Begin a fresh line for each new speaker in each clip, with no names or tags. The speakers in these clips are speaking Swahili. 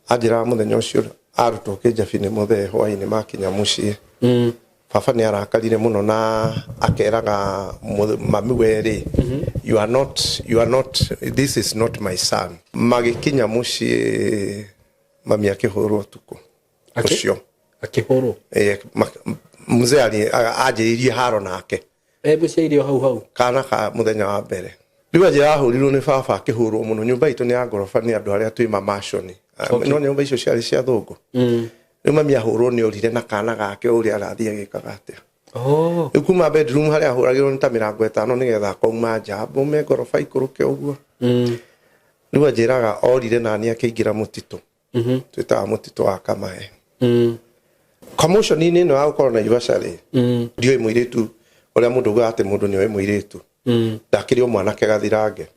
ajira muthenya ucio arutwo kijabini muthe hwaini makinya mucii baba ni arakarire muno na akeraga mami weri you are not this is not my son. Magikinya mucii mami akihurwo tuku ucio
akihurwo
mzee ali ajiririe haro nake
muciirio hau
kana ka muthenya wa mbere riwa je ahurirwo ni baba akihurwo muno nyumba itu ni ya gorofa ni andu aria twi mamashoni no nyumba icio ciari cia thungu riu mami ahurwo ni orire na kana gake uri arathia gikaga atia kuma bedroom haria ahuragirwo ni ta mirango 5 nigetha kauma njambo me gorofa ikuruke uguo riwa jiraga orire nani akiingira mutitu twita mutitu wa Kamae commotion ni no akorwo na Ivasari ndio muiritu uria mundu gate mundu ni muiritu ndakirio mwanake gathirange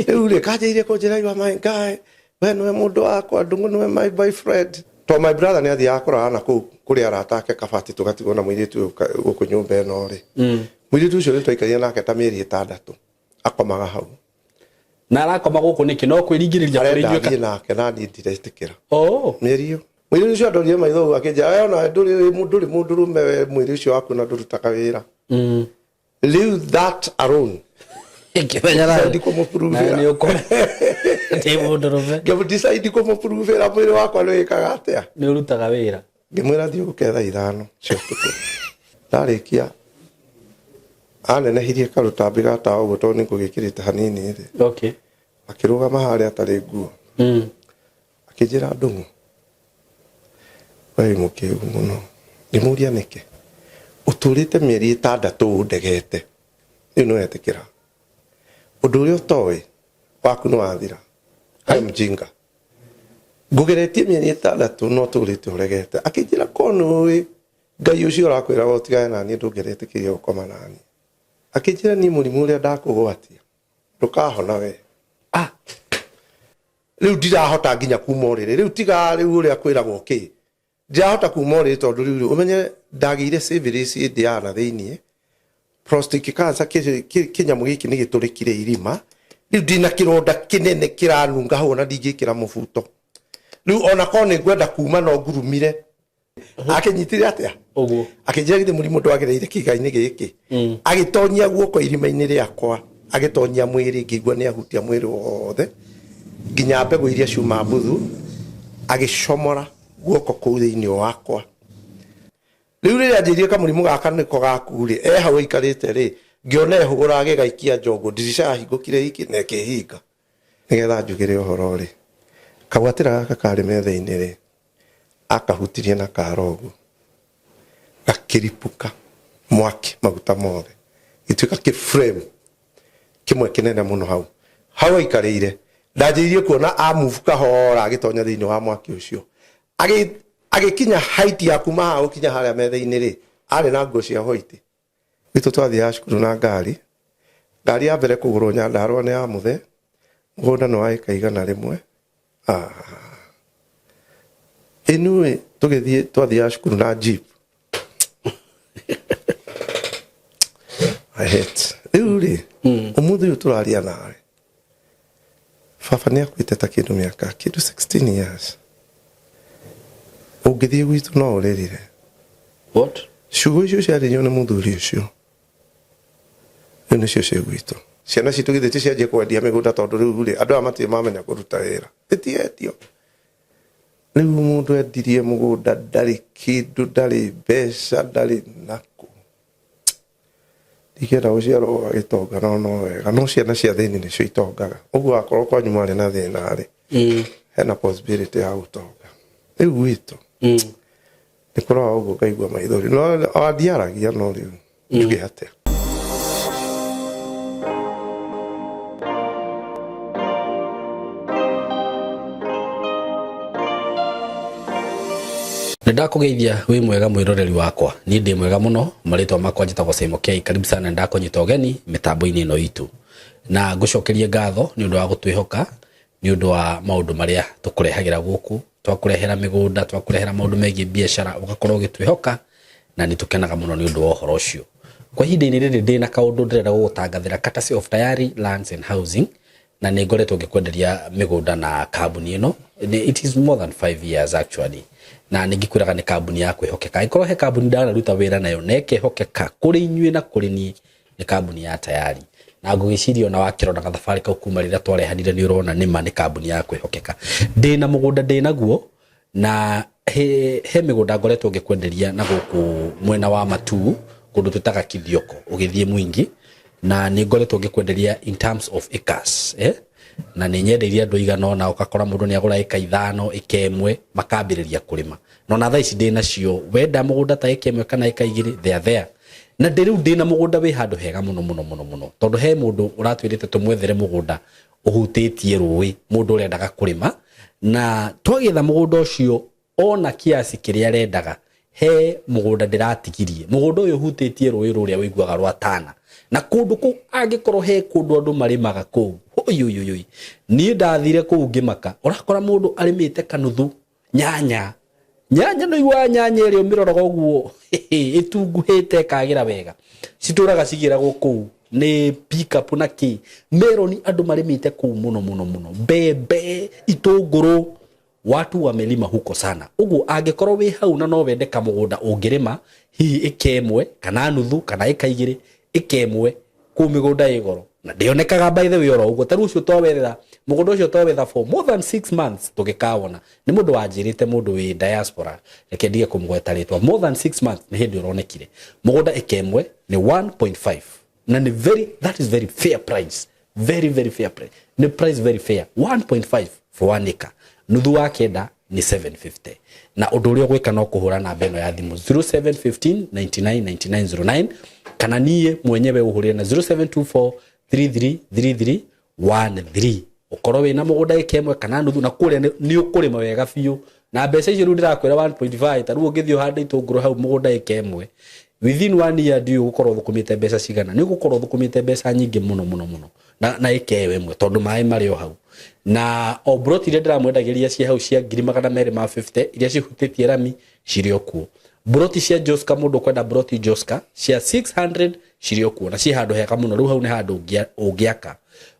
ule kajeire ko jira you my guy we no mundu akwa ndungu no my boyfriend to my brother ni athi akora na kuri aratake kabati tugatigwo na muiritu guku nyumba eno ri muiritu ucio twaikaria nake ta mieri 6 akomaga hau
na arakoma guku niki no kwiringiriria
kurinyuka nake na ndiretikira mieri mwiri ucio ndorire maitho akinja ona nduri mundu rume mwiri ucio waku na ndurutaka wira leave that alone
Kebenyara ndiko prove ni uko ndi mundu rume
ngebu decide ko mo prove ra mwiri wakwa no ikaga atia
ni urutaga wira
ngimwira thio guketha 5 cio ndarikia anene hirie karutambi gata ugo to ni kugikirite hanini
ri
akirugama haria atari nguo akijira ndungu wai mukiu muno ngimuria nike uturite mieri 6 ndegete ino yetekira undu uri utoi waku no athira hai mjinga ngugeretie mieri 6 no turite uregete akijira kono we ngai ucio rakwira wotigae nani ndungerete kiyo gukoma nani akijira ni murimu uria ndakugwatia ndukahona we riu ndirahota nginya kuma urire riu tiga riu uria kwiragwo ki ndihota kuma urire tondu riu umenye ndagire civilis indiana thiini prostate cancer kinyamu giki ni giturikire irima riu ndina kironda kinene kiranunga hona ndingikira mubuto riu ona kone ngwenda kuma no ngurumire akinyitire atia
uguo
akijagire murimu ndwagereire kigaini giki agitonyia guoko irima-ini riakwa agitonyia mwiri ngigwa ni ahutia mwiri wothe nginya mbegu iria ciuma mbuthu agicomora guoko kuu thiini wakwa riu riria njirie kamurimu gaka niko gakuri hau ikarite ri ngiona ehugura agigaikia njogo ndirisha hingukire iki na kihinga nigetha njugire uhoro ri kagwatira gaka kari metha-ini ri akahutirie na karogu gakiripuka mwaki maguta mothe gituika ki frame kimwe kinene muno hau ikarire ndajirie kuona amove kahora agitonya thiini wa mwaki ucio agikinya height ya kuma hau kinya haria metha-ini ri ari na nguo cia white gitu twathia cukuru na ngari ya mbere kugurwo Nyandarua ni ya muthe mugunda no aika igana rimwe inu tugithie twathia cukuru na jeep I hate uri umuthi uturaria nawe baba ni akwite ta kindu miaka 16 years ugithie gwitu no urerire
what
shugo icio ciarinyo ni muthuri ucio ino cio cia gwitu ciana citu githite cianjie kwendia migunda tondu riu ri andu amati mamenya kuruta wira itietio riu mundu endirie mugunda ndari kindu ndari mbeca ndari naku ikera uciaro agitonga no wega no ciana cia thini nicio itongaga uguo akorwo kwa nyuma ri na thina ri hena possibility ya utonga riu gwitu nikora uguo kaigua maithori no adiaragia no riu njuge atia
ndakugeithia wi mwega mwiroreri wakwa ni ndi mwega muno maritwa makwa njitagwo Simon K karibu sana ndakunyita ugeni mitambo-ini ino itu na ngucokerie ngatho ni undu wa gutwihoka ni undu wa maundu maria tukurehagira guku twakurehera migunda twakurehera maundu megi biashara ugakorwo gitwihoka na ni tukenaga muno ni undu wa uhoro ucio kwa ihinda-ini riri ndina kaundu ndirenda gugutangathira courtesy of Tayari Lands and Housing na nä ngoretwo ngä kwenderia mä gå nda na kambuni ä no. It is more than 5 years actually, na nä ngä kwä raga nä kambuni ya kwä hokeka. Ikorwo he kambuni ndanaruta wä ra nayo na kä hokeka kå rä inyuä na kå rä niä, nä kambuni ya tayari. Na ngå gä ciria ona wakä rona gathabarä kau kuma rä rä a twarehanire nä å rona nä ma nä kambuni ya kwä hokeka. Ndä na må gå nda ndä naguo, na he mä gå nda ngoretwo ngä kwenderia na gå kå mwena wa Matu, kå ndå twä taga Kithioko å gä thiä Mwingi, na nä ngoretwo ngä kwenderia in terms of acres, na nä nyendeirie andå igana ona ũgakora mũndũ nĩ agũra ĩka 5 ĩka 1 makambĩrĩria kũrĩma. No na thaa ici ndĩ nacio, wenda mũgũnda ta ĩka 1 kana ĩka 2 there. Na rĩu ndĩ na mũgũnda wĩ handũ hega mũno tondũ he mũndũ ũratwĩrĩte tũmwethere mũgũnda ũhutĩtie rũĩ, mũndũ ũrendaga kũrĩma, na twagĩetha mũgũnda ũcio ona kiasi kĩrĩa arendaga, he mũgũnda ndĩratigirie. Mũgũnda ũyũ ũhutĩtie rũĩ rũrĩa wĩiguaga rwa Tana, na kũndũ kũu angĩkorwo he kũndũ andũ marĩmaga kũu, niĩ ndathire kũu ngĩmaka, ũrakora mũndũ arĩmĩte kanuthu nyanya no igua nyanya ĩrĩa ũmĩroraga ũguo ĩtunguhĩte ĩkagĩra wega, citũraga cigĩragwo kũu nĩ pick up na kĩ. Meroni andũ marĩmĩte kũu mũno, mbembe, itũngũrũ, watu wamelima huko sana. Uguo angĩkorwo wĩ hau na no wende kamũgũnda ũngĩrĩma hihi ĩka 1 kana nuthu kana ĩka 2 ĩka 1 kũu mĩgũnda ĩ goro, na ndĩonekaga by the way oro ũguo. Tarĩu ũcio twawetha mũgũnda ũcio twawetha for more than 6 months tũgĩkawona. Nĩ mũndũ wanjĩrĩte, mũndũ wĩ diaspora, reke ndige kũmũgweta rĩtwa. More than 6 months nĩ hĩndĩ ũronekire mũgũnda ĩka 1 nĩ 1.5, na nĩ that is very fair price, very fair price. Nĩ price very fair, 1.5 for 1 acre. Nuthu wa kenda ni 750. Na ũndũ ũrĩa ũgwĩka no kũhũra namba ĩno ya thimũ 0715 999909, kana niĩ mwenyewe ũhũrĩre na 0724333313. Ũkorwo wĩna mũgũnda ĩka 1 kana nuthu, na kũrĩa nĩ ũkũrĩma wega biũ, na mbeca icio rĩu ndĩrakwĩra 1.5. Tarĩu ũngĩthiĩ ũhande itũngũrũ hau mũgũnda ĩka 1, within 1 year ndio ũgũkorwo thũkũmĩte mbeca cigana. Nĩ ũgũkorwo thũkũmĩte mbeca nyingĩ mũno na ĩka 1 tondũ maĩ marĩ o hau. Na o broti iria ndĩramwendagĩria cia hau cia 250 iria cihutĩtie rami cirĩ o kuo. Broti cia Joska, mũndũ kwenda broti Joska cia 600 cirĩ o kuo, na ci handũ hega mũno. Rĩu hau nĩ handũ ũngĩaka.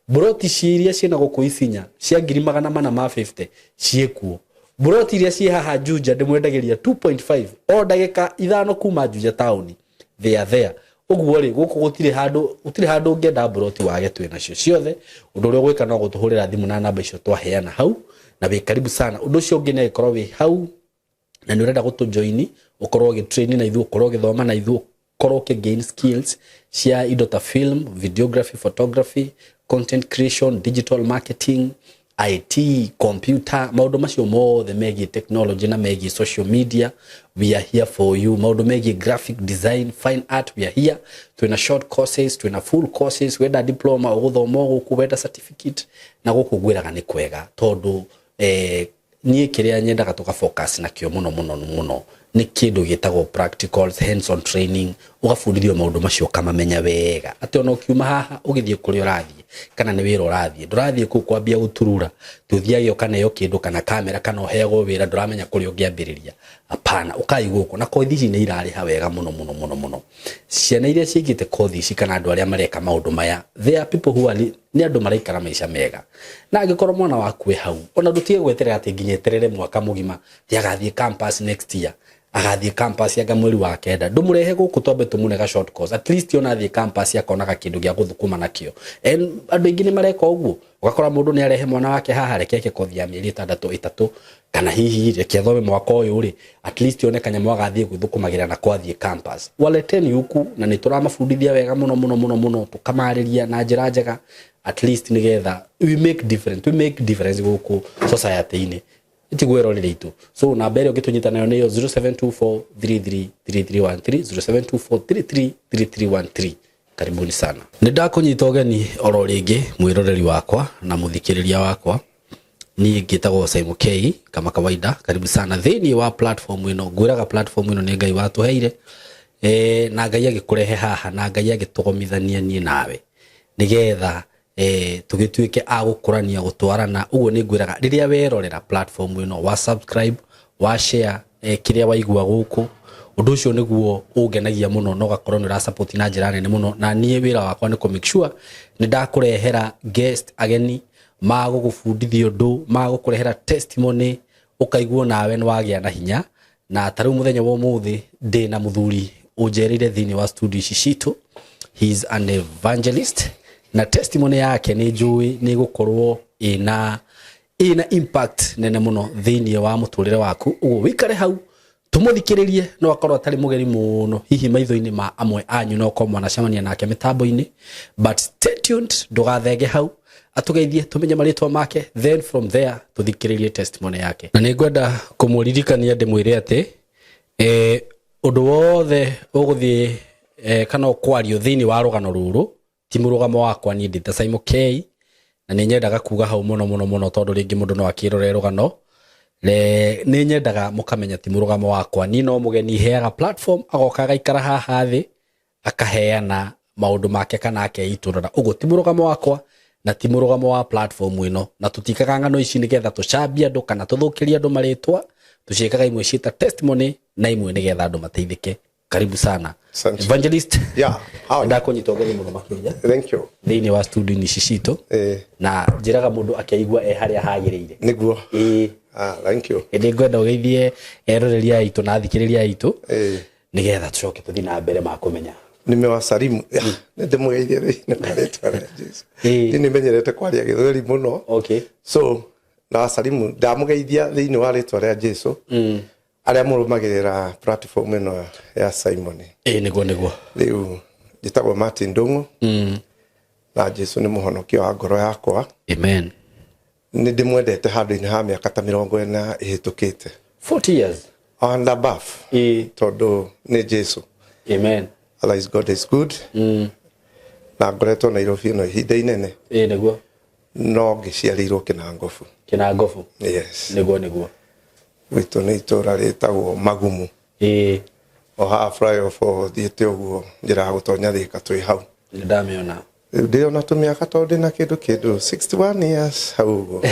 Broti iria ciĩna gũkũ Isinya cia 450 ciĩ kuo. Broti iria ciĩ haha Juja ndĩmwendagĩria 2.5 o ndagĩka 5 kuma Juja town there. Ũguo rĩ, gũkũ gũtirĩ handũ ũngĩenda broti wage twĩ nacio ciothe. Ũndũ ũrĩa ũgwĩka no gũtũhũrĩra thimũ na namba icio twaheana hau, na wĩ karibu sana. Ũndũ ũcio ũngĩ nĩ ĩkorwo wĩ hau na nĩ ũrenda gũtũjoini, ũkorwo ũgĩtrain na ithuĩ, ũkorwo ũgĩthoma na ithuĩ, ũkorwo ũkĩgain skills cia indo ta film, videography, photography, content creation, digital marketing, IT, computer, maũndũ macio mothe megiĩ technology na megiĩ social media, we are here for you. Maũndũ megiĩ graphic design, fine art, we are here. Twĩna short courses, twĩna full courses, wenda diploma ũgũthoma gũkũ, wenda certificate, na gũkũ ngwĩraga nĩ kwega tondũ niĩ kĩrĩa nyendaga tũka focus na kĩo mũno nĩ kĩndũ gĩtagwo practicals, hands on training. Ũgabundithio maũndũ macio kamamenya wega, atĩ ona ũkiuma haha ũgĩthiĩ kũrĩa ũrathiĩ kana nĩ wĩra ũrathiĩ, ndũrathiĩ kũu kwambia gũturura tũthiage ũkaneo kĩndũ kana kamera kana ũheagwo wĩra ndũramenya kũrĩa ũngĩambĩrĩria. Hapana, ũkai gũkũ na kothi ici nĩ irarĩha wega mũno. Ciana iria ciĩkĩte kothi ici kana andũ arĩa mareka maũndũ maya, they are people who are nĩ andũ maraikara maica mega. Na angĩkorwo mwana waku wĩ hau, ona ndũtige gweterera atĩ nginya eterere mwaka mũgima agathiĩ campus next year, agathiĩ campus ya mweri wa kenda, ndũmũrehe gũkũ twambe tũmũnega short course, at least ona athiĩ campus akonaga kĩndũ gĩa gũthũkũma nakĩo. Andũ aingĩ nĩ mareka ũguo, ũgakora mũndũ nĩ arehe mwana wake haha, reke eke kothi ya mĩeri 3 kana hihi reke athome mwaka ũyũ rĩ, at least one kanyamũ agathiĩ gwĩthũkũmagĩra na kwathiĩ campus. Waleteni huku na nĩ tũramabundithia wega mũno, tũkamarĩria na njĩra njega, at least nĩgetha we make difference gũkũ society-inĩ. Itigwero lilitu. So na bere ũngĩtũnyita nayo nĩyo 0724333313, 0724333313. Karibuni sana. Nĩndakũnyita ũgeni oro rĩngĩ mwĩroreri wakwa na mũthikĩrĩria wakwa. Niĩ ngĩtagwo Simon K kama kawaida. Karibu sana thĩinĩ wa platform ĩno. Ngwĩraga platform ĩno nĩ Ngai watũheire. Na Ngai agĩkũrehe haha na Ngai agĩtũgomithania niĩ nawe. Nĩgetha tugĩtuĩke agũkũrania gũtwarana. Ũguo nĩ ngwĩraga rĩrĩa werorera platform ĩno wa subscribe, wa share kĩrĩa waigua gũkũ, ũndũ ũcio nĩguo ũngenagia mũno na ũgakorwo nĩ ũrasupport na njĩra nene mũno. Na niĩ wĩra wakwa nĩ kũ make sure nĩ ndakũrehera guest ageni magugubundithia undu magukurehera testimony ukaiguo nawe ni wagia na hinya na taru muthenya wa muthi ndi na muthuri unjerire thini wa studio cicito. He is an evangelist na testimony yake ni njui ni gukorwo ina impact nene muno thini wa muturire waku. Uguo wikare hau tumuthikiririe no akorwo atari mugeri muno hihi maitho-ini ma amwe anyu no ko mwana cemania nake mitambo-ini, but stay tuned, ndugathenge hau atugeithie tumenye maritwa make, then from there tuthikiririe testimony yake. Na ningwenda kumuririkania ndimwire ati undu wothe uguthie kana ukwario thini wa rugano ruru ti murugamo wakwa ni ndita Simon K, na ni nyendaga kuga hau muno tondu ringi mundu no akirore rugano ni nyendaga mukamenya ti murugamo wakwa ni no mugeni heaga platform agoka gaikara haha thi akaheana maundu make kana akeiturora. Uguo ti murugamo wakwa na ti murugamo wa platform ino, na tutikaga ngano ici nigetha tucambia andu kana tuthukiria andu maritwa, tuciikaga imwe cita testimony na imwe nigetha andu mateithike. Karibu sana Evangelist. Ndakunyita ugeni muno makiria.
Thank you.
Thini wa studio ni cicito na njiraga mundu akiaigua haria hagiriire
niguo. Thank you.
Ndi ngwenda ugeithie eroreria aitu na thikiriria aitu nigetha tucoke tuthi na mbere ma kumenya.
Nimewasalimu ndimugeithie thini na ritwa ria Jesu. Ni menyerete kwaria githweri muno.
Okay.
So na wasalimu ndamugeithia thini wa ritwa ria Jesu. Aria murumagirira platform ino ya Simon.
Niguo.
Riu njitagwo Martin Ndungu. Na Jesu ni muhonokio wa ngoro yakwa.
Amen.
Ni ndimwendete handu-ini ha miaka ta 40 ihitukite.
40 years
and above. Tondu ni Jesu.
Amen.
Allah God is good. Na ngoretwo Nairobi ino ihinda inene.
Niguo.
No ngiciarirwo Kinangofu.
Kinangofu.
Yes.
Niguo.
Witu ni itura ritagwo Magumu. O ha flyover thiete uguo njira gutonya Thika twi hau.
Ndamiona.
Ndiona tumiaka tondu na kindu 61 years hau uguo.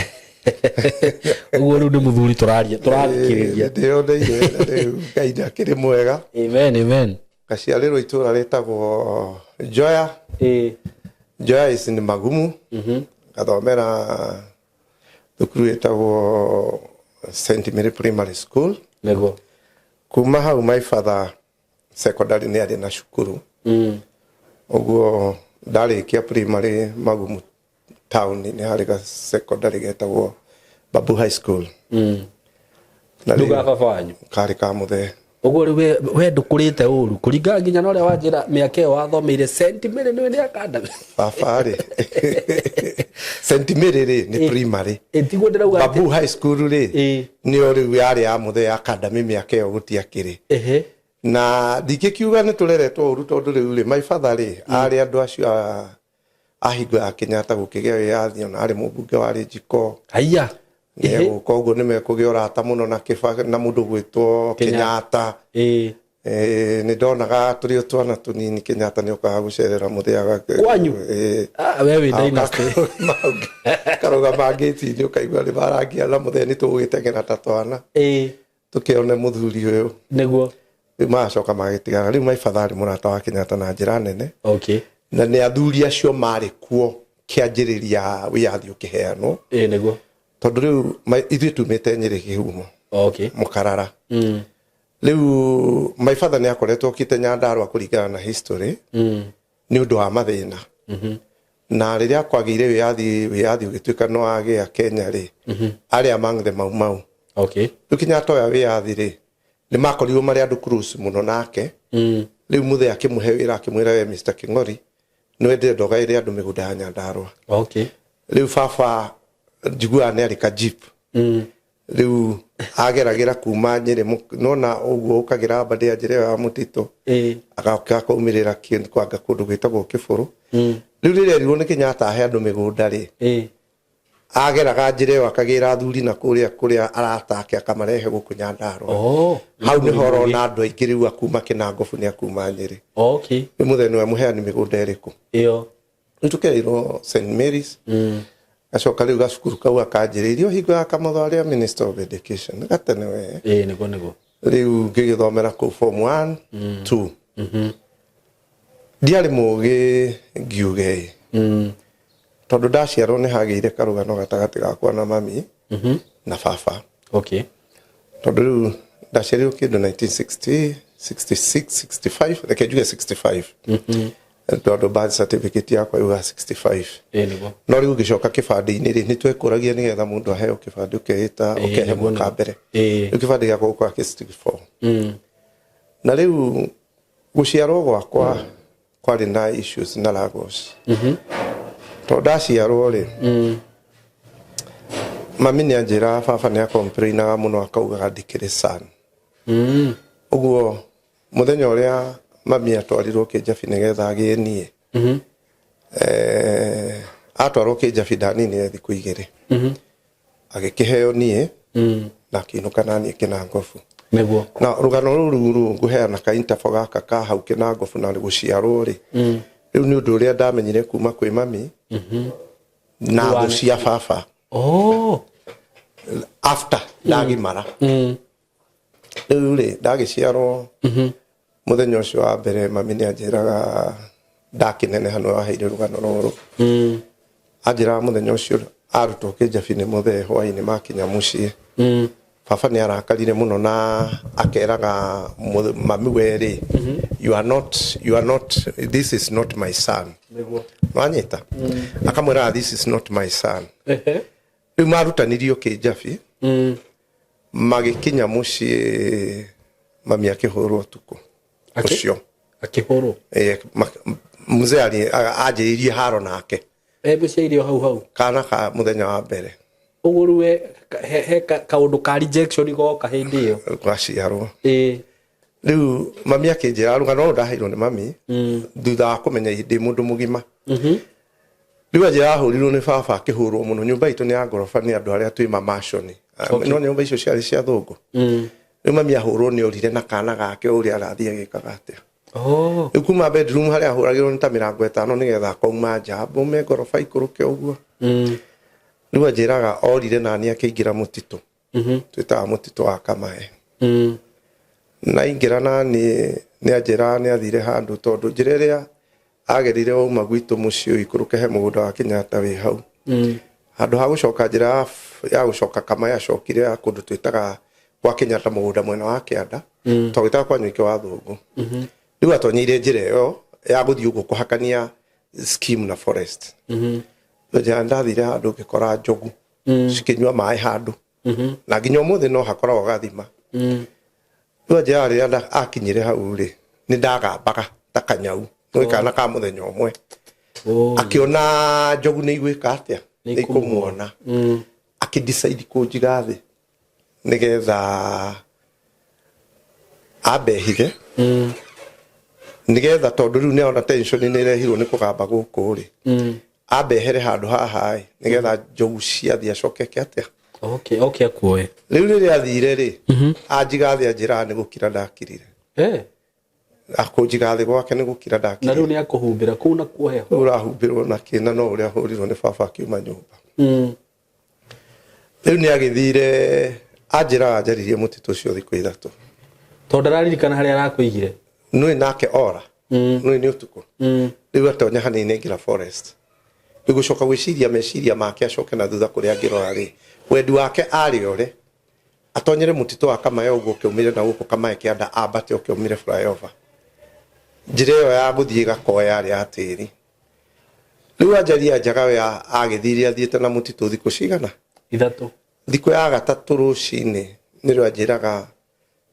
Uguo ru ndi muthuri turarikiriria.
Ndiona ire Ngai akiri mwega.
Amen.
Gaciarirwo itura ritagwo Joya. Joya is in Magumu. Gathomera thukuru itagwo St. Mary Primary School.
Niguo.
Kuma hau my father secondary ni ari na cukuru. Uguo ndarikia primary Magumu town ni hari ga secondary getagwo Babu High School.
Na nduga babanyu
kari ka muthe.
Uguo we ndukurite uru kuringa nginya no ria wanjira miaka iyo wathomeire St. Mary ni academy.
Bafari. St. Mary ni primary.
Etigo ndirauga
Babu High School ni ori yari ya muthe academy miaka iyo gutiakiri. Na ndikikiuga ni tureretwo uru tondu riu my father ari andu acio ahingo ya Kenyatta gukigea yathi ona ari mubunge wa Rijiko.
Haiya.
Yego koguo ni mekugia urata muno na kifa na mundu gwitwo Kenyatta. Ni ndonaga turi twana tunini Kenyatta ni ukaga gucerera muthiaga
kwanyu. We wi dynasty.
Karoga magiti ni ukaigua ni barangia na muthe ni tugitengera ta twana. Tukione muthuri uyu. Niguo. Macoka magitiga riu my father murata wa Kenyatta na njira nene.
Okay.
Na ni athuri acio mari kuo kianjiriria wiathi ukiheanwo. Niguo. Tondu riu ithui tumite Nyeri Kihumo.
Okay.
Mukarara. Riu my father ni akoretwo kite Nyandarua kuringana na history. Ni undu wa mathina. Na riria kwagire wiathi ugituika no agia Kenya ri. Ari among the Mau.
Okay.
Tukinyata ya wiathi ri ni makorirwo mari andu cruise muno nake. Riu muthe akimuhe wira akimwira we Mr. Kingori no ende ndogaire andu migunda ya Nyandarua. Okay. Riu baba njigua ni ari ka jeep. Riu ageragira kuma Nyeri nona uguo ukagira bande ya njire ya mutito. Agaka kumirira kindu kwanga kundu gwitagwo Kiburu. Riu riria rirwo ni Kenyatta ahe andu migunda ri. Ageraga njire akagira athuri na kuria aratake akamarehe guku Nyandarua. Hau ni horo na andu aingi riu akuma Kinangofu ni akuma Nyeri. Okay. Ni mutheni wa muheani migunda iriku. Iyo. Nitukeirwo St. Mary's. Acoka riu gacukuru kau akanjiririo hingo ya kamutho aria Minister of Education gatene we. Niguo. Riu ngigithomera ku form 1 2. Ndiari mugi ngiuge. tondu ndaciarwo ni hagire karugano gatagati gakwa na mami na baba.
Okay.
Tondu riu ndaciarirwo kindu 1960 66 65 reke njuge 65 tondu birth certificate yakwa yuga 65
niguo
no riu ngicoka kibandi-ini ri ni twekuragia nigetha mundu aheo kibandi ukehita ukehe mwaka mbere riu kibandi giakwa gukwa 64 na riu guciarwo gwakwa kwari na issues na Lagos tondu ndaciarwo ri mami ni anjira baba ni acomplainaga muno akaugaga ndikiri son uguo muthenya uria mami atwarirwo Kijabi nigetha agie nie atwarwo Kijabi ndanini thiku 2 agikiheo nie na kinuka nanie Kinangofu
niguo
na rugano ruru nguheana ka interview gaka ka hau Kinangofu na guciarwo ri riu ni undu uria ndamenyire kuma kwi mami na gucia baba after ndagimara riu ri ndagiciarwo muthenya ucio wa mbere mami ni anjiraga ndakinene hano aheire rugano ruru anjira muthenya ucio arutwo Kijabi ni muthe hwaini makinya mucii baba ni arakarire muno na akeraga mami weri you are not this is not my son wanyita akamwira this is not my son riu marutanirio Kijabi magikinya mami akihurwo tuku ucio
akihurwo
mzee ali ajiririe haro nake
muciairio hau
kana ka muthenya wa mbere
uguruwe he kaundu ka rejection goka hindi iyo
gwaciarwo riu mami akinjira rugano ndaheirwo ni mami thutha wa kumenya ndi mundu mugima riu anjira ahurirwo ni baba akihurwo muno nyumba itu ni ya ngorofa ni andu aria twi mamashoni no nyumba icio ciari cia thungu riu mami ahurwo ni orire na kana gake uria arathie agikaga atia kuma bedroom haria ahuragirwo ni ta mirango 5 nigetha akauma nja mbume ngorofa ikuruke uguo riu anjiraga orire nani akiingira mutitu twitaga mutitu wa Kamae na ingira nani ni anjira ni athire handu tondu njira iria agerire uma gwitu mucio ikuruke he mugunda wa Kenyatta wi hau handu ha gucoka njira ya gucoka Kamae acokire akundu twitaga kwa Kenyatta mugunda mwena wa Kianda to gwitaga kwa Nyuki wa Thungu riu atonyire njira iyo ya guthii uguo kuhakania scheme na forest nja ndathire handu ngikora njogu cikinywa mai handu na nginya umuthi no hakoragwo gathima riu njira ria akinyire hau ri ni ndagambaga ta kanyau no kana ka muthenya umwe akiona njogu ni igwika atia ni ikumuona akidecide kunjiga thi nigetha abehire nigetha tondu riu ni ona tension ni rehirwo ni kugamba guku ri abehere handu haha nigetha njogu ciathia coke atia
okay akuoe
riu riria athire ri anjiga thi anjira ni gukira ndakirire akunjiga thi gwake ni gukira ndakirire
na riu ni akuhumbira kuu na kuohe
urahumbirwo na kina no uria hurirwo ni baba akiuma nyumba riu ni agithire anjira anjaririe mutitu ucio thiku 3
tondu araririkana haria arakuigire
nui nake ora nui ni utuku riu atonya hanini ngira forest gucoka gwiciria meciria make acoke na thutha kuria ngirora ri wendi wake ari ore atonyere mutitu wa Kamae uguo kiumire na guko Kamae Kianda ambate ukiumire flyover njira iyo ya guthie gakoya ari atiri riu anjaria njaga we agithiria athiete na mutitu thiku cigana
3
thiku ya gatatu rucini nirio anjiraga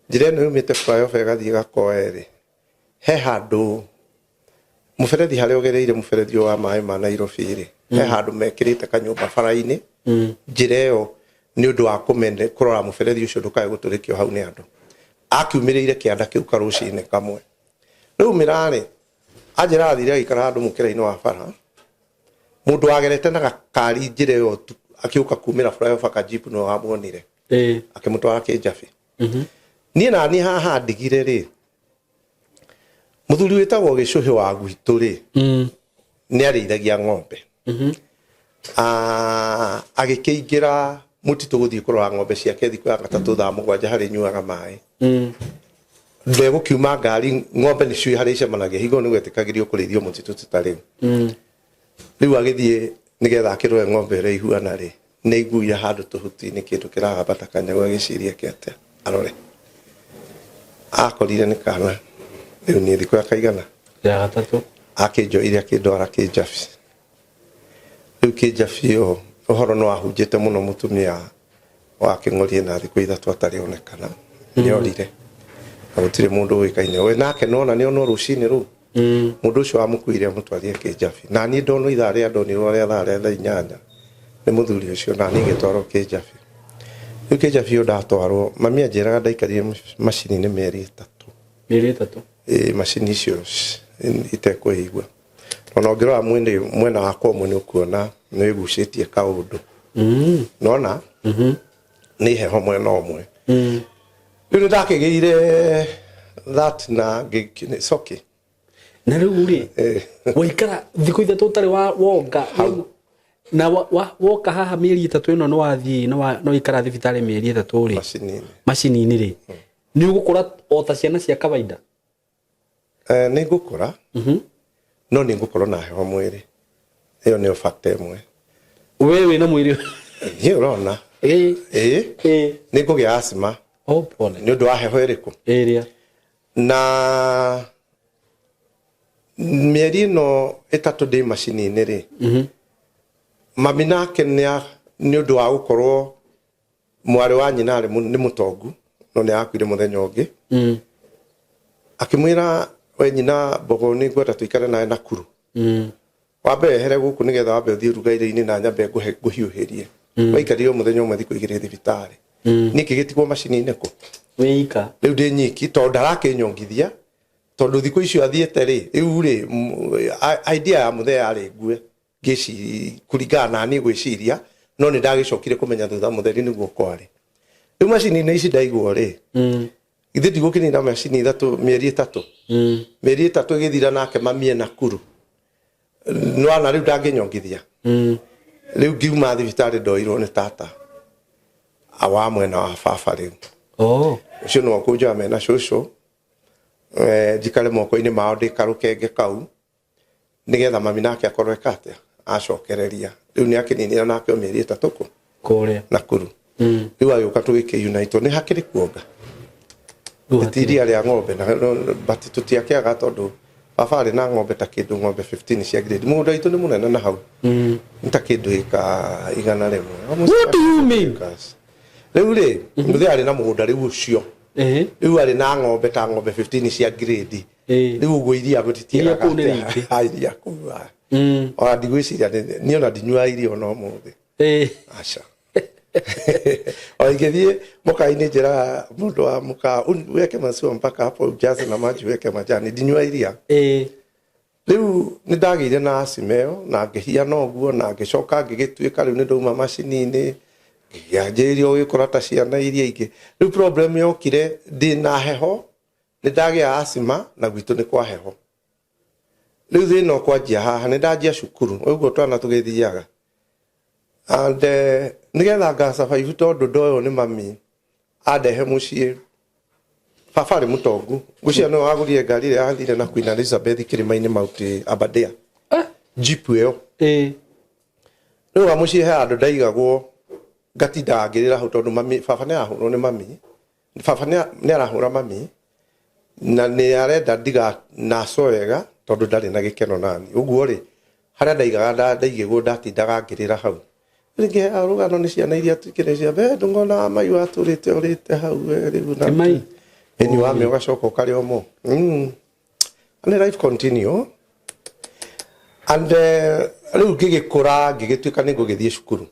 njira ino yumite flyover gathie gakoya ri he handu muferethi haria ugereire muferethi wa mai ma Nairobi ri he handu mekirite kanyumba bara-ini njira iyo ni undu wa kumende kurora muferethi ucio ndukae guturikio hau ni andu akiumireire Kianda kiu karucini kamwe riu mirari anjira athire agikara handu mukira-ini wa bara mundu agerete na gakari njira iyo akiuka kumira flyover ka jeep no amuonire akimutwara Kijabi nie nani haha ndigire ri muthuri witagwo Gicuhi wa gwitu ri ni arithagia ng'ombe agikiingira mutitu guthii kurora ng'ombe ciake thiku ya gatatu thaa 7 hari nyuaga mai ndego kiuma ngari ng'ombe nicio hari icemanagia higo ni gwetikagirio kurithio mutitu tutari riu agithie nigetha akirwe ng'ombe ĩrĩa ihuana rĩ nĩ iguia handũ tũhuti-inĩ kĩndũ kĩragambata kanyagũ agĩciria kĩate arore akorire nĩ kana rĩu nĩ thikũ ya kaigana
ya gatatũ
akĩnjoire akĩndwara kĩnjabi rĩu kĩnjabi ĩyo ũhoro nĩ wahunjĩte mũno mũtumia wa kĩng'orie na thikũ ithatũ atarĩ onekana nĩorire na gũtirĩ mũndũ ũĩkaine we nake nona nĩonwo rũcinĩ rũu mũndũ ũcio wamũkuire amũtwarire kĩnjabi na niĩ ndonwo ithaa rĩa ndonirwo rĩa thaa rĩa thaa inyanya nĩ mũthuri ũcio na niĩ ngĩtwarwo kĩnjabi rĩu kĩnjabi ĩyo ndatwarwo mami anjĩraga ndaikarire macini-inĩ mĩeri ĩtatũ macini icio itekũigua ona ũngĩrora mwena wakwa ũmwe nĩ ũkuona nĩ ĩgucĩtie kaũndũ nona nĩ heho mwena ũmwe rĩu nĩ ndakĩgĩire that na coki
na rĩu rĩ waikara thikũ ithatũ ũtarĩ wonga na woka haha mĩeri ĩtatũ ĩno nĩ wathiĩ no ikara thibitarĩ mĩeri ĩtatũ rĩ macini-inĩ rĩ nĩ ũgũkũra o ta ciana cia kawaida
nĩ ngũkũra no nĩ ngũkorwo na heho mwĩrĩ ĩyo nĩyo factor ĩmwe
we wĩna mwĩrĩ
niĩ ũrona nĩ ngũgĩa asthma nĩ ũndũ wa heho ĩrĩkũ
ĩrĩa
na mĩeri ĩno ĩtatũ ndĩ macini-inĩ rĩ mami nake nĩ ũndũ wa gũkorwo mwarĩ wa nyina nĩ mũtongu no nĩ akuire mũthenya ũngĩ akĩmwĩra we nyina Mbogo nĩ ngwenda tũikare nawe Nakuru wambe ehere gũkũ nĩgetha wambe ũthiĩ rugaire-inĩ na nyambe ngũhiũhĩrie waikarire mũthenya ũmwe thikũ igĩrĩ thibitarĩ nĩkĩ gĩtigwo macini-inĩ kũ
wĩika
rĩu ndĩ nyiki tondũ ndarakĩnyongithia tondũ thikũ icio athiĩte rĩ rĩu rĩ idea ya mũthee yarĩ ngue kũringana na niĩ gwĩciria no nĩ ndagĩcokire kũmenya thutha mũtheri nĩguo kwarĩ rĩu macini-inĩ ici ndaigwo rĩ ithe ndigũkĩnina macini ithatũ mĩeri ĩtatũ mĩeri ĩtatũ ĩgĩthira nake mami Nakuru no ana rĩu ndangĩnyongithia rĩu ngiuma thibitarĩ ndoirwo nĩ tata awa mwena wa baba rĩu ũcio no kũnja mena cũcũ njikare moko-inĩ mao ndĩkarũkenge kau nĩgetha mami nake akorwo ekatĩa acokereria rĩu nĩ akĩninira nake mĩeri ĩtatũ
kũrĩa
Nakuru rĩu agĩũka tũgĩkĩunitwo nĩ hakĩrĩ kuonga itiria rĩa ng'ombe na bati tũtiakĩaga tondũ baba arĩ na ng'ombe ta kĩndũ ng'ombe 15 cia grade mũgũnda witũ nĩ mũnene na hau nĩ ta kĩndũ igana rĩmwe
what do you mean
rĩu rĩ mũthee arĩ na mũgũnda rĩu ũcio rĩu arĩ na ng'ombe ta ng'ombe 15 cia grade rĩu ũguo iria gũtitiaga iria kũu ona ndigwĩciria niĩ ona ndinyua irio no mũthĩ aca o ingĩthiĩ mũkainĩ njĩra mũndũ wa mũka weke maziwa mpaka hapo ujaze na maji weke majani ndinyua iria rĩu nĩ ndagĩire na asthma ĩyo na ngĩhiana ũguo na ngĩcoka ngĩgĩtuĩka rĩu nĩ ndauma macini-inĩ ngĩanjĩrĩria gũgĩkora ta ciana iria ingĩ rĩu problem yokire ndĩ na heho nĩ ndagĩa asthma na gwitũ nĩ kwa heho rĩu thĩna ũkwanjia haha nĩ ndanjia cukuru ũguo twana tũgĩthiaga and nĩgetha ngasurvive tondũ ndoyo nĩ mami andehe mũciĩ baba arĩ mũtongu ngũcia no agũrire ngari ĩrĩa yathire na Queen Elizabeth kĩrĩma-inĩ Mount Aberdare jeep ĩyo rĩu wa mũciĩ he andũ ndaigagwo ngatinda ngĩrĩra hau tondũ mami baba nĩ arahũrwo nĩ mami baba nĩ arahũra mami na nĩ arenda ndiganacwo wega tondũ ndarĩ na gĩkeno nani ũguo rĩ harĩa ndaigaga ndaigĩgwo ndatindaga ngĩrĩra hau rĩngĩ arũgano nĩ ciana iria tukĩrĩ cia ndungona mai watũrĩte ũrĩte hau rĩu na mai eni wa mĩoga coka ũkarĩ omo and life continue and rĩu ngĩgĩkũra ngĩgĩtuĩka nĩ ngũgĩthiĩ cukuru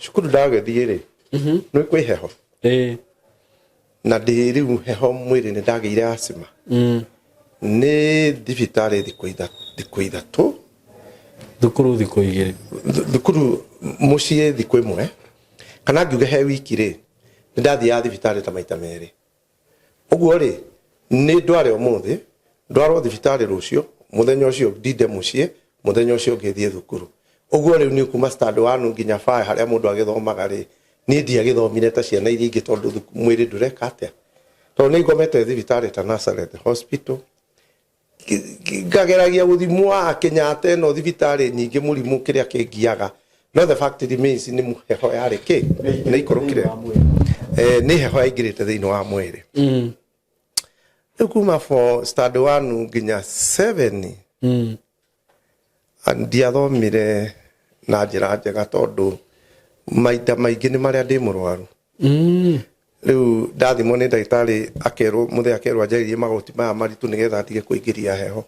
cukuru ndagĩthiĩ rĩ nĩ kwĩ heho na ndĩ rĩu heho mwĩrĩ nĩ ndagĩire asthma nĩ thibitarĩ thikũ ithatũ
thukuru thikũ igĩrĩ
thukuru mũciĩ thikũ ĩmwe kana ngiuge he wiki rĩ nĩ ndathiaga thibitarĩ ta maita merĩ ũguo rĩ nĩ ndware ũmũthĩ ndwarwo thibitarĩ rũciũ mũthenya ũcio ndinde mũciĩ mũthenya ũcio ngĩthiĩ thukuru ũguo rĩu nĩ kuma stand 1 nginya 5 harĩa mũndũ agĩthomaga rĩ niĩ ndiagĩthomire ta ciana iria ingĩ tondũ mwĩrĩ ndũreka atĩa tondũ nĩ ngomete thibitarĩ ta Nazareth Hospital ngageragia guthimwa Kenyatta no thibitari nyingi murimu kiria kingiaga no the fact remains ni muheho yari ki ni ikorokire ni heho yaingirite thiini wa mwiri kuma for start 1 nginya 7 ndiathomire na njira njega tondu maita maingi ni maria ndi murwaru riu ndathimwo ni ndagitari akerwo muthe akerwo anjaririe magoti maya maritu nigetha ndige kuingiria heho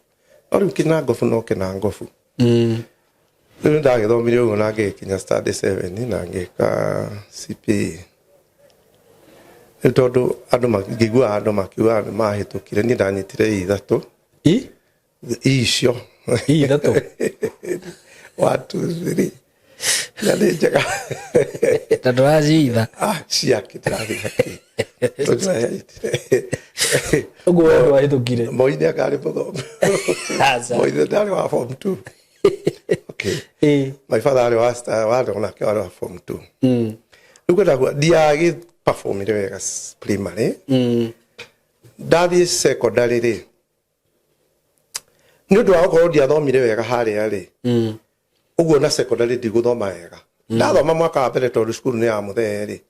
no riu kina ngobu no kina ngobu riu ndagithomire uguo na ngikinya start 7 na ngika CPE tondu andu makigua andu makiuga ni mahitukire ni ndanyitire ithatu icio
ithatu
1 2 3 na njega
tadwaziitha
ciake ndirathithaki
uguo ndo ahitukire
moine akari muthomi moine ndari wa form 2 okay my father ari wa ndona ke wa form 2 uko ndagwa ndiagi performire wega primary ndathi secondary ri ndu wa ko ndiathomire wega haria ri uguo na secondary ndiguthoma wega ndathoma mwaka wa mbere tondu cukuru ni ya muthe ri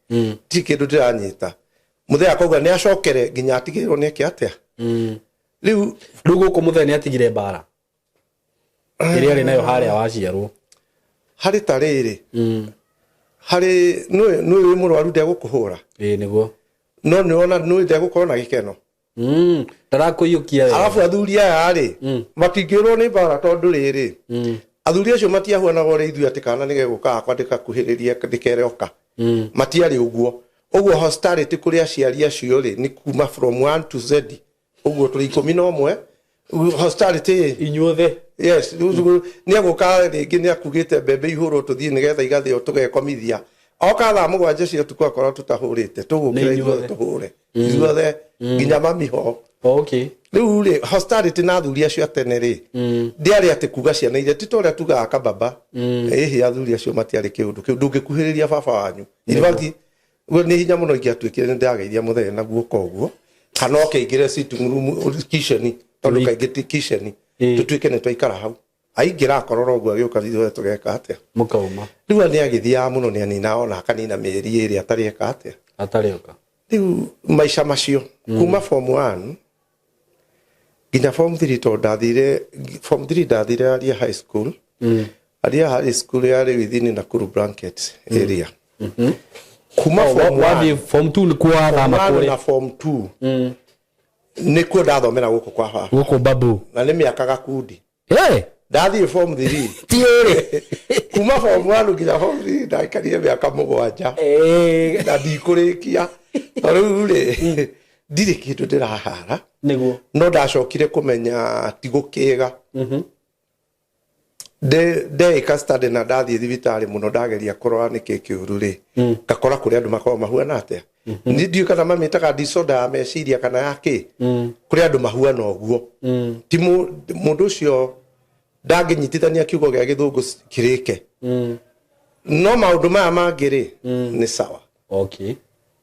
ti kindu ndiranyita muthe akauga ni acokere nginya atigirwo ni ki atia riu
guku muthe ni atigire bara iria ari nayo haria waciarwo
hari tariri hari nui murwaru ndegukuhura
niguo
no ni ona nui ndegukorwo na gikeno
tarakuyukia
alafu athuri aya ri matingirwo ni bara tondu riri athuri acio matiahuanaga uri ithuĩ ati kana nige guka kwandika kuhiriria ndikereoka matiari uguo hospitality kuri aciari acio ri ni kuma from 1 to Z uguo turi 11 hospitality
inyuothe
yes ni aguka ringi ni akugite mbembe ihuro tuthie nigetha igathio tugekomithia oka thaa mugwanja cio tukwa korwo tutahurite tugukira ithuĩ tuhure ithuothe nginya mamiho
okay
riu ri hospitality na athuri acio atene ri ndiari ati kuga ciana ire titoria tugaga kababa ehi athuri acio matiari kiundu kiu ndungikuhiriria baba wanyu infact ni hinya muno ingiatuikire ni ndageithia muthee na guoka uguo kana okeingire sitting room kitchen tondu kaingiti kitchen tutuike ni twaikara hau aingira akorora uguo agiuka ithuĩ tugeka atia
mukauma
riu ni agithia muno ni anina ona kanina mieri iri atarieka atia
atarioka
riu maisha macio kuma form 1 nginya form 3 to ndathire form 3 ndathire aria high school aria high school yari within Nakuru Blankets area kuma
form 2 ni kwa thama kuri
na form 2 ni ku ndathomera guku kwa baba
guku babu
na ni miaka gakundi ndathire form 3
tiuri
kuma form 1 nginya form 3 ndaikarie miaka mugwanja na ndikurikia riu ri ndiri kindu ndirahara
niguo
no ndacokire kumenya tigukiga de ka study na ndathie thibitari muno ndageria kurora niki kiuru ri ngakora kuri andu makorwo mahuana atia ni ndiu kana mamitaga disorder ya meciria kana yaki kuri andu mahuana uguo ti mundu ucio ndanginyitithania kiugo gia githungu kirike no maundu maya mangiri ni sawa
okay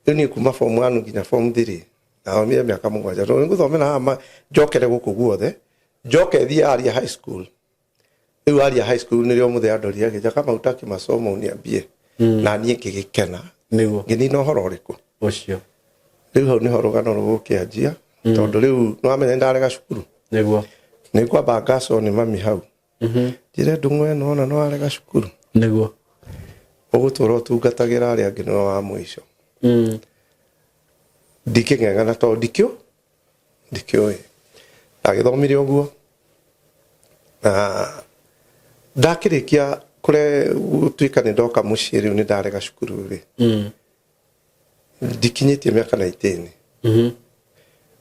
ni kuma form 1 nginya form 3 na mimi miaka mugwanja no nguthomera njokere guku guothe njoke thie aria high school riu aria high school nirio muthe andori agija kama utaki masomo uniambie na nie ngigikena
niguo
ngini no horo riku
ucio
riu hau ni horogano rugukianjia tondu riu no amenya ndarega cukuru
niguo
ni kwamba ngaco ni mami hau njire ndungwe no na no arega cukuru
niguo
ugutura utungatagira aria angi no wa mwisho ndiking'eng'ana to ndikio agithomire uguo na ndakirikia kure gutuika ni ndoka mucii riu ni ndarega cukuru ri ndikinyitie miaka 19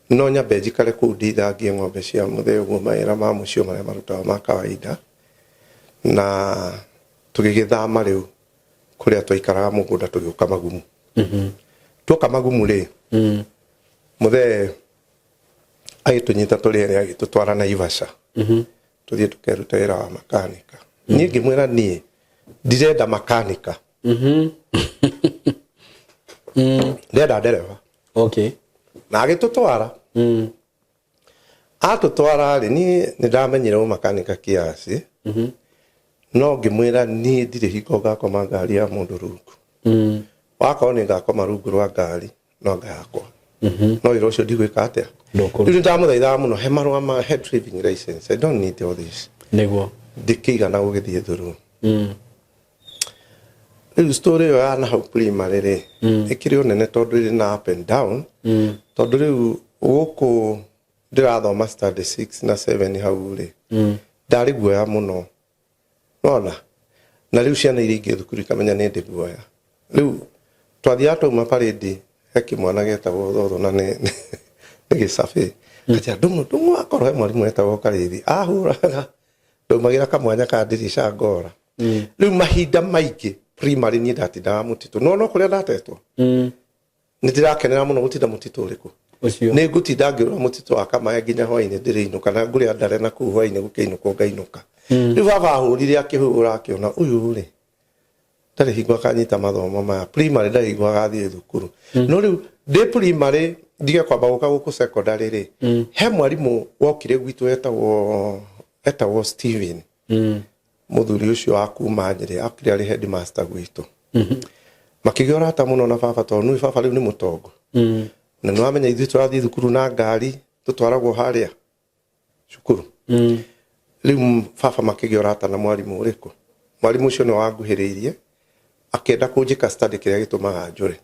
no nyambe njikare kuu ndithangie ng'ombe cia muthee uguo mawĩra ma mucio maria marutaga ma kawaida na tugigithama riu kuria twaikaraga mugunda tugiuka magumu tuoka magumu ri muthee agitunyita turi eri agitutwara Naivasha tuthie tukeruta wĩra wa makanika nie ngimwira nie ndirenda makanika ndenda ndereva
okay
na agitutwara atutwara ri ni ndamenyire umakanika kiasi no ngimwira ni ndire hiko gakoma ngari ya mundu rungu wakona ngakoma rungu rwa ngari no ngakwa no iro cio ndigwika atia riu ndamuthaithaga muno he marua ma head driving license. I don't need all this
niguo
ndikigana gugithie thuru riu story yo ya na hau primary ri ikiri onene tondu iri na up and down tondu riu guku ndirathoma study 6 na 7 hau ri ndari guoya muno nona na riu ciana iria ingĩ thukuru ikamenya nĩ ndĩ guoya riu twathia twauma parade heki mwana getagwo thotho na nĩ gĩcabi atia ndũmũ akorwo he mwarimũ etagwo Karithi ahũraga ndaumagira kamwanya ka ndirisha ngora riu mahinda maingĩ primary ni ndatindaga mũtitũ no kũrĩa ndatetwo nĩ ndĩrakenera mũno gũtinda mũtitũ ũrĩkũ ucio nĩ ngũtinda ngĩrũra mũtitũ wa Kamaya nginya hwaĩ-inĩ ndĩrĩinũka na ngũrĩa ndare na kũu hwaĩ-inĩ gũkĩinũka ngainũka riu baba ahũrire akĩhũra akĩona ũyũ rĩ ndarĩ hingo akanyita mathomo maya primary ndarĩ hingo agathiĩ thukuru no riu ndĩ primary ndige kwamba gũka gũkũ secondary rĩ he mwarimũ wokire gwitũ etagwo Steven muthuri ucio wa kuma Nyeri akire ari headmaster gwitũ makĩgĩa ũrata mũno na baba tondũ nĩ baba rĩu nĩ mũtongo na no amenya ithuĩ tũrathiĩ thukuru na ngari tũtwaragwo harĩa cukuru rĩu baba makĩgĩa ũrata na mwarimũ ũrĩkũ mwarimũ ũcio nĩ wanguhĩrĩirie akĩenda kũnjĩka study kĩrĩa gĩtũmaga njũre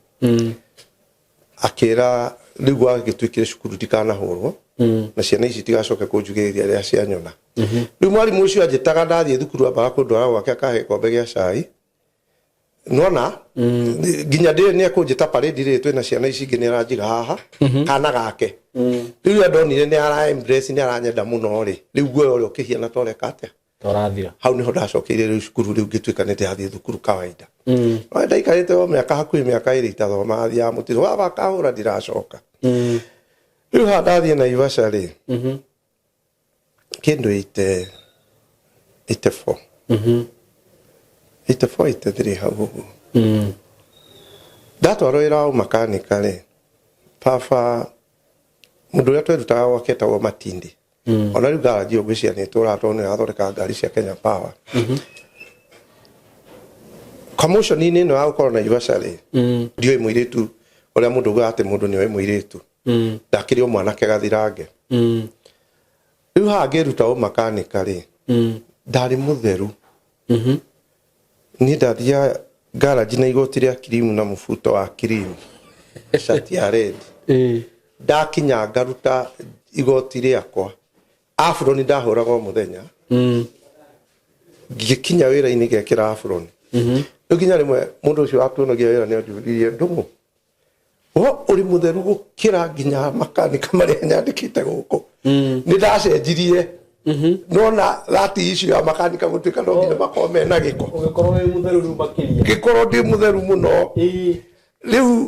akĩra rĩu gwagĩtuĩkire cukuru ndikanahũrwo na ciana ici tigacoke kũnjugĩrĩria rĩrĩa cianyona rĩu mwarimũ ũcio anjĩtaga ndathiĩ thukuru ambaga kũndwara gwake akahe kombe gĩa cai nona nginya ndĩ nĩ akũnjĩta parade rĩ twĩna ciana ici ingĩ nĩ aranjiga haha kana gake rĩu andonire nĩ ara embrace nĩ aranyenda mũno rĩ rĩu guoya ũrĩa ũkĩhiana ta ũreka atĩa torathira hau nĩho ndacokeire rĩu cukuru rĩu ngĩtuĩka nĩ ndĩrathiĩ thukuru kawaida ndaikarĩte o mĩaka hakuhĩ mĩaka ĩrĩ itathomaga thiaga mũtitũ baba akahũra ndiracoka rĩu haha ndathiĩ Naivasha rĩ kĩndũ 84 83 hau ũguo ndatwarwo wĩra wa ũmakanika rĩ baba mũndũ ũrĩa twerutaga gwake etagwo Matindi ona rĩu garaji ũngĩcianĩtwo ũratwo nĩ arathondeka ngari cia Kenya Power commotion-inĩ ĩno ya gũkorwo Naivasha rĩ ndiũĩ mũirĩtu ũrĩa mũndũ uga atĩ mũndũ nĩoĩ mũirĩtu ndakĩrĩ o mwanake gathirange rĩu haha ngĩruta ũmakanika rĩ ndarĩ mũtheru niĩ ndathiaga garaji na igoti rĩa kirimu na mũbuto wa kirimu shati ya red ndakinya ngaruta igoti rĩakwa afro ni ndahũraga o mũthenya ngĩkinya wĩra-inĩ ngekĩra afro rĩu nginya rĩmwe mũndũ ũcio atuonagia wĩra nĩ anjũririe ndũmũ ũrĩ mũtheru gũkĩra nginya makanika marĩa nyandĩkĩte gũkũ nĩ ndacenjirie nona thati icio ya makanika gũtuĩka no nginya makorwo mena gĩko ũgĩkorwo wĩ mũtheru rĩu makĩria ngĩkorwo ndĩ mũtheru mũno rĩu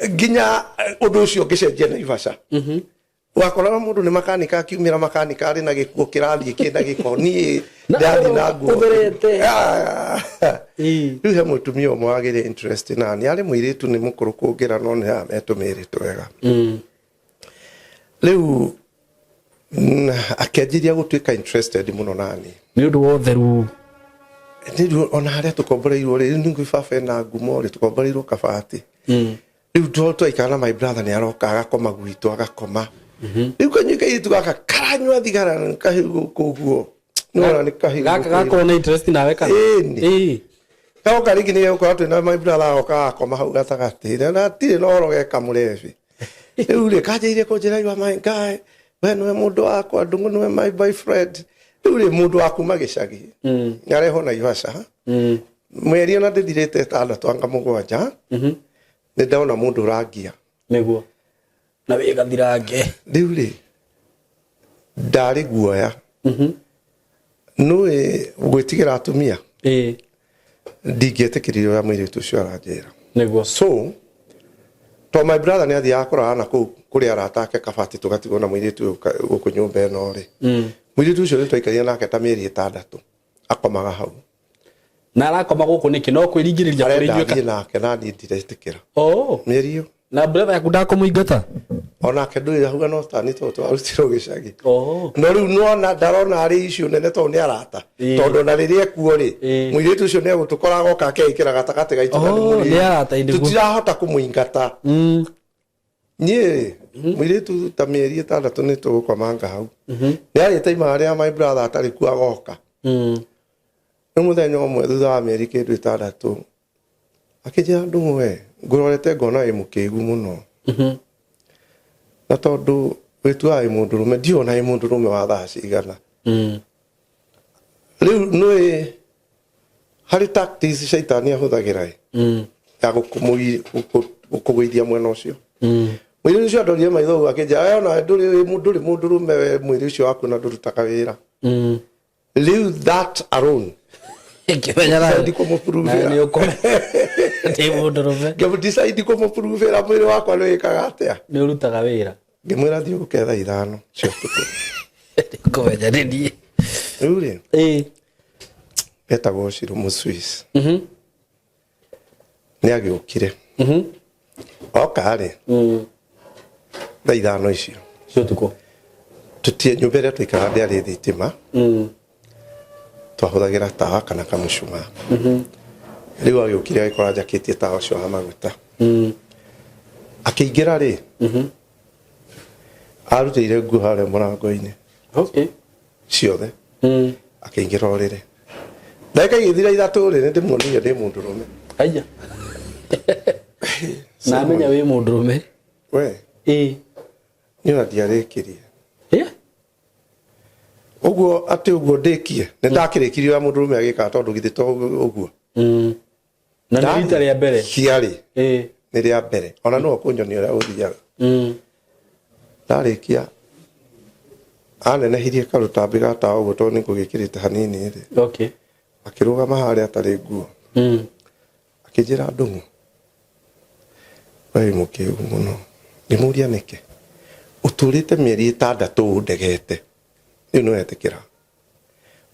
nginya ũndũ ũcio ngĩcenjia Naivasha wakoraga mũndũ nĩ makanika akiumĩra makanika arĩ na gĩkuo kĩrathiĩ kĩna gĩko niĩ ndathiĩ na nguo rĩu he mũtumia ũmwe wagĩrĩ interest na nĩ arĩ mũirĩtu nĩ mũkũrũ kũngĩra no nĩ metũmĩrĩtwo wega rĩu akĩanjiria gũtuĩka interested mũno nani
nĩ ũndũ wa ũtheru
ona harĩa tũkomboreirwo rĩ nĩ ngui baba ena ngumo rĩ tũkomboreirwo kabati rĩu twaikara na my brother nĩ aroka agakoma gwitũ agakoma rĩu kanyuĩ kairĩtu gaka karanyua thigara kahiũ kũguo nĩwona nĩ kahiũ
gaka gakorwo na interest nawe kana
gagoka rĩngĩ nĩ gũkorwo twĩna my brother agoka agakoma hau gatagatĩ na tirĩ na ũhoro geka mũrebi rĩu rĩ kanjĩire kũnjĩra you are my guy we nĩwe mũndũ wakwa ndũngũ nĩwe my boyfriend rĩu rĩ mũndũ wa kuma gĩcagi nĩ areho Naivasha mweri ona ndĩthirĩte 6 anga 7 nĩ ndona mũndũ ũrangia
nĩguo na wĩ gathirange
rĩu rĩ ndarĩ guoya nũĩ gwĩtigĩra atumia ndingĩetĩkĩrire ũrĩa mũirĩtu ũcio aranjĩra
nĩguo
so to my brother nĩ athiaga kũrara na kũu kũrĩa arata ake kabati tũgatigwo na mũirĩtu gũkũ nyũmba ĩno rĩ mũirĩtu ũcio nĩ twaikarire nake ta mĩeri 6 akomaga hau
na arakoma gũkũ nĩkĩ no kwĩringĩrĩria
kũrĩnyuĩka nake na niĩ ndiretĩkĩra mĩeri ĩyo
na brother yaku ndakumuingata
ona kedu ya huga no tani toto arutiro gicagi
oh
no riu nona ndarona ari icio nene to ni arata tondu na riria kuo ri muiritu ucio ni gutukorago kake ikira gatakate gaitu na ni
arata indigo
tutirahota kumuingata nie muiritu ta mieri 6 ni tugukomanga hau ni ari taima aria my brother atari ku agoka ni muthenya umwe thutha wa mieri 6 akijia ndumwe ngurorete ngona imukigu muno na tondu wetuai mundurume ndiona i mundurume wa thaa cigana riu nui hari tactics shaitani ahuthagira ya gukugwithia mwena ucio mwiri ucio ndorie maitho akija ona nduri mundurume mwiri ucio waku na ndurutaga wira riu that alone
Decide
kumupuruvira mwiri wakwa ni wikaga atia
ni urutaga wira
ngimwira thiu uketha 5 cio tuku
ngomenya ni
riu ri etagwo Ciro Muswiss ni agiukire oka ri thaa 5 icio
cio tuku
tutie nyumba iria twaikara ndiari thitima twahuthagira tawa kana kamucuma riu agiukire agikora njakitie tawa ucio wa maguta akiingira ri arutire nguo haria murango-ini
okay
ciothe akiingira urire ndagika igithira 3 ri ndimuonire ndi mundurume
aya na menya wi mundurume
we ni ndiarikirie uguo ati uguo ndikie ni ndakirikirie wa mundurume agika tondu githito uguo
na ni rita ria mbere
ciari ni ria mbere ona no kunyonia uria uthiaga ndarikia anenehirie karutambi gatawa uguo tondu nikugikirite hanini ri
okay
akirugama haria atari nguo akijira ndungu we mukiu muno nimuria nike uturite mieri 6 ndegete riu no etikira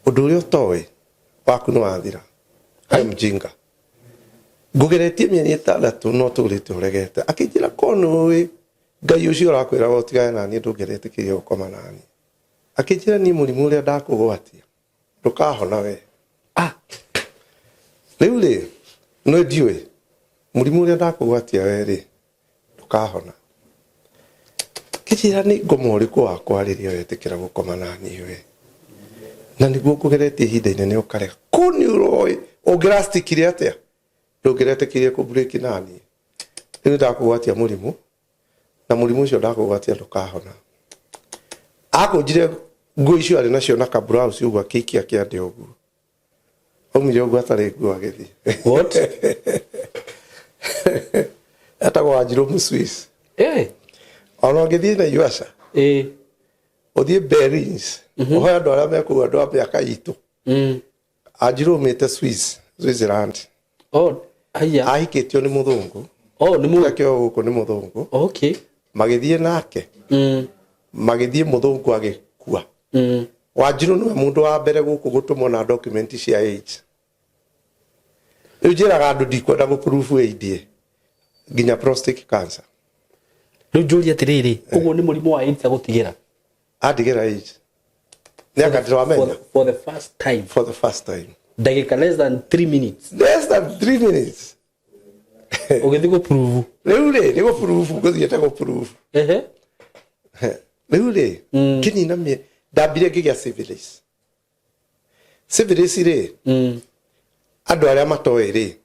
undu uria utoi waku no wathira hai mjinga ngugeretie mieri 6 no turite uregete akijira kono we ngai ucio rakwira wotigae nani ndungerete kiyo gukoma nani akijira ni murimu uria ndakugwatia ndukahona we riu ri no ndiwe murimu uria ndakugwatia we ri ndukahona kijira ni ngomoriku wakwa riria wetikira gukoma nani we na niguo ngugeretie ihinda inene ukare kuni uroi ungerastikire atia ndungeretekirie ku break nani riu ndakugwatia murimu na murimu ucio ndakugwatia ndukahona akunjire nguo icio ari nacio na kabrouse uguo akikia kiande uguo omire uguo atari nguo agithi
what
atagwa Ciro Muswiss ona ngithii na yuasha uthie Berlins oya andu aria meku andu a miaka itu Ciro umite Switzerland
aya
ahikitio ni muthungu
ni mu
akio guku ni muthungu
okay
magithie nake magithie muthungu agikua Ciro ni mundu wa mbere guku gutumwo na document cia AIDS riu njiraga andu ndikwenda guprove AIDS nginya prostate cancer
riu njuri atiriri uguo ni murimu wa AIDS agutigira
adigira AIDS ni akandira wamenya
for the first time dakika less than 3 minutes ugithi go prove
riu ri ni go prove guthiete go prove riu ri kinina me ndambire ngigia syphilis ri andu aria matoi ri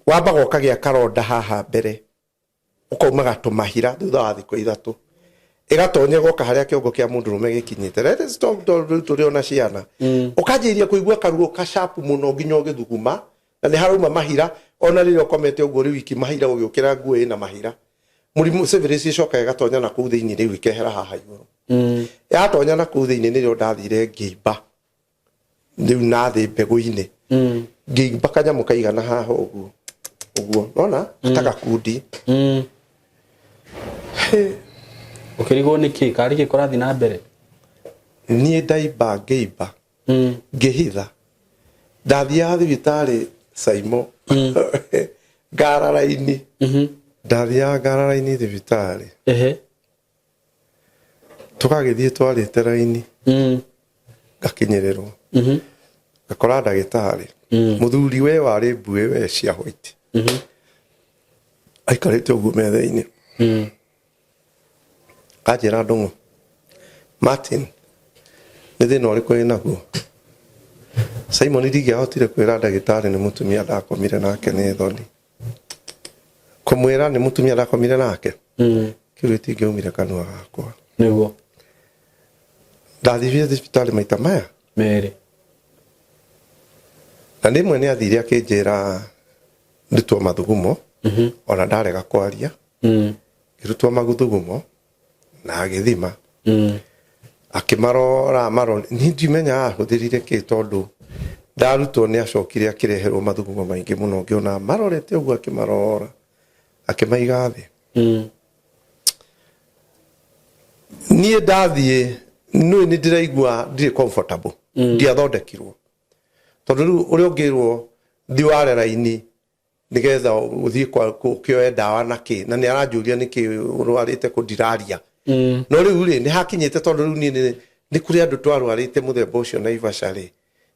wambaga ukagia karonda haha mbere ukaumaga tumahira thutha wa thiku 3 igatonya goka haria kiongo kia mundurume gikinyite let stop turi ona ciana ukanjiria kuigua karuo kashapu muno nginya githuguma na ni harauma mahira ona ririo komete uguo ri wiki mahira ugiukira nguo ina mahira murimu syphilis icoka igatonya na kuu thiini riu ikehera haha iguru yatonya na kuu thiini nirio ndathire ngimba riu na thi mbegu-ini ngimba kanyamu kaigana haha uguo nona ataka kundi
ukirigo niki kari gikorathi na mbere
nie ndaimba ngimba ngihitha ndathia thibitari Saimo ngarara-ini ndathia ngarara-inĩ thibitarĩ tũgagĩthiĩ twarĩte raini ngakinyĩrĩrwo ngakora ndagĩtarĩ mũthuri we warĩ mbuĩ we cia white aikarĩte ũguo metha-inĩ kanjĩra Ndung'u Martin nĩ thĩna ũrĩkũ wĩ naguo Simon ndingĩahotire kwĩra ndagĩtarĩ nĩ mũtumia ndakomire nake nĩ thoni kũmwĩra nĩ mũtumia ndakomire nake kĩu gĩtingĩaumire kanua gakwa
nĩguo
ndathire thibitarĩ maita maya
merĩ
na rĩmwe nĩ athire akĩnjĩra ndutwo mathugumo ona ndarega kwaria ngĩrutwo mathugumo na agĩthima akĩmarora niĩ ndimenya ahũthĩrire kĩ tondũ ndarutwo nĩ acokire akĩreherwo mathugumo maingĩ mũno ngĩona marorete ũguo akĩmarora akĩmaiga thĩ niĩ ndathiĩ nĩ ndĩraigua ndirĩ comfortable ndiathondekirwo tondũ rĩu ũrĩa ũngĩrwo thiĩ ware raini nĩgetha ũthiĩ kũoe ndawa na kĩ na nĩ aranjũria nĩkĩ ũrwarĩte kũndiraria no rĩu rĩ nĩ hakinyĩte tondũ rĩu niĩ nĩ kũrĩ andũ twarwarĩte mũthemba ũcio Naivasha rĩ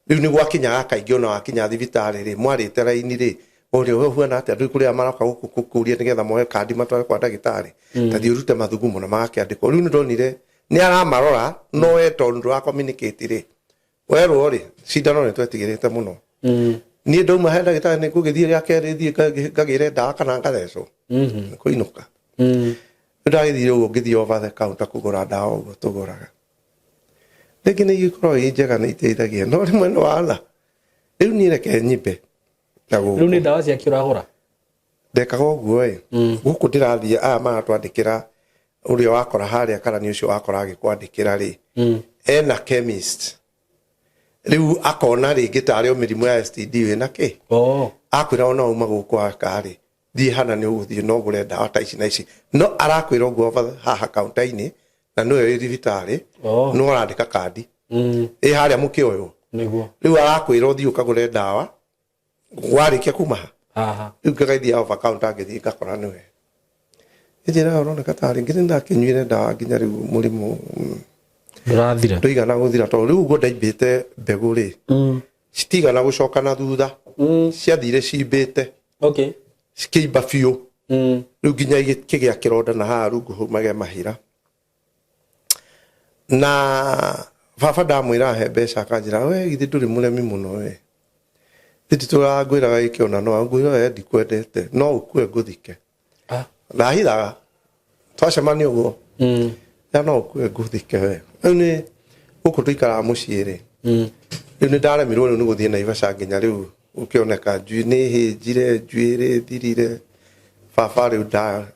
rĩu nĩ gwakinyaga kaingĩ ona wakinya thibitarĩ rĩ mwarĩte raini rĩ ũrĩa we huana atĩa andũ kũrĩa maroka gũkũ kũria nĩgetha moe kandi matware kwa ndagĩtarĩ ta thiĩ ũrute mathugumo na magakĩandĩkwo rĩu nĩ ndonire nĩ aramarora no we tondũ wa communicate rĩ werwo rĩ cindano nĩ twetigĩrĩte mũno niĩ ndauma he ndagĩtarĩ nĩ ngũgĩthiĩ rĩa kerĩ thiĩ ngagĩre ndawa kana ngathecwo kũinũka ndagĩthire ũguo ngĩthiĩ over the counter kũgũra ndawa ũguo tũgũraga rĩngĩ nĩ igĩkorwo ĩ njega nĩ iteithagia no rĩmwe nĩ wala rĩu niĩ reke nyimbe
rĩu nĩ ndawa ciake ũragũra
ndekaga ũguo gũkũ ndĩrathiĩ aya maratwandĩkĩra ũrĩa wakora harĩa kana nĩ ũcio wakora agĩkwandĩkĩra rĩ ena chemist rĩu akona rĩngĩ tarĩ o mĩrimũ ya STD wĩna kĩ akwĩra ona uma gũkũ akarĩ thiĩ hana nĩ ũgũthiĩ no ũgũre ndawa ta ici na ici no arakwĩra ũguo haha kaunta-inĩ na nĩwe wĩ thibitarĩ no arandĩka kandi ĩ harĩa mũkĩoywo rĩu arakwĩra ũthiĩ ũkagũre ndawa warĩkia kuma haha rĩu ngagaithia over counter ngĩthiĩ ngakora nĩwe njĩra ũroneka tarĩ ngĩrĩ ndakĩnyuire ndawa nginya rĩu mũrimũ
ndũrathira
ndũigana gũthira tondũ rĩu ũguo ndaimbĩte mbegũ rĩ citigana gũcoka na thutha ciathire cimbĩte cikĩimba biũ rĩu nginya kĩgĩa kĩronda na haha rungu hau magĩa mahira na baba ndamwĩra he mbeca akanjĩra we githĩ ndũrĩ mũremi mũno we tũrangwĩraga gĩkĩ ona no ngwĩra ndikwendete no ũkue ngũthike ndahithaga twacemania ũguo ya no ũkue ngũthike we rĩu nĩ gũkũ tũikaraga mũciĩ rĩ rĩu nĩ ndaremirwo rĩu nĩ gũthiĩ Naivasha nginya rĩu ũkĩoneka njui nĩ hĩnjire njuĩrĩ thirire baba rĩu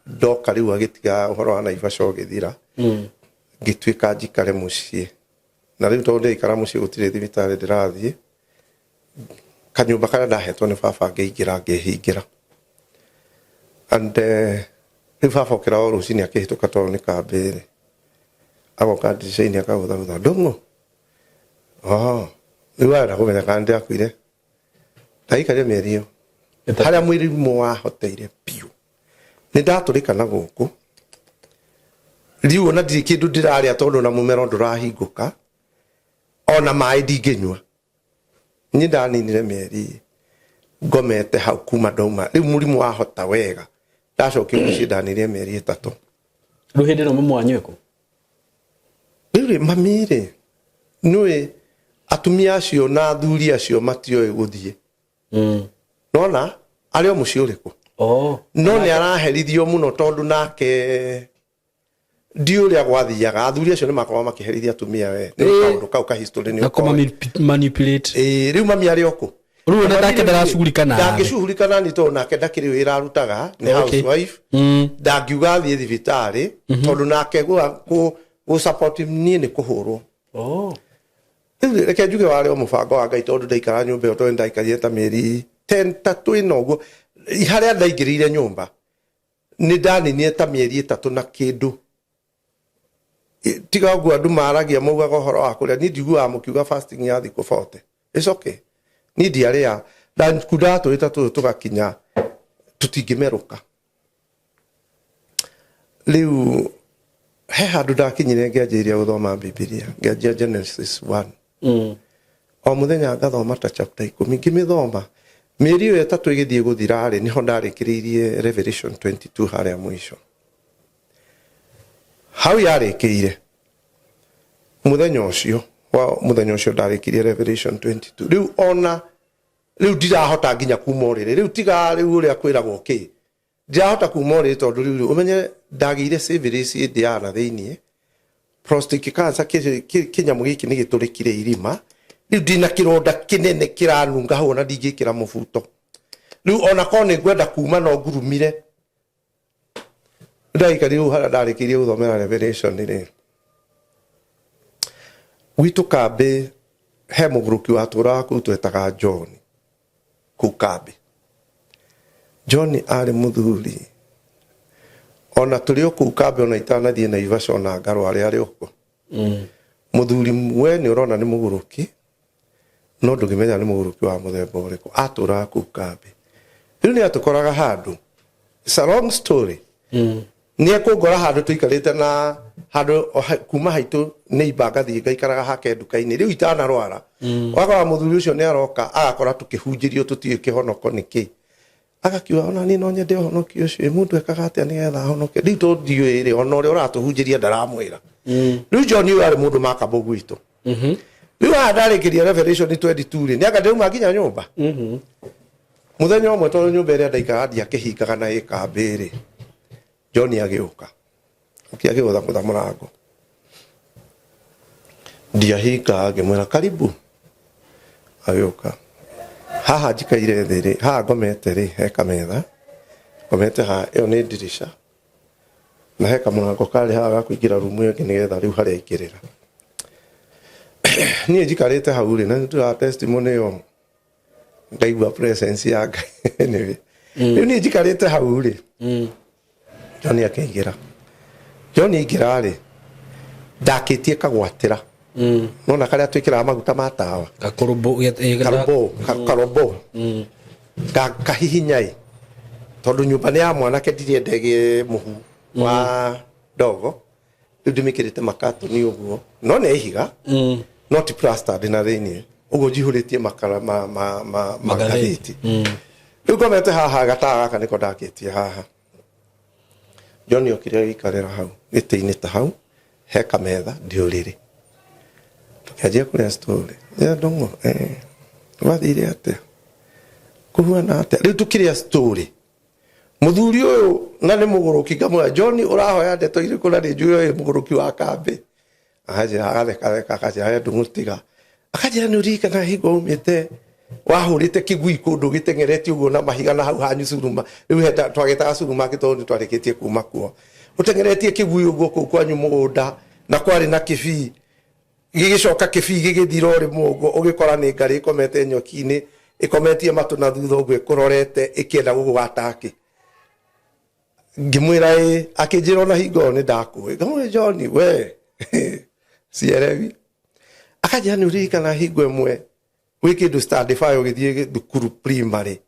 ndoka rĩu agĩtiga ũhoro wa Naivasha ũgĩthira ngĩtuĩka njikare mũciĩ na rĩu tondũ ndĩikara mũciĩ gũtirĩ thibitarĩ ndĩrathiĩ kanyũmba karĩa ndahetwo nĩ baba ngĩingĩra ngĩhingĩra and rĩu baba ũkĩra o rũcinĩ akĩhĩtũka tondũ nĩ kambĩrĩ agoka ndirica-inĩ akagũthagũtha Ndung'u rĩu arenda kũmenya kana ndĩrakuire ndaikarire mĩeri ĩyo harĩa mũrimũ wahoteire biũ nĩ ndatũrĩka na gũkũ rĩu ona ndirĩ kĩndũ ndĩrarĩa tondũ na mũmero ndũrahingũka ona maĩ ndingĩnyua niĩ ndaninire mĩeri ngomete hau kuma ndauma rĩu mũrimũ wahota wega ndacokio mũciĩ ndanire mĩeri 3
rĩu hĩndĩ ĩno mami wanyu ĩkũ
rĩu mami rĩ nĩwe atumia acio na athuri acio matioĩ gũthiĩ nona arĩ o mũciĩ ũrĩkũ no nĩ araherithio mũno tondũ nake ndiũrĩa gwathiaga athuri acio nĩ makoragwo makĩherithia atumia we nĩ kaũndũ kau ka history nĩ
manipulate
rĩu mami arĩ okũ
rĩu ona ndake ndaracugurikana
ndangĩcugurikana nĩ tondũ nake ndakĩrĩ wĩra arutaga nĩ housewife ndangiuga thiĩ thibitarĩ tondũ nake gũ support niĩ nĩ kũhũrwo rĩu reke njuge warĩ o mũbango wa Ngai tondũ ndaikara nyũmba ĩyo tondũ ndaikarire ta mĩeri 10 ĩno ũguo harĩa ndaingĩrĩire nyũmba nĩ ndaninire ta mĩeri 3 na kĩndũ tiga ũguo andũ maragia maugaga ũhoro wa kũrĩa niĩ njiguaga mũkiuga fasting ya thikũ 40 it's okay niĩ ndiarĩa ndandatũrĩta tũgakinya tũtingĩmerũka riu he handu ndakinyire ngianjiria guthoma Bibilia ngianjia Genesis 1 o muthenya ngathoma ta chapter 10 ngimithoma mieri yo etatu igithie guthira ri niho ndarikiriirie Revelation 22 haria mwisho hau yarikirire muthenya ucio ndarikirie Revelation 22 riu ona riu ndirahota nginya kuma urire riu tiga riu uria kwiragwo ki ndirahota kuma urire tondu riu umenye ndagire civilisi indiana thiini prostate cancer kinyamu giki ni giturikire irima riu ndina kironda kinene kiranunga hona ndingikira mubuto riu ona ko ni ngwenda kuma no ngurumire ndaika riu hara ndarikirie guthomera Revelation ri witu kambe he muguruki wa tura ku twetaga John kukambe John ari muthuri ona turi oku kambe ona itanathie na Ivasha ona ngaro ari oku muthuri mwe ni urona ni muguruki no ndugimenya ni muguruki wa muthemba uriku atura ku kambe riu ni atukoraga handu it's a long story ni ekungora handu tuikarite na handu kuma haitu ni ibagathie ngaikaraga hake nduka-ini riu itana rwara wakawa muthuri ucio ni aroka agakora tukihunjirio tutie kihonoko niki agakiwa ona ni no nyende honokio ucio mundu ekaga atia nigetha honoke riu to ndiwe ri ona uri uratuhunjiria ndaramwira riu John yu ari mundu makabo gwitu riu andarikiria Revelation 22 ri ni akadeuma nginya nyumba muthenya umwe to nyumba iria ndaikara ndiakihingaga na ikambi ri John agiuka akiagithotha kutha murango ndiahinga ngimwira karibu agiuka haha njikaire thi ri haha ngomete ri he kametha ngomete ha iyo ni dirisha na he kamurango kari haha ga kuingira rumu iyo nigetha riu haria ingirira nie njikarite hau ri na ntura testimony yo ngaigua presence ya Ngai anyway riu nie njikarite hau ri John akingira John ingira ri ndakitie kagwatira nona karia twikira maguta matawa karobo kahihinyai tondu nyumba ni ya mwanake ndirie ndege muhu wa dogo ndimikirite makato ni uguo no ne ihiga not plastered na thiini uguo jihuritie makara magariti riu ngomete haha gataga gaka niko ndakitie haha John okire ikarera hau giti-ini ta hau he kametha ndiurire tukianjia kuria story ya ndongo wathire atia kuhuana atia riu tukiria story muthuri uyu na ni muguruki ngamwira John urahoya ndeto iriku na ni njuyo muguruki wa kambi aje agatheka akaja ndungutiga akaja ni urika na higo umite wahurite kigui kundu gitengereti uguo na mahiga na hau hanyu suruma riu heta twagetaga suruma kitondu twarikitie kuma kuo utengeretie kigui uguo kwanyu mugunda na kwari na kibii gigicoka kibii gigithira ri mugo ugikora ni ngari ikomete nyoki-ini ikometie matu na thutha uguo ikurorete ikienda gugwataki ngimwira akinjira na hingo ni ndakuwe ngamwira John we sierewi akaja ni urika na hingo imwe wikindu standify ugithie thukuru primary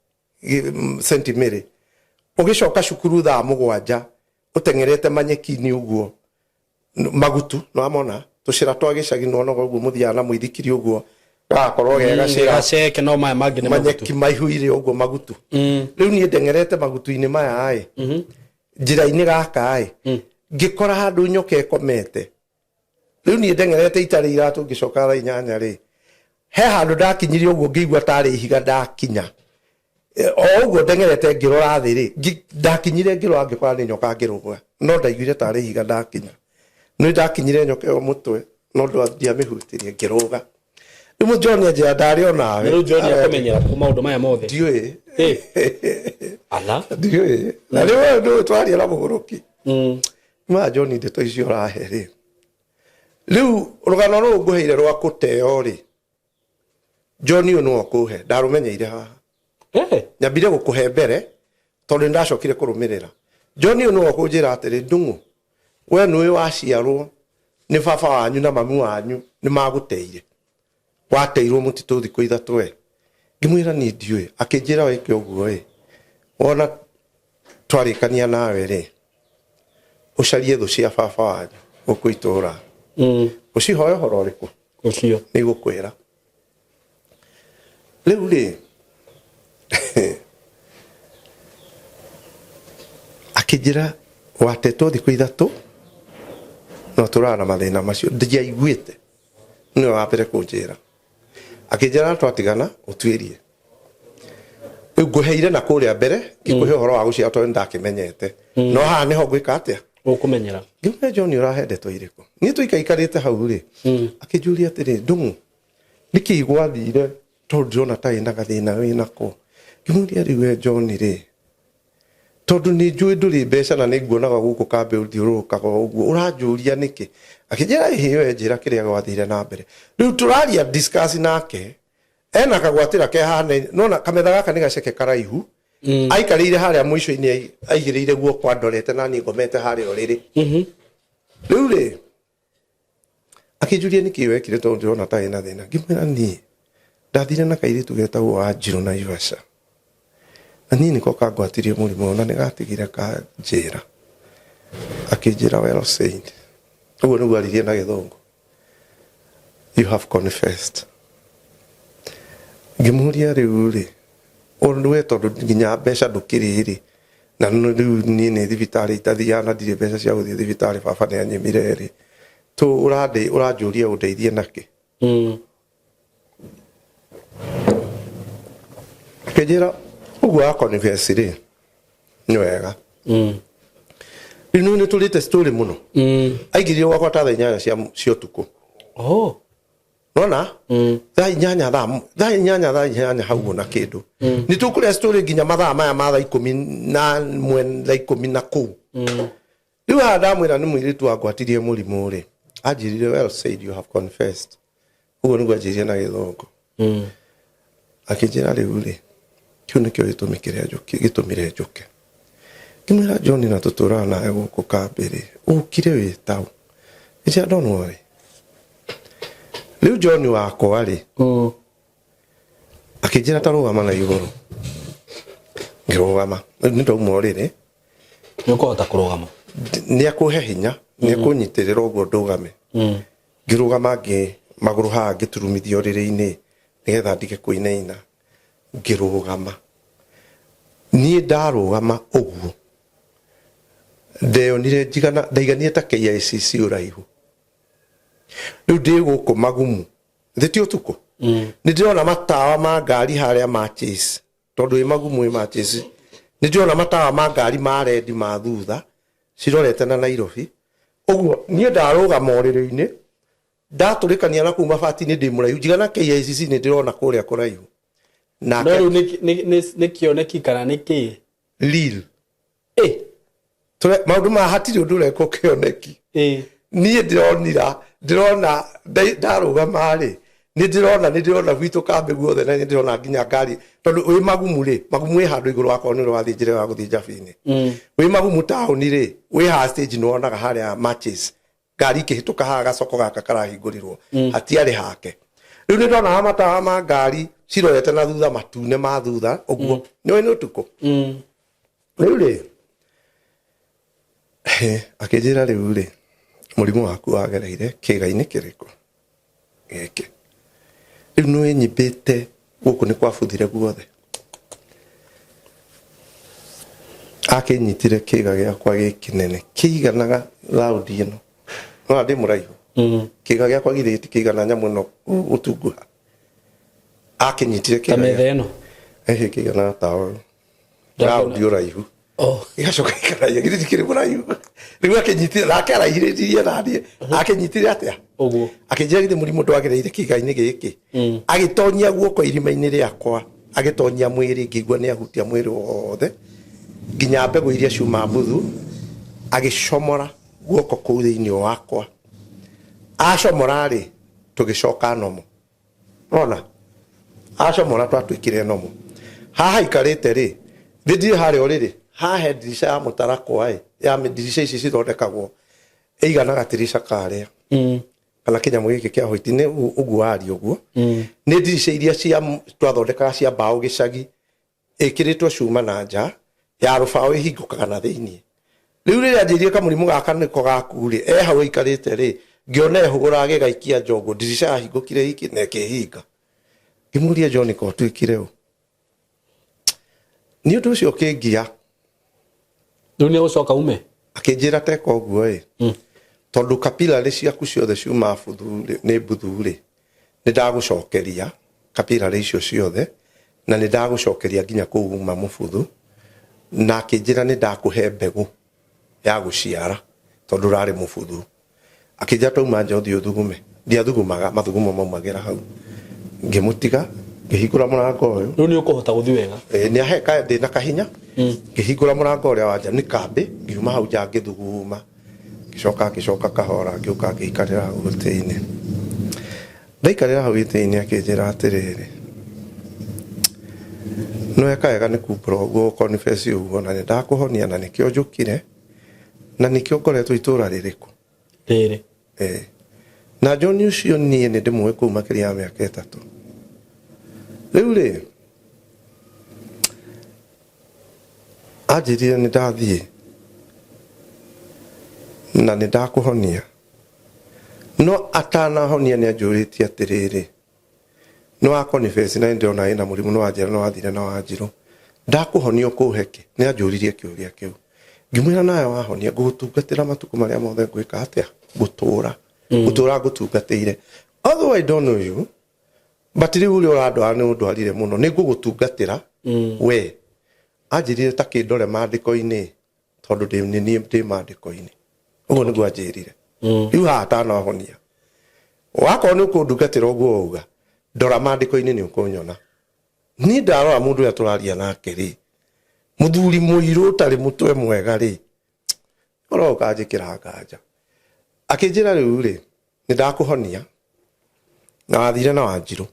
St Mary ugicoka cukuru thaa 7 utengerete manyeki-ini uguo magutu no amona tucira twagicagi no uguo muthiana muithikiri uguo gakorwo gega
ceke no maya mangi ni
manyeki maihuire uguo magutu riu ni ndengerete magutu-ini maya ai njira-ini gaka ai ngikora handu nyoke komete riu ni ndengerete itari iratu ngicoka thaa 8 ri he handu ndakinyirie uguo ngigua tari ihiga ndakinya o uguo ndengerete ngirora thi ri ndakinyire ngirora ngikora ni nyoka ngirugwa no ndaiguire tari ihiga ndakinya no ndakinyire nyoka yo mutwe no ndia mihutirie ngiruga riu John aje ndari ona we
riu John akomenyera ku maundu maya mothe
ndiwe
ala
ndiwe na riu ndo twaria na muguruki ma John ndeto icio rahe ri riu rugano ru nguheire rwa kuteo ri John yu no kuhe ndarumenyeire haha nyambire gukuhe mbere tondu ndacokire kurumirira John yu no kunjira atiri ndungu we nui waciarwo ni baba wanyu na mamu wanyu ni maguteire wateirwo mutitu thiku ithatu we ngimwira ni ndiwe akinjira weke uguo wona twarikania nawe ri ucarie thu cia baba wanyu guku itura ucihoe horo riku
ucio
ni gukwira riu ri akijira watetwo thiku ithatu no turana mathina macio ndiaiguite ni wa mbere kunjira akijira twatigana utwirie nguheire na kuria mbere ngikuhe horo wa gucia to ndakimenyete no ha ni ho gwika atia
ukumenyera
ngimwe John urahedetwo iriko ni tuikaikarite hau ri akijuria atiri ndungu niki gwathire tondu na tai na gathina wina ko ngimuria riwe John ri tondu ni njui nduri mbeca na ni nguonaga guku kambe uthiurukaga uguo uranjuria niki akijira hiyo njira kiria gwathire na mbere riu turaria discuss nake ena kagwatira ke hane nona kametha gaka ni gaceke karaihu aikarire haria mwisho-ini aigirire guoko andorete na ni ngomete haria oriri riu ri akijuria niki wekire tondu ndona tai na thina ngimwira ni ndathire na kairitu getagwo Wanjiru na Ivasha ani niko kagwatirie murimu na nigatigire ka njira akijira well said uguo niguo aririe na githungu you have confessed ngimuria riu ri ondu tondu nginya mbeca ndukiriri na riu ni thibitari itathiana ndire mbeca cia guthie thibitari baba ni anyimire ri tu uranjuria undeithie naki akijira uguo confess ri ni wega inu ni tulite story muno aigirie wakwa ta thenya cia utuku nona dai nyanya hau na kindu ni tukuria story ginya mathaa maya mathaa 10 na mwen thaa 10 na ku riu ndamwira ni mwiritu wangwatirie murimu ri anjirire well said you have confessed uguo niguo anjirie na githungu akijira riu ri kiu nikio gitumire njuke kimwira John na tutura nae guku kambiri ukire wi tau icia don't worry riu John wakwa ri akijira tarugama na iguru ngirugama ni ndauma uriri
nukuhota kurugama
ni akuhe hinya ni akunyitirira uguo ndugame ngirugama maguru ha ngiturumithia uriri-ini nigetha ndige kuinaina ngirugama ni ndarugama uguo ndeyonire njigana ndaiganie ta KICC uraihu riu ndi guku magumu thiti utuku ni ndirona matawa ma ngari haria matches tondu magumu matches ni ndirona matawa ma ngari ma red ma thutha cirorete na Nairobi uguo ni ndarugama uriri-ini ndaturikania na kuma fati ni ndi muraihu njigana KICC ni ndirona kuria kuraihu
na riu ni kioneki kana niki
lil tore maundu ma hatiri undu reko kioneki ni ndirona ndarugama ri ni ndirona gwitu kambe guothe na ni ndirona nginya ngari tondu wi magumu ri magumu wi handu iguru wakwa ni wathi njire wa guthi Njabini wi magumu town ri wi ha stage no onaga haria matches ngari kihituka haga gacoko gaka karahingurirwo hatiari hake riu ni ndona matawa ma ngari cirorete na thutha matune ma thutha uguo ni utuku riu ri akijira riu ri murimu waku wagereire kiga-ini kiriku giki riu ni nyibite guku ni kwabuthire guothe akinyitire kiga giakwa gikinene kiiganaga round ino no ndi muraihu kiga giakwa githiti kiigana nyamu no utunguha akinyitire kiga
kametha ino
kiigana tawo round uraihu igacoka ikaraiya githiti kiri muraihu riu akinyitire nake araihiririe nanie akinyitire atia
uguo
akijira githi murimu ndwagereire kiga-ini giki agitonyia guoko irima-ini riakwa agitonyia mwiri ngigua ni ahutia mwiri wothe nginya mbegu iria ciuma mbuthu agicomora guoko kuu thiini wakwa acomora ri tugicoka nomo ona acomora twatwikire nomo haha ikarite ri thithie haria uriri hahe dirisha ya mutarakwa ya dirisha ici cithondekagwo eiganaga dirisha karia kana kinyamu giki kia hoiti ni uguo ari uguo ni dirisha iria cia twathondekaga cia mbao gicagi ikiritwo cuma na nja ya rubao ihingukaga na thiini riu ri anjirie kamurimu gaka niko gaku ri hau ikarite ri ngiona ehugura gigaikia njogo dirisha hingukire iki na kehinga ngimuria John ko twikire u ni undu ucio kingia
riu ni gucoka ume
akinjira teka uguo tondu kapilari ciaku ciothe ciuma buthu ni buthu ri ni ndagucokeria kapilari icio ciothe na ni ndagucokeria nginya kuuma mubuthu na akinjira ni ndakuhe mbegu ya guciara tondu rari mubuthu akija tauma njothi uthugume ndia thugumaga mathugumo maumagira hau ngimutiga ngihingura murango uyu
riu ni ukuhota guthi wega
ni aheka ndina kahinya ngihingura murango uria wanja ni kambi ngiuma hau nja ngithuguma ngicoka kahora ngiuka ngikarira gutini ndaikarira hau gitini akinjira atiriri no ekaega ni kupro go confess uguo na ndakuhonia na nikio njukire na nikio ngoretwo itura ririku
riri
na John ucio nie ni ndimwe kuma kiria miaka 3 riu ri ajirire ni ndathie na ni ndakuhonia no atana honia ni ajuritie atiriri no akonifesi na ndona ina murimu no ajira no athire na wajiru ndakuhonia kuheke ni ajuririe kiuria kiu ngimwira naye wahonia gutungatira matuku maria mothe gwika atia gutura gutungatire although I don't know you but riu uri uradwara ni undwarire muno ni gugutungatira we ajirire ta kindore mandiko-ini tondu ndi mandiko-ini uguo niguo ajirire riu hatana honia wako ni ukundungatira uguo uga ndora mandiko-ini ni ukunyona ni ndarora mundu ya turaria nake ri muthuri muiru tari mutwe mwega ri oroka ajikira nganja akinjira riu ri ni ndakuhonia na athire na wanjiru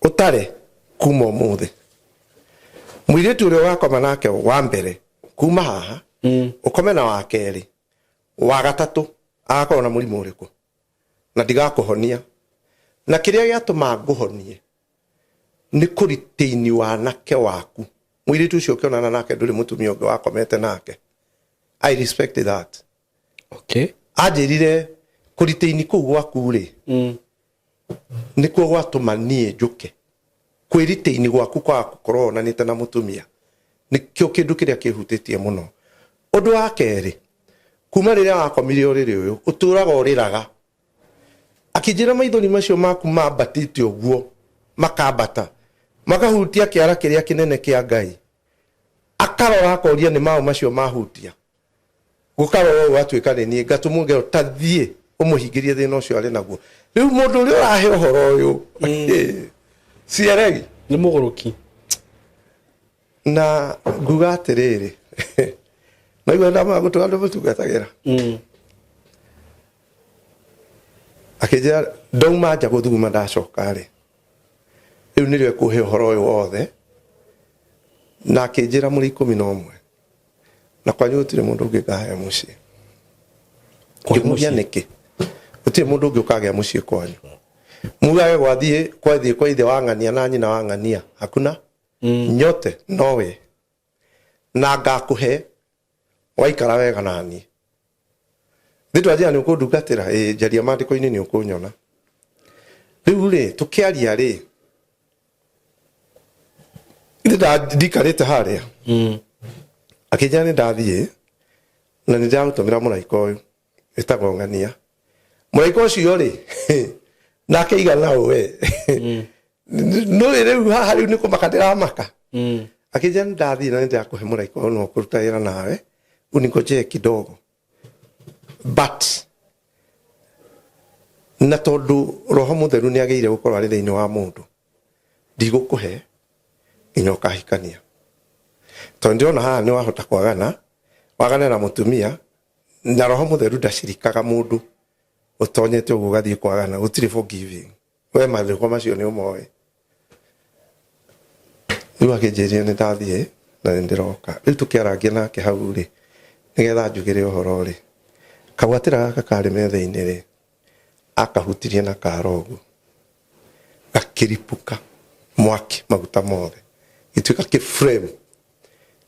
utare kuma umuthi mwiritu uria wakoma nake wa mbere kuma haha ukome na wa keri wa gatatu agakorwo na murimu uriku na ndigakuhonia na kiria giatuma nguhonie ni kuriteini wa nake waku mwiritu ucio ukionana nake nduri mutumia ungi wakomete nake I respect that
okay
ajirire kuriteini ku gwaku ri nikuo gwatuma nie njuke kwiriteini gwaku kwa gukorwo na nite na mutumia nikio kindu kiria kihutitie muno undu wa keri kuma riria wakomire uriri uyu uturaga uriraga akijira maithori macio maku mambatite uguo makambata makahutia kiara kiria kinene kia Ngai akarora akoria ni mao macio mahutia gukarora watuika ni ngatumuge tathie umuhingirie thina ucio ari naguo riu mundu uri urahe uhoro uyu cieregi
ni muguruki
na nguga atiriri na igwa ndama gutwara mutungatagira akijira ndauma nja guthuguma ndacoka ri riu nirio kuhe uhoro uyu wothe na akijira muri 11 na kwanyu utire mundu ungi ngahaya mucii ngimuria niki utire mundu ungi ukagea mucii kwanyu mugage gwathie kwa ithe wangania na nyina wangania hakuna nyote nowe na ngakuhe waikara wega nani thitu ajia ni ukundungatira jaria mandiko-ini ni ukunyona riu ri tukiaria ri ndikarite haria akijana ni ndathie na ni ndagutumira muraika uyu etagwo ngania muraika ucio ri nake igana we no riu haha riu ni kumaka ndiramaka akijana ndathie na ndakuhe muraika uyu no kuruta wira nawe unikoje kidogo but na tondu roho mutheru ni ageire gukorwo ari thiini wa mundu ndigukuhe inyoka hikania tondu ona haha ni wahota wagana na mutumia na roho mutheru ndacirikaga mundu utonyete uguo gathie kwagana gutiri forgiving we mathiko macio ni umoe riu akinjiria ni ndathie na ndiroka riu tukiaragia nake hau ri nigetha njugire uhoro ri kagwatira gaka kari metha-ini ri akahutirie na karogu gakiripuka mwaki maguta mothe gituika ki frame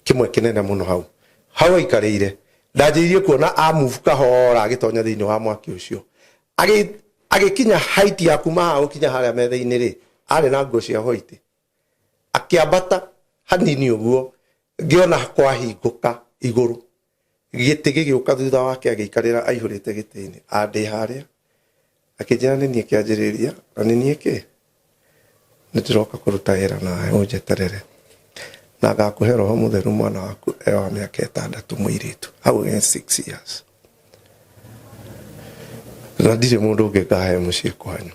kimwe kinene muno hau hawa ikareire ndajirie kuona a move kahora agitonya thiini wa mwaki ucio agikinya height ya kuma ukinya haria metha-ini ri ari na nguo cia white akiambata hanini uguo ngiona kwa hinguka iguru giti gigiuka thutha wake agiikarira aihurite giti-ini andi haria akijana ni nie kianjiriria na ni nie ki nitiroka kuruta wira nawe unjeterere na gakuhe roho mutheru mwana waku wa miaka 6 muiritu hau 6 years na ndire mundu ungi ngahe mucii kwanyu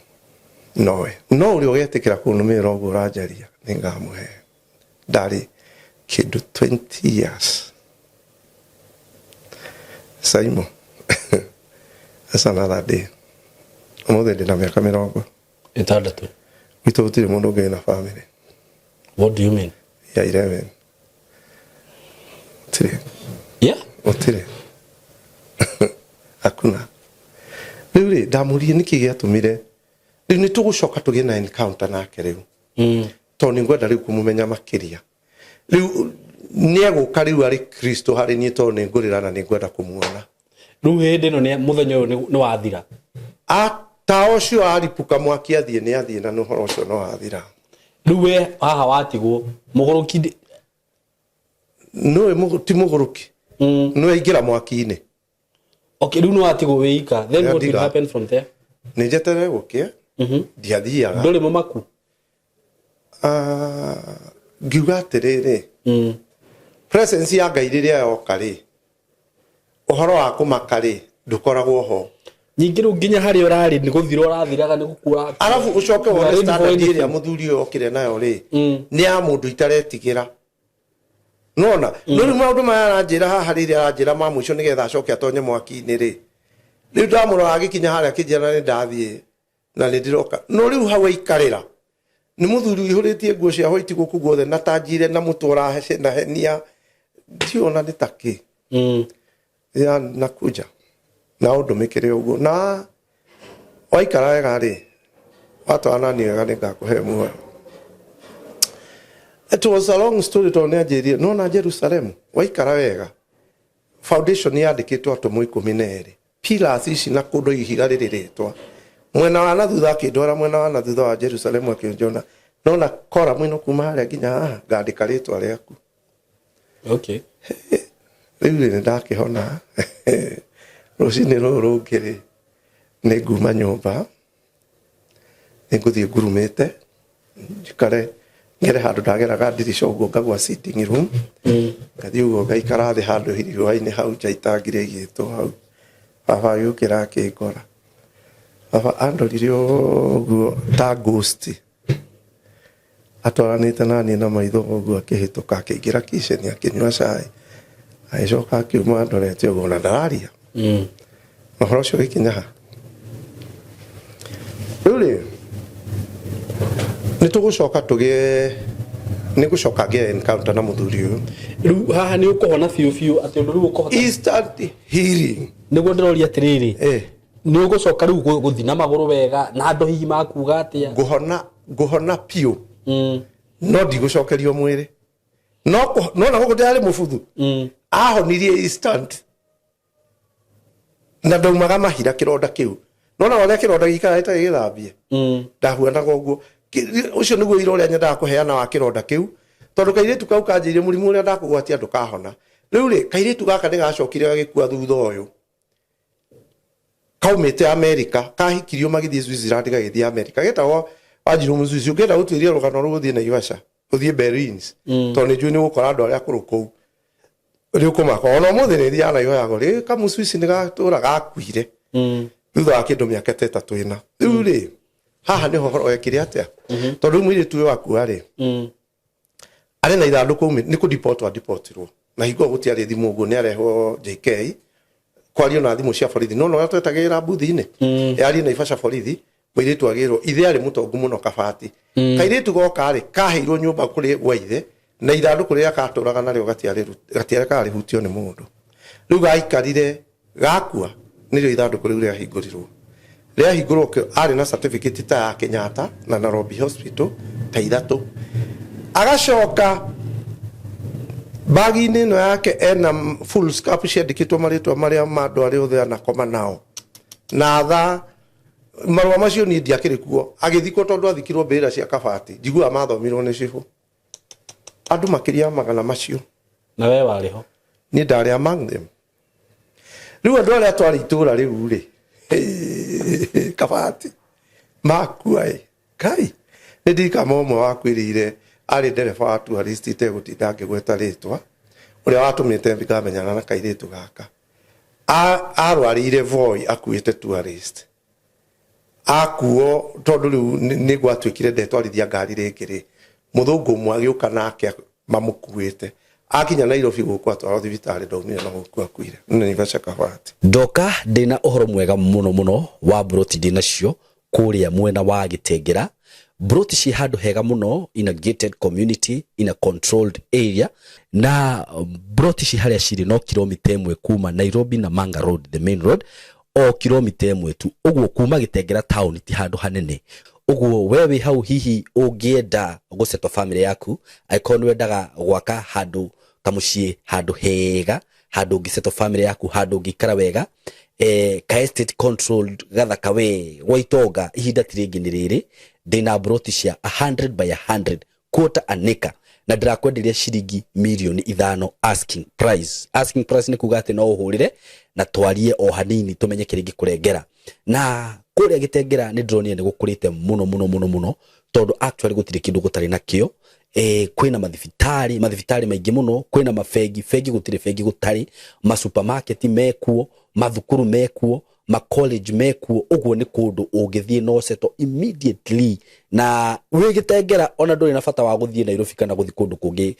nowe no uri ugetikira kunumira uguo uranjaria ningamuhe ndari kindu 20 years Simon that's another day umuthe ndina miaka 60 gitu gutire mundu ungi na family.
What do you mean?
Ya 11 tire
yeah
otire hakuna riu ndamurie niki giatumire riu ni tugucoka tugie na encounter nake riu to ni ngwenda riu kumumenya makiria riu ni aguka riu ari Kristo hari ni to ni ngurira na ni ngwenda kumuona
riu hindi no ni muthenya uyu ni wathira
ta ucio aripuka mwaki athie ni athie na no horo ucio no wathira
riu we haha watigwo muguruki
no ti muguruki no ingira mwaki-ini.
Okay, riu no watigwo wika, then what will happen from there?
Ni jetere gukia ndiathiaga
nduri mumaku
ngiuga atiriri presence ya Ngai riria yoka ri uhoro wa kumaka ri ndukoragwo ho
nyingi ru nginya hari urari ni guthira urathiraga ni gukura
arafu ucoke wone standard iria muthuri okire nayo ri ni ya mundu itaretigira nona no maundu maya aranjira haha riria aranjira ma mwico nigetha acoke atonye mwaki-ini ri riu ndamurora agikinya haria kijana ni ndathie na ni ndiroka no riu hawa ikarira ni muthuri ihuritie nguo cia white guku guothe na tanjire na mutwara hece na henia ndiona ni taki ya nakuja na undu mikire uguo na waikara wega ri watwana ni wega ni ngakuhe muoyo. It was a long story to Nigeria no na Jerusalem waikara wega foundation yandikitwo atomu 12 pillars ici na kundu ihiga ririritwa mwena wa na thutha akindora mwena wa na thutha wa Jerusalem akionjona no na kora mwino kuma haria nginya ngandika ritwa riaku.
Okay,
riu ni ndakihona rucini ruru ngiri ni nguma nyumba ni nguthie ngurumite njikare ngere handu ndageraga ndirisha uguo ngagwa sitting room ngathie uguo ngaikara thi handu hiriwa-ini hau njaitangire gitu hau baba yukira akingora baba andorire uguo ta ghost atwaranite nani na maitho uguo akihituka akiingira kitchen akinyua cai aicoka akiuma andorete uguo na ndararia mahoro cio gikinyaha riu ni tugucoka tugie ni gucoka ge encounter na muthuri uyu
riu haha ni ukuhona fiu ati undu riu ukuhota
instant healing
niguo ndiroria atiriri ni ugucoka riu guthina maguru wega na ndo hihi makuga atia
guhona piu no ndigucokerio mwiri no na guko ndari mubuthu ahonirie instant na ndaumaga mahira kironda kiu no na wale kironda gikara ita githambie ndahuanaga uguo ucio niguo ira uria nyendaga kuheana wa kironda kiu tondu kairitu kau kanjire murimu uria ndakugwatia ndukahona riu ri kairitu gaka ndigacokire gagikua thutha uyu kaumite America kahikirio magithie Switzerland gagithie America getagwo wanjiru muzuzi ugenda gutwiria rugano ruguthie na Ivasha uthie Berlins tondu ni njui ni gukora andu aria akuru kou riu kumaka ona muthi ni thia na ihoyago ri kamu Swiss ni gatura gakuire thutha wa kindu miaka 3 ina riu ri haha ni horo ekire atia tondu mwiri tuwe waku ari ari na ithanduku ni ku deportwo na higo gutiari thimu uguo ni areho JK kwario na thimu cia borithi no no twetagira mbuthi-ini yari na Ivasha borithi mwiri twagirwo ithe ari mutongu muno kabati kairitu goka ari kaheirwo nyumba kuri waithe na ithanduku ria katuraga nario gatiare kari hutio ni mundu riu gaikarire gakua nirio ithanduku riu ria hingurirwo ria hingurwo ari na certificate ta ya Kenyatta na Nairobi Hospital ta 3 agacoka bagi-inĩ ĩno yake ena full scarf ciandĩkĩtwo marĩtwa marĩa ma andũ arĩa othe anakoma nao na tha marũa macio niĩ ndiakĩrĩ kuo agĩthikwo tondũ athikirwo mbĩrĩra cia kabati njiguaga mathomirwo nĩ cibũ andũ makĩria magana macio
na we warĩ ho
niĩ ndarĩ among them rĩu andũ arĩa twarĩ itũũra rĩu rĩ kabati makua kai nĩ ndirikama ũmwe wakwĩrĩire arĩ ndereba wa tourist itegũtinda ngĩgweta rĩtwa ũrĩa watũmĩte ngamenyana na kairĩtu gaka arwarĩire Voi akuĩte tourist akuo tondũ rĩu nĩ gwatuĩkire ndetwarithia ngari rĩngĩ rĩ mũthũngũ ũmwe agĩũka nake mamũkuĩte akinya Nairobi gũkũ atwarwo thibitarĩ ndaumire na gũkũ akuire nĩ Naivasha Kabati
ndoka ndĩna ũhoro mwega mũno wa mburoti ndĩnacio kũrĩa mwena wa Gĩtengera mburoti ci handũ hega mũno in a gated community in a controlled area na mburoti ci harĩa cirĩ no kilomita 1 kuma Nairobi na Manga Road the main road o kilomita 1 tu ũguo kuma Gĩtengera town ti handũ hanene ũguo wewe hau hihi ũngĩenda gũceto family yaku aikon wendaga gwaka handũ ta mũciĩ handũ hega handũ ũngĩceto family yaku handũ ũngĩikara wega ka estate controlled gathaka we Waitonga ihinda tiringi nĩ rĩrĩ ndĩna mburoti cia 100 by 100 quarter an acre na ndirakwenderia ciringi milioni 5 asking price nĩ kuga atĩ no ũhũrĩre na twarie o hanini tumenye kĩrĩa gĩkũrengera na kũrĩa Gĩtengera nĩ ndĩronire nĩ gũkũrĩte mũno tondũ actually gũtirĩ kĩndũ gũtarĩ nakĩo kwĩna mathibitarĩ maingĩ mũno kwĩna mafegi gũtirĩ fegi gũtarĩ ma supermarket mekuo mathukuru mekuo ma college mekuo ũguo nĩ kũndũ ũngĩthiĩ no seto immediately na wĩ Gĩtengera ona ndũrĩ na bata wa gũthiĩ Nairobi kana gũthiĩ kũndũ kũngĩ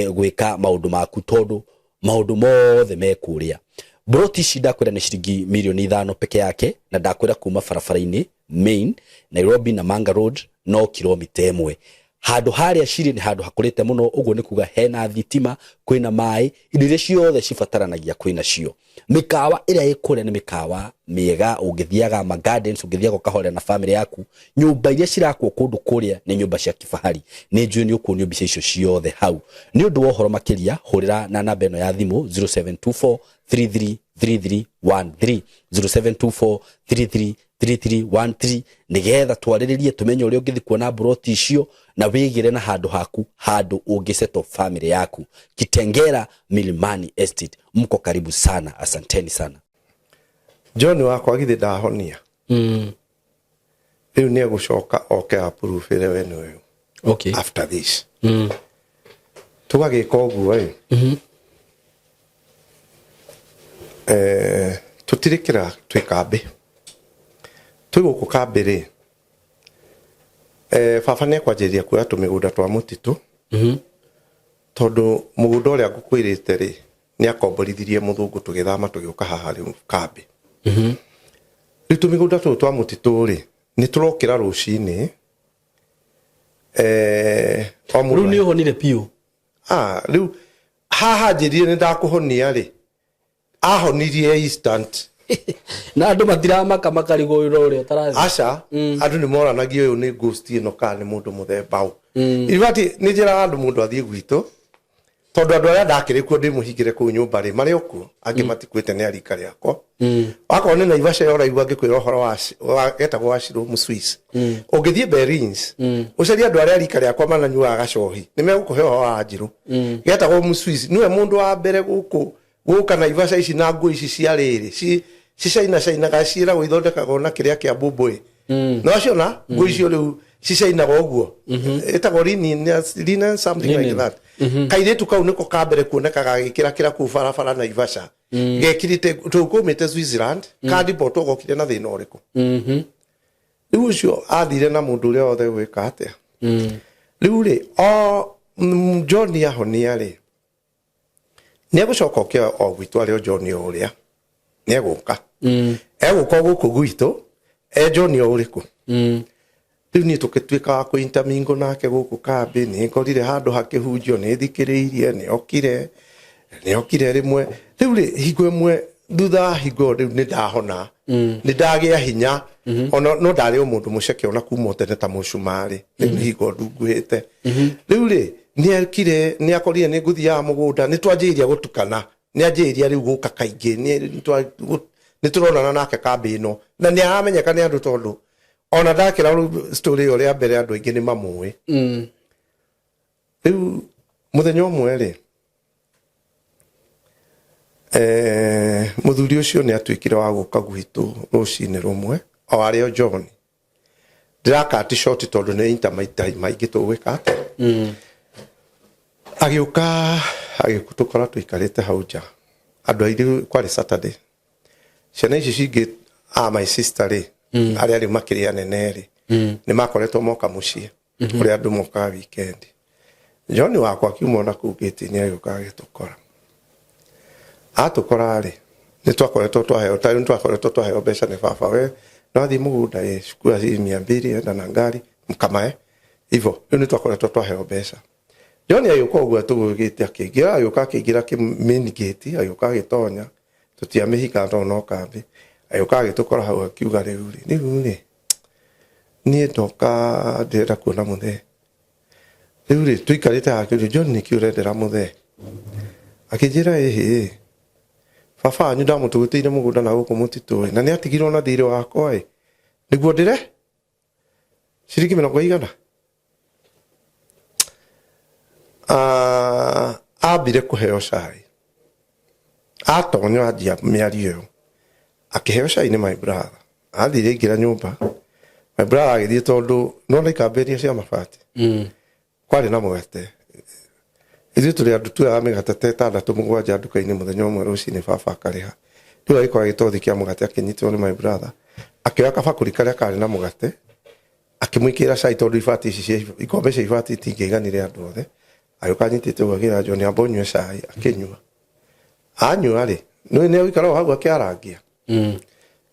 gwĩka maũndũ maku tondũ maũndũ mothe mekũrĩa mburoti ici ndakwĩra nĩ ciringi milioni 5 peke yake na ndakwĩra kuma barabara-inĩ main Nairobi na Manga Road no kilomita 1 handũ harĩa cirĩ nĩ handũ hakũrĩte mũno ũguo nĩ kuga hena thitima kwĩna maĩ indo iria ciothe cibataranagia kwĩna cio mĩkawa ĩrĩa ĩkũrĩa nĩ mĩkawa mĩega ũngĩthiaga ma gardens ũngĩthiaga ũkahorera na family yaku nyũmba iria cirakwo kũndũ kũrĩa nĩ nyũmba cia kifahari nĩ njũĩ nĩ ũkuonio mbica icio ciothe hau nĩ ũndũ wa ũhoro makĩria hũrĩra na namba ĩno ya thimũ 0724333313 0724333313 nigetha twarĩrĩrie tumenye ũrĩa ũngĩthi kuona mburoti icio na wĩgĩre na handũ haku handũ ũngĩceto family yaku Kitengera Milimani Estate mko karibu sana asanteni sana
John wakwa githĩ ndahonia rĩu nĩ egũcoka oke approve we nĩ ũyũ
okay
after this tũgagĩka ũguo tũtirĩkĩra twĩ kambĩ twĩ gũkũ kambĩ rĩ baba nĩ ekwanjĩrĩria kuoya tũmĩgũnda twa mũtitũ tondũ mũgũnda ũrĩa ngũkwĩrĩte rĩ nĩ akomborithirie mũthũngũ tũgĩthama tũgĩũka haha rĩu kambĩ rĩu tũmĩgũnda tũtũ twa mũtitũ rĩ nĩ tũrokĩra rũcinĩ
rĩu nĩ ũhonire piũ
rĩu haha njĩrire nĩ ndakũhonia rĩ ahonirie instant
na andũ matiramaka makarigũĩra ũrĩa tarathi
aca andũ nĩ moranagia ũyũ nĩ ghost ĩno kana nĩ mũndũ mũthemba ũ ivati nĩ njĩra andũ mũndũ athiĩ gwitũ tondũ andũ arĩa ndakĩrĩ kuo ndĩmũhingĩre kũu nyũmba rĩ marĩ okuo angĩ matikuĩte nĩ arika rĩakwa wakorwo nĩ Naivasha ũraigua ngĩkwĩra ũhoro wa getagwo Wachirũ Mũswiss ũngĩthiĩ Berlins ũcarie andũ arĩa arika rĩakwa mananyuaga gacohi nĩ megũkũhe ũhoro wa Wanjirũ getagwo Mũswiss nĩwe mũndũ wa mbere gũka Naivasha ici na nguo ici cia rĩrĩ cicainaga ciĩragwo ithondekagwo na kĩrĩa kĩa mbũmbũĩ no ciona nguo icio rĩu cicainaga ũguo ĩtagwo linen something like that kairĩtu kau nĩko kambere kuonekaga gĩkĩra kĩra kũu barabara Naivasha gekirite tũkumĩte Switzerland cardboard ũgokire na thĩna ũrĩkũ rĩu ũcio athire na mũndũ ũrĩa othe gwĩka atĩa rĩu rĩ John ahonia rĩ nĩ egũcoka okĩa o gwitũ arĩ o John ũrĩa nĩ egũka egũka gũkũ gwitũ John ũrĩkũ rĩu niĩ tũkĩtuĩka wa kũintamingo nake gũkũ kambĩ nĩ ngorire handũ hakĩhunjio nĩ thikĩrĩirie nĩ okire rĩmwe rĩu rĩ hingo ĩmwe thutha hingo rĩu nĩ ndahona nĩ ndagĩa hinya ona no ndarĩ o mũndũ mũceke ona kuma tene ta mũcumarĩ rĩu hingo ndunguhĩte rĩu rĩ ni akire ni akorire ni nguthia mugunda ni twanjiria gutukana ni anjiria riu guka kaingi ni turonana nake kambi ino na ni aramenyeka ni andu tondu ona ndakira story yo ria mbere andu aingi ni mamwe riu muthenya umwe ri muthuri ucio ni atwikire wa guka gwitu rucine rumwe o ario John ndiraka short tondu ni intermite maingi tugwika agiuka agikutukora twikarite hau nja andu airi kwari Saturday ciana ici cingi my sister ri aria ri makiria nene ri ni makoretwo moka mucii uri andu moka weekend John wakwa kiumo na kugiti ni agiuka agitukora atukora ri ni twakoretwo twaheo tari twakoretwo twaheo mbeca ni baba we no thi mugunda cukuru ci 200 enda na ngari mkamae ivo ni twakoretwo twaheo mbeca John ayuka uguo tugugite akigira ayuka akigira ki main gate ayuka agitonya tutiamihika no kambi ayuka agitukora hau akiuga riu ni ndoka ndira kuona muthe riu tuikarite hakiri John ni kiurendera muthe akijira baba anyu ndamutugutire mugunda na guku mutitu na ni atigirwo na thire wakwa niguo ndire ciringi 100 abire kuheo cai atonyo ajia miario akiheo cai ni my brother athire ngira nyumba my brother agithie tondu no ndaikamberia cia mabati kwari na mwete ithu tuli andu tu amigatete tandatu mugwanja nduka-ini muthenya umwe rucini baba akariha riu agikora gitothikia mugate akinyitwo ni my brother akioya kabakuri karia kari na mugate akimwikira cai tondu ibati ici ikombe cia ibati itingiiganire andu othe ayuka nyitite gwagira John ambonywe cai akinyua anyua ri ni awikara hau akiarangia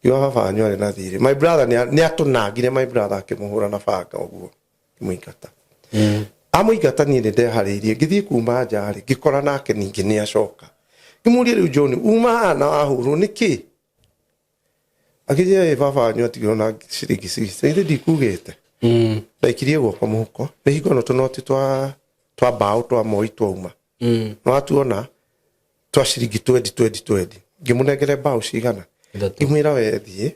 yo baba anyua na thiri my brother ni atunagire my brother akimuhura na banga uguo kimuingata amuigata ni ndende haririe ngithii kuma njari ngikora nake ningi ni acoka ngimuria riu John uma na ahuru niki akije baba anyu tigiro na ciringi ciringi ndikugite ndaikirie guoko muhuko nihingo no tunoti twa bao twa moi twauma no atuona twa ciringi 20 ngimunengere bao cigana ngimwira wethie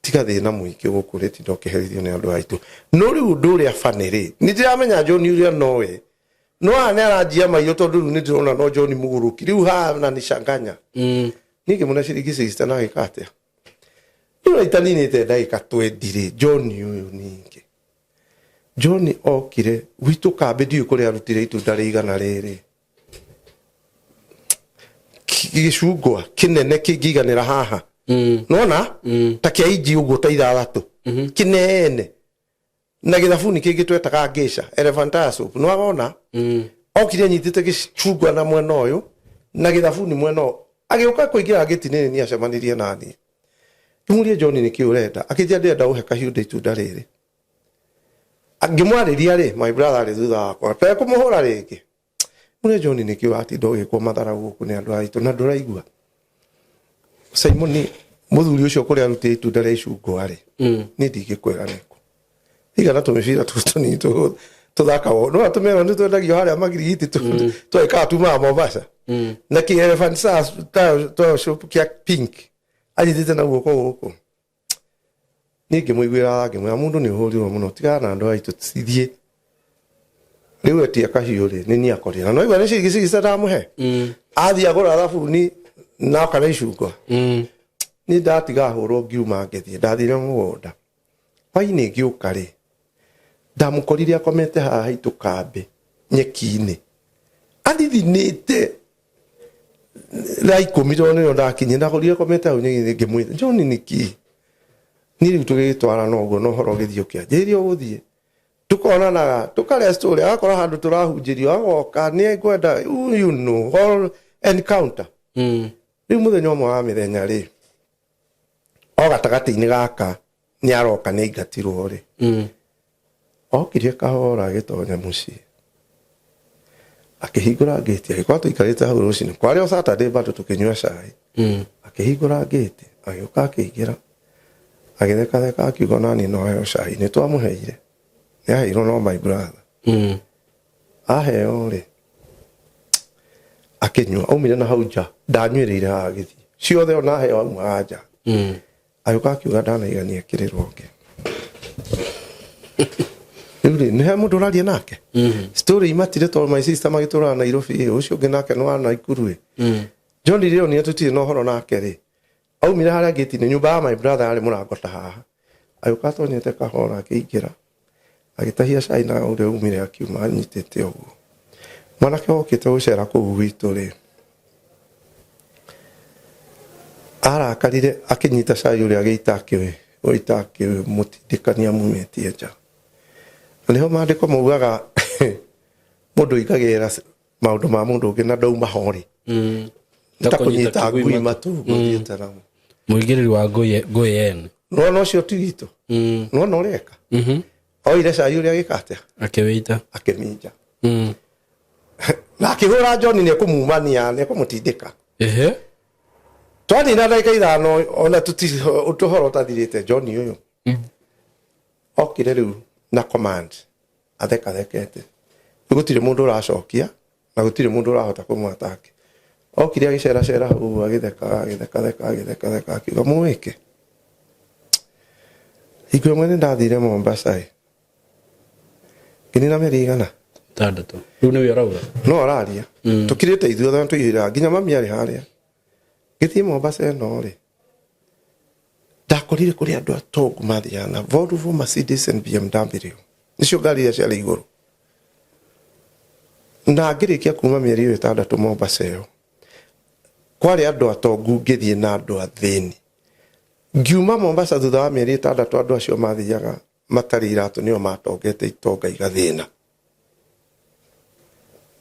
tiga thina muingi gukuriti ndokeherithio ni andu aitu no riu nduri afaniri ni ndiramenya John uria nowe no ane aranjia maiyo tondu ni ndirona no John muguruki riu ha na nishanganya ningi muna ciringi 60 na gikatia riu itanini te ndaika 20 ri John uyu ningi John okire witu kambe ndiu kuri arutire itunda rigana riri gicungwa kinene kingiganira haha nona takia iji uguo ta 6 kinene na githabuni kingi twetaga ngisha elephant soup no wona okire nyitite gicungwa na mwena uyu na githabuni mwena agiuka kuingira gitinini ni acemanirie nani tumurie John ni kiurenda akijia ndenda uhe kahiu itunda riri angimwariria ri my brother ri thutha wakwa pe kumuhura ringi mune John ni kiwa ati ndoge kwa mathara guku ni andu aitu na nduraigua Simon muthuri ucio kuri aruti itunda ria icungwa ri ni ndigikwira niku igana tumibira tutuni tuthaka no atumera ni twendagio haria magirigiti tweka tuma Mombasa na ki elephant sauce to shop kia pink ajithite na guoko guku ningi muigwira ngimwe mundu ni hurirwo muno tigana andu aitu tithie riu etia kahiu ri ni akorira no igwa ni cigicigi citamuhe athi agura thabuni na kana icungwa ni ndatiga hurwo ngiuma ngithie ndathire mugunda waini ngiuka ri ndamukorire akomete haha itu kambe nyeki-ini athithinite raiko mirone ndakinye ndakorire akomete hau nyeki ngimwira John niki ni riu tugitwara no guo no horo githio kia njirio guthie tukonanaga tukare story akora handu turahunjirio agoka ni ngwenda you know all encounter riu muthenya umwe wa mithenya ri o gatagati-ini gaka ni aroka ni igatirwo ri okirie kahora agitonya mucii akihingura gate agikwa tuikarite hau rucini kwari o Saturday bado tukinywa cai akihingura gate agioka akiingira agitheka akiuga nani no heo cai ni twamuheire ni aheirwo no my brother aheo ri akenyua aumire na hauja ndanywereire hagithi ciothe ona aheo auma aja ayuka akiuga ndanaigania kirirwo nge Yuri ni he mundu raria nake story imatire to my sister magitura Nairobi ucio ngi nake no ana Ikuru John Leo ni atutire no horo nake ri aumire haria gate ni nyumba my brother ari murango ta haha ayuka tonyete kahora akiingira agitahia cai na ure umire akiuma anyitete uguo mwanake okite gucera kuu gwitu ri arakarire akinyita cai uri agitakiwe oitakiwe mutindikania mumetie nja niho mandiko mugaga mundu ikagira maundu ma mundu ungi na ndauma hori ndakunyita ngui matu guthiete namo
muigiriri wa ngui ene
no cio tigito no reka oire cai uri agikate
akiwita
akiminja na akihura John ni kumumania ni kumutindika twani na ndagika ithano ona utuhoro tathirite John uyu okire riu na command athekete gutire mundu uracokia na gutire mundu urahota kumwatake okire agicera hau agitheka akiuga muwike igwe mwene ndathire Mombasa kinina merigana
tandatu riu ni yarauga
no araria tukirite ithuothe tuira nginya mami ari haria githie Mombasa no ri ndakorire kuri andu atongu mathiana Volvo Mercedes and BMW nicio ngari ya ciarĩ iguru na ngirikia kuma mieri iyo 6 Mombasa yo kwari andu atongu ngithie na andu athini ngiuma Mombasa thutha wa mieri 6 andu acio mathiaga matari iratu nio matongete itonga igathina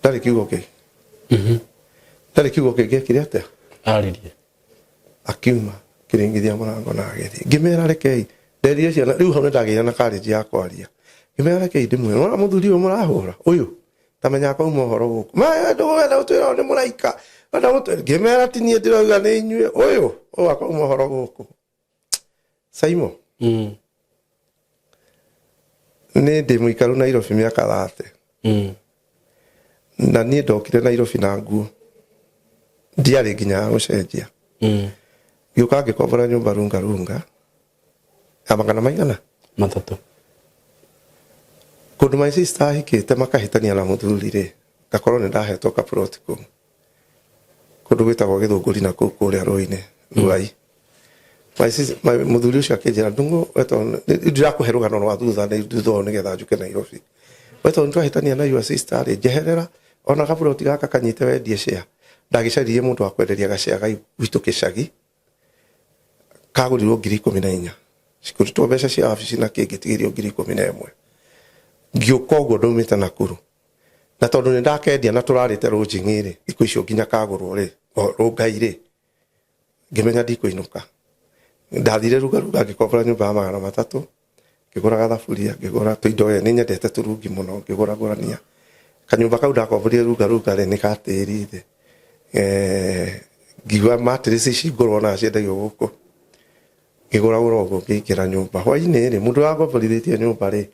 ndari kiugo ki ndari kiugo ki gekire atia
aririe
akiuma kiringithia murango na agethi ngimera rekei nderie ciana riu hau ndagira na courage ya kwaria ngimera rekei ndimwe no muthuri uyu murahura uyu tamenya kwa mohoro guku ma ndwenda utwira ni muraika nda mutwira ngimera tinie ndirauga ni inyue uyu o akwa mohoro guku Saimo ni ndi muikaru Nairobi miaka 30 na ni ndokire Nairobi na nguo ndiari nginya gucenjia yuka ngikobora nyumba runga amagana maigana
matatu
kundu my sister hikite makahitania na muthuri ri gakorwo ni ndahetwo ka plot ku kundu gwitagwo Githunguri na kuria roine ruai my sister muthuri ucio akinjira ndungu weto ndirakuhe rugano rwa thutha ni getha njuke Nairobi weto ntwahitania na your sister ri jeherera ona ka plot gaka kanyite wendie share ndagicaririe mundu akwenderia gacega gwitu kicagi kagurirwo 14,000 cikurutwo mbeca cia wabici na kingitigirio 11,000 ngiuka uguo ndaumite Nakuru na tondu ni ndakendia na turarite rujingiri iku icio nginya kagurwo ri rungai ngimenya ndikuinuka ndathire ruga ngikobora nyumba ya 300 ngigura gathaburia ngigura tuindo ni nyendete turungi muno ngigura gurania kanyumba kau ndakoborire ruga ri ni katiri thi giwa matrisi cigurwo na ciendagio guku ngigura urogo ngikira nyumba hwaini ri mundu wagoborithĩtie nyumba ri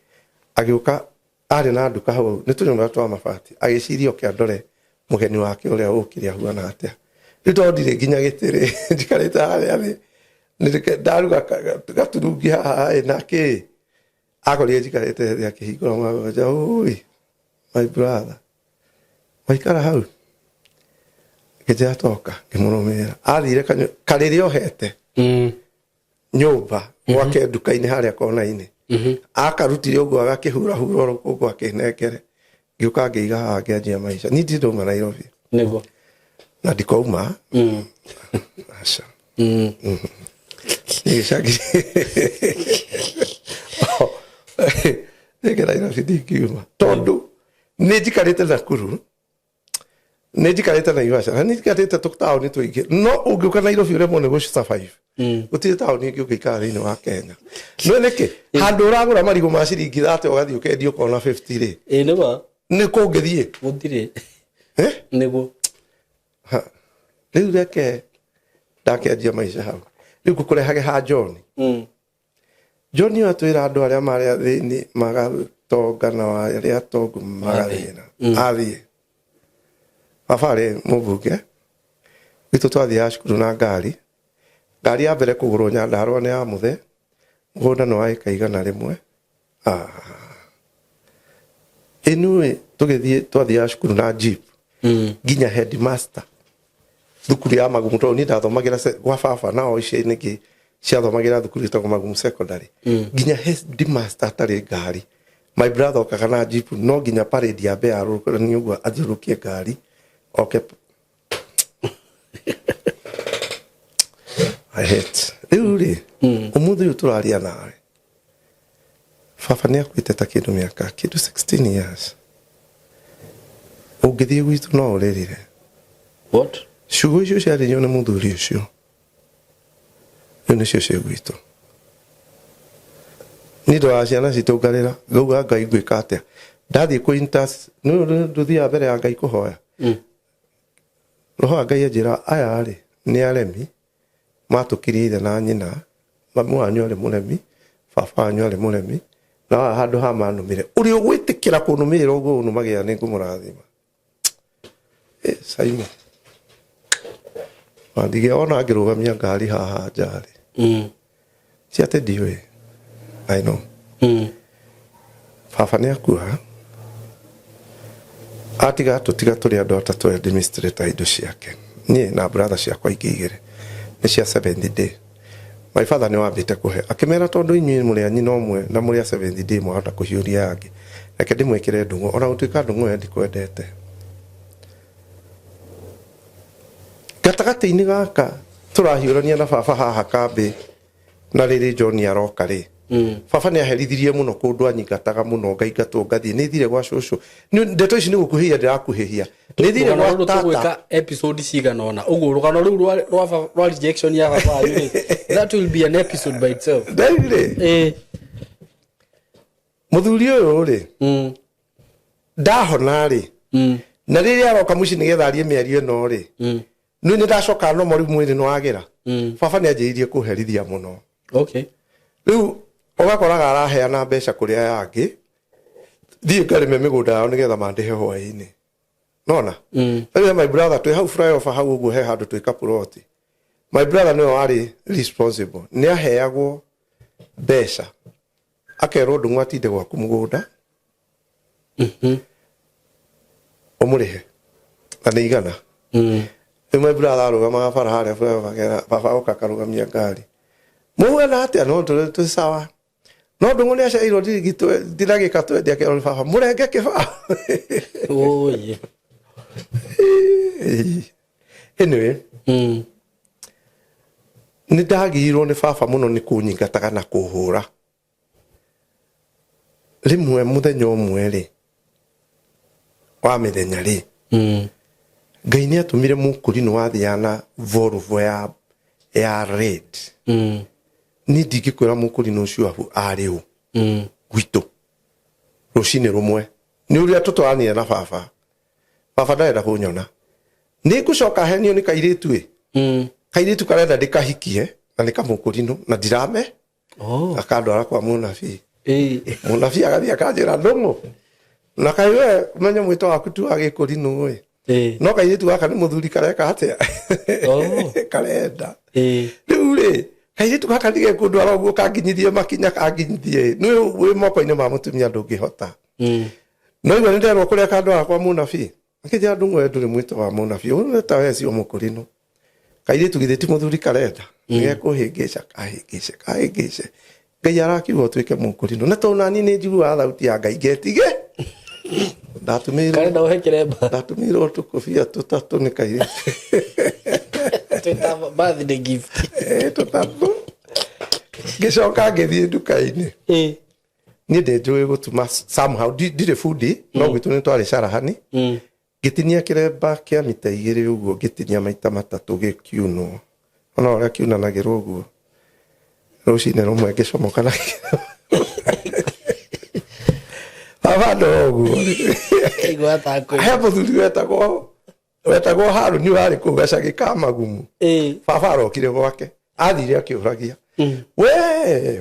agiuka ari na nduka hau ni tunyumba twa mabati agicirio kiandore mugeni wake uria ukire ahuana atia ndondire nginya gitiri njikarite haria ri ndaruga gaturungi haha nake akorire njikarite thia kihingura magoja ui my brother waikara hau kija toka ngimurumira athire karire ohete nyumba gwake nduka-ini haria kona-ini akarutire uguo agakihura rukugu akinengere ngiuka ngiiga haha ngianjia maica ni ndirauma Nairobi
niguo
na ndikauma aca nigicagi nigera Nairobi ndingiuma tondu ni njikarite Nakuru ni njikarite Naivasha na ni njikarite taoni twingi no ungiuka Nairobi uremwo ni gusurvive gutire taoni ingi ukikara thiini wa Kenya no niki handu uragura marigo ma ciringi 30 ugathii ukendio kona 50 ri
nima
ni kungithie
gutire niguo
riu reke ndakianjia maica hau riu kukurehage ha John John atwira andu aria mari thiini tongana wa ria tongu magathina athie baba rĩ mũmbunge witũ twathiaga cukuru na ngari ya mbere kũgũrwo Nyandarua nĩ ya Mũthee mũgũnda nĩ wa ĩka igana rĩmwe ĩnuĩ twathiaga cukuru na jeep nginya headmaster thukuru ya Magumu tondũ niĩ ndathomagĩra gwa baba nao ici nĩngĩ ciathomagĩra thukuru ĩtagwo Magumu secondary nginya headmaster atarĩ ngari my brother okaga na jeep no nginya parade ya mbere arũkũrani ũguo athiũrũkie ngari okay I hate rĩu ũmũthĩ ũyũ tũraria nawe baba nĩ akuĩte ta kĩndũ mĩaka 16 years ũngĩthiĩ gwitũ no ũrĩrire
what
ciugo icio ciarĩrio nĩ mũthuri ũcio rĩu nĩcio ciĩ gwitũ nĩ ũndũ wa ciana citũngarĩra ngauga Ngai ngwĩka atĩa ndathiĩ kũintas ndũthiaga mbere ya Ngai kũhoya roho wa Ngai anjĩra aya rĩ nĩ aremi matũkirie ithe na nyina mamu wanyu arĩ mũremi baba wanyu arĩ mũremi na handũ ha manũmĩre ũrĩ ũgwĩtĩkĩra kũnũmĩrĩra ũguo ũnũmagĩra nĩ ngũmũrathima Simon wandige ona ngĩrũgamia ngari haha njarĩ si atĩ ndiũĩ I know baba nĩ akua atiga tũtiga tũrĩ andũ atatũ administrator indo ciake niĩ na brother ciakwa ingĩ igĩrĩ nĩ cia 70 day my father nĩ wambĩte kũhe akĩmera tondũ inyuĩ mũrĩ anyina ũmwe na mũrĩ 70 day mwahota kũhiũria angĩ reke ndĩmwĩkĩre ndung'u ona gũtuĩka ndung'u ĩyo ndikwendete gatagatĩ-inĩ gaka tũrahiũrania na baba haha kambĩ na rĩrĩ John aroka rĩ baba nĩ aherithirie mũno kũndũ anyingataga mũno ngaingatwo ngathiĩ nĩ thire gwa cũcũ ndeto ici nĩ gũkuhĩhia ndĩrakuhĩhia nĩ thire gwa tata
episode cigana ona ũguo rũgano rũu rwa rejection ya baba yũ that will be an episode by itself
ndĩrĩ mũthuri ũyũ rĩ ndahona rĩ na rĩrĩa aroka mũciĩ nĩgetha arie mĩario ĩno rĩ nĩ ndacoka no mori mwĩrĩ nĩ wagĩra baba nĩ anjĩirie kũherithia mũno
okay
rĩu ũgakoraga araheana mbeca kũrĩ aya angĩ thiĩ ngarĩme mĩgũnda yao nĩgetha mandĩhe hwaĩ-inĩ nona rĩu my brother twĩ hau flyover hau ũguo he handũ twĩka plot my brother nĩwe warĩ responsible nĩ aheagwo mbeca akerwo ndung'u atinde gwaku mũgũnda ũmũrĩhe na nĩ igana my brother arũgamaga bara harĩa baba oka akarũgamia ngari mũwena atĩa no tũrĩ sawa no ndung'u nĩ acairwo ndĩragĩka twendi akerwo baba mũrenge kĩbao
oye
anyway nĩ ndagĩirwo nĩ baba mũno nĩ kũnyingataga na kũhũra rĩmwe mũthenya ũmwe rĩ wa mĩthenya rĩ Ngai nĩ atũmire mũkũrinũ wathiaga na Volvo ya red nĩ ndingĩkwĩra mũkũrinũ ũcio arĩ ũ gwitũ rũcinĩ rũmwe nĩ ũrĩa tũtwaranire na baba ndarenda kũnyona nĩ ngũcoka henio nĩ kairĩtu kairĩtu karenda ndĩkahikie na nĩ kamũkũrinũ na ndirame akandwara kwa mũnabii mũnabii agathiĩ akanjĩra ndũng'ũ na kaĩ we menya mwĩto waku tu wa gĩkũrinũ no kairĩtu gaka nĩ mũthuri kareka atĩa karenda rĩu rĩ kairĩtu gaka ndigekũndwara ũguo kanginyithie makinya kanginyithie nĩ wĩ moko-inĩ ma mũtumia ndũngĩhota no igua nĩ nderwo kũrĩa kandwara kwa mũnabii akĩnjĩra ndung'u we ndũrĩ mwĩto wa mũnabii ũyũ ta we cio mũkũrinũ kairĩtu githĩ ti mũthuri karenda nĩgekũhĩngĩca kahĩngĩce Ngai arakiuga ũtuĩke mũkũrinũ na tondũ nani nĩ njiguaga thauti ya Ngai ngetige ndatumĩirwo tũkũbia tũtatũ nĩ kairĩtu
birthday gift
tũtatũ ngĩcoka ngĩthiĩ nduka-inĩ niĩ ndĩnjũĩ gũtuma somehow ndirĩ bundi no gwitũ nĩ twarĩ carahani ngĩtinia kĩremba kĩa mita 2 ũguo ngĩtinia maita matatũ gĩkiunwo ona ũrĩa kiunanagĩrwo ũguo rũcinĩ rũmwe ngĩcomoka na abando ũguo he mũthuri wetagwo Harũni warĩ kũu gacagĩ ka Magumu baba arokire gwake athire akĩũragia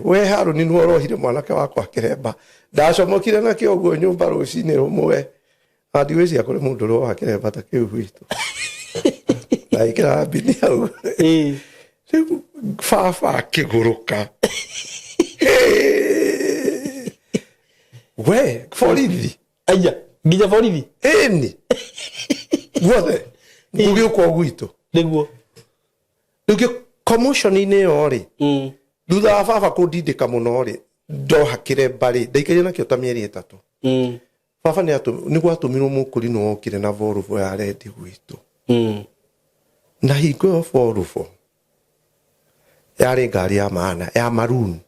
we Haruni nĩ orohire mwanake wakwa kĩremba ndacomokire nakĩo ũguo nyũmba rũcinĩ rũmwe andiwĩci akore mũndũ ũrĩa wa kĩremba ta kĩu gwitũ na ikĩra mbini hau rĩu baba akĩgũrũka we borithi
aya nginya borithi
ĩni guothe gũgĩũka gwitũ
nĩguo
rĩu commotion-inĩ ĩyo rĩ thutha wa baba kũndindĩka mũno rĩ ndoha kĩremba rĩ ndaikaire nakĩo ta mĩeri 3 baba nĩ gwatũmirwo mũkũrinũ wokire na Volvo ya rendi gwitũ na hingo ĩyo Volvo yarĩ ngari ya maana ya maroon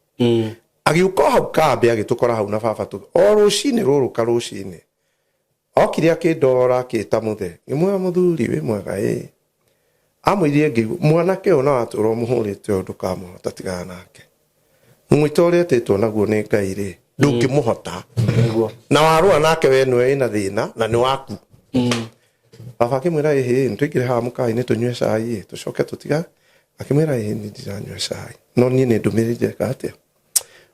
agĩũka hau kambe agĩtũkora hau na baba o rũcinĩ rũrũka rũcinĩ okire akĩndora akĩta mũthe ngĩmwĩra mũthuri wĩ mwega amwĩrire ngĩigua mwanake ũyũ na watũra mũhũrĩte ũndũ kamũhota tigana nake mũmwĩta ũrĩa etĩtwo naguo nĩ Ngai rĩ ndũngĩmũhota na warũa nake we nĩwe ĩna thĩna na nĩ waku baba akĩmwĩra ĩhĩ nĩtũingĩre haha mũkawa-inĩ tũnyue cai tũcoke tũtiga akĩmwĩra ĩhĩ nĩndiranyua cai no niĩ nĩ ndũmĩrĩri njeka atĩa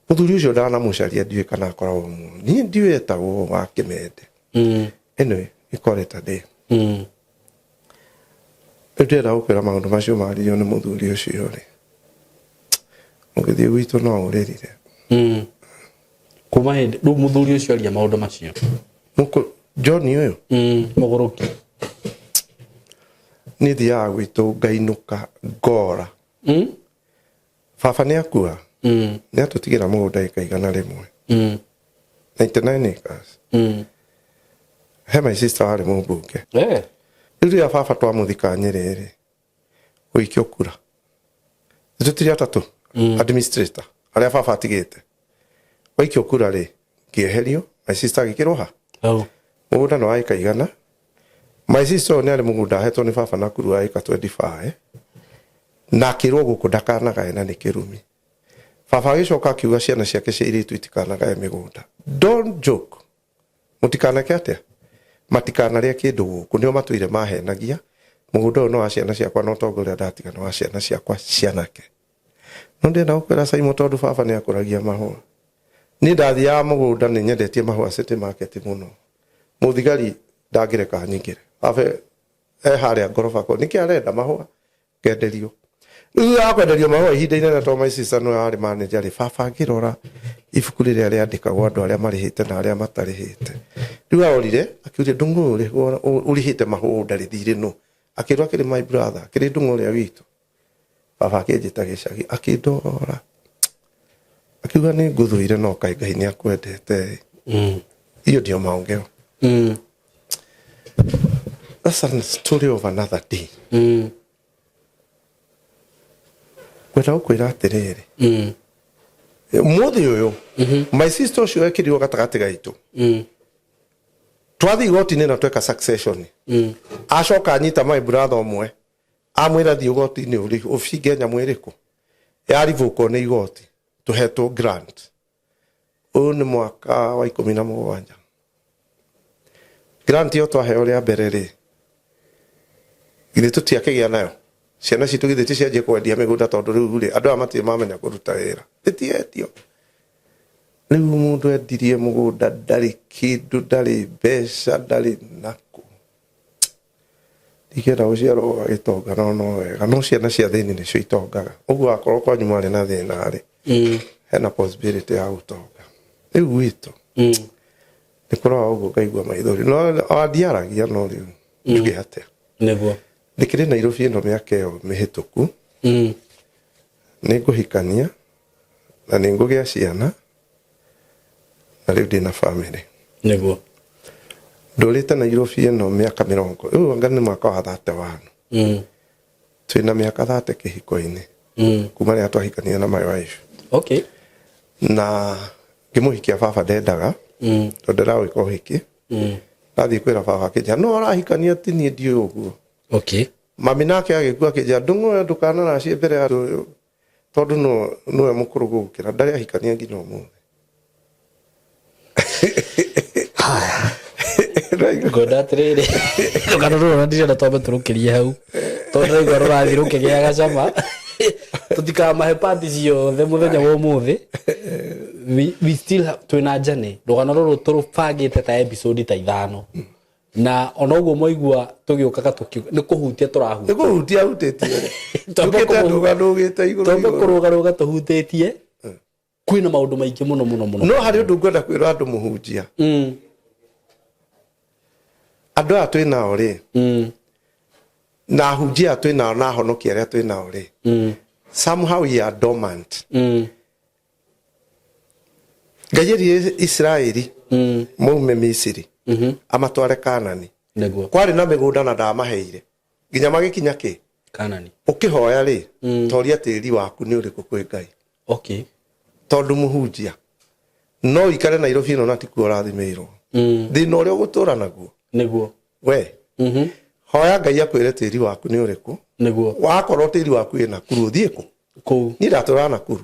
mũthuri ũcio ndanamũcaria ndiũĩ kana akoragwo mũno niĩ ndiũĩ etagwo wa Kĩmende ĩno ĩkoreta ndĩ ndĩrenda gũkwĩra maũndũ macio maririo nĩ mũthuri ũcio rĩ ũgĩthiĩ gwitũ no ũrĩrire
kuma hĩndĩ rĩu mũthuri ũcio aria maũndũ macio
John ũyũ
mũgũrũki
nĩ thiaga gwitũ ngainũka ngora baba nĩ akua nĩ atũtigĩra mũgũnda ĩka 100 99 acres he my sister warĩ mũmbunge rĩu rĩrĩa baba twamũthika Nyerĩ rĩ ũikio kura tũtirĩ atatũ administrator arĩa baba atigĩte ũikio kura rĩ ngĩeherio my sister agĩkĩrwo ha mũgũnda nĩ wa ĩka 100 my sister nĩ arĩ mũgũnda ahetwo nĩ baba na kuru wa ĩka 25 na akĩrwo gũkũ ndakanagae na nĩ kĩrumi baba agĩcoka akiuga ciana ciake cia airĩtu itikanagae mĩgũnda don't joke mũtikanake atĩa matikanarĩa kĩndũ gũkũ nĩo matũire mahenagia mũgũnda ũyũ no wa ciana ciakwa no tongo ũrĩa ndatiga no wa ciana ciakwa cianake no ndĩrenda gũkwĩra Simon tondũ baba nĩ akũragia mahũa niĩ ndathiaga mũgũnda nĩ nyendetie mahũa city market mũno mũthigari ndangĩreka nyingĩre baba harĩa ngoroba ko nĩkĩ arenda mahũa ngenderio rĩu akwenderio mahũa ihinda inene to my sister no yarĩ manager rĩ baba ngĩrora ibuku rĩrĩa rĩandĩkagwo andũ arĩa marĩhĩte na arĩa matarĩhĩte rĩu arorire akiuria ndung'u ũrĩhĩte mahũa ndarĩ thirĩ no akĩrwo akĩrĩ my brother akĩrĩ ndung'u ũrĩa witũ baba akĩnjĩta gĩcagi akĩndora akiuga nĩ ngũthũire no kaĩ Ngai nĩ akwendete hiyo ndio maongeo that's a story of another day kwenda gũkwĩra atĩrĩrĩ mũthĩ ũyũ my sister ũcio ekĩrirwo gatagatĩ gaitũ twathi igoti-inĩ na tweka succession acoka anyita my brother ũmwe amwĩra thiĩ igoti-inĩ ũrĩ obici nyamũ ĩrĩkũ yarivũkwo nĩ igoti tũhetwo grant ũyũ nĩ mwaka wa 17 grant ĩyo twaheo rĩa mbere rĩ githĩ tũtiakĩgĩa nayo ciana citũ githĩ ticianjie kwendia mĩgũnda tondũ rĩu rĩ andũ aya matirĩ mamenya kũruta wĩra ĩtietio rĩu mũndũ endirie mũgũnda ndarĩ kĩndũ ndarĩ mbeca ndarĩ nakũ ndingĩenda gũciarwo gĩtonga no wega no ciana cia thĩinĩ nĩcio itongaga ũguo akorwo kwanyu marĩ na thĩna rĩ hena possibility ya gũtonga rĩu gwitũ nĩ kũroa ũguo ngaigua maithori no andiaragia no rĩu njuge atĩa
nĩguo
ndĩkĩrĩ Nairobi ĩno mĩaka ĩyo mĩhĩtũku nĩ ngũhikania na nĩ ngũgĩa ciana na rĩu ndĩna family
nĩguo
ndũrĩte Nairobi ĩno mĩaka 40 rĩu anga nĩ mwaka wa 31 twĩna mĩaka 30 kĩhiko-inĩ kuma rĩrĩa twahikania na my wife na ngĩmũhikia baba ndendaga tondũ ndĩrawĩka ũhiki ndathiĩ kwĩra baba akĩnjĩra no arahikania ti niĩ ndiũĩ ũguo mami nake agĩkua akĩnjĩra ndung'u ĩyo ndũkanaracie mbere ya andũ tondũ nĩwe mũkũrũ gũkĩra ndarĩ ahikania nginya ũmũthĩ
ngwenda atĩrĩrĩ rũgano rũrũ na ndirenda twambe tũrũkĩrie hau tondũ raigua rũrathiĩ rũkĩgĩaga cama tutika mahe party ciothe muthenya wa umuthi we still have twina jane rugano ruru turubangite ta episode ta 5 na ona uguo moigua tugiukaga tukio ni kuhutia turahutia
ni kuhutia hutetiye tukite ndugite iguru
tombe kurugaruga tuhutĩtie kwina maundu maingi muno
no hari undu ngwenda kwira andu muhunjia andu aya twi nao ri na hunjia twi nao na honokia aria twi nao ri somehow we are dormant Ngai Israeli maume Misiri amatware Kanani kwari na migunda na ndamaheire nginya magikinya ki
Kanani
ukihoya ri toria tiri waku ni uriku kwi Ngai
okay
tondu muhunjia no ikare Nairobi no natikuo rathimirwo thina uria ugutura naguo
niguo
we hoya Ngai akwire tiri waku ni uriku
niguo
wakorwo tiri waku ina kuru thiku
ku
ni ndatura na kuru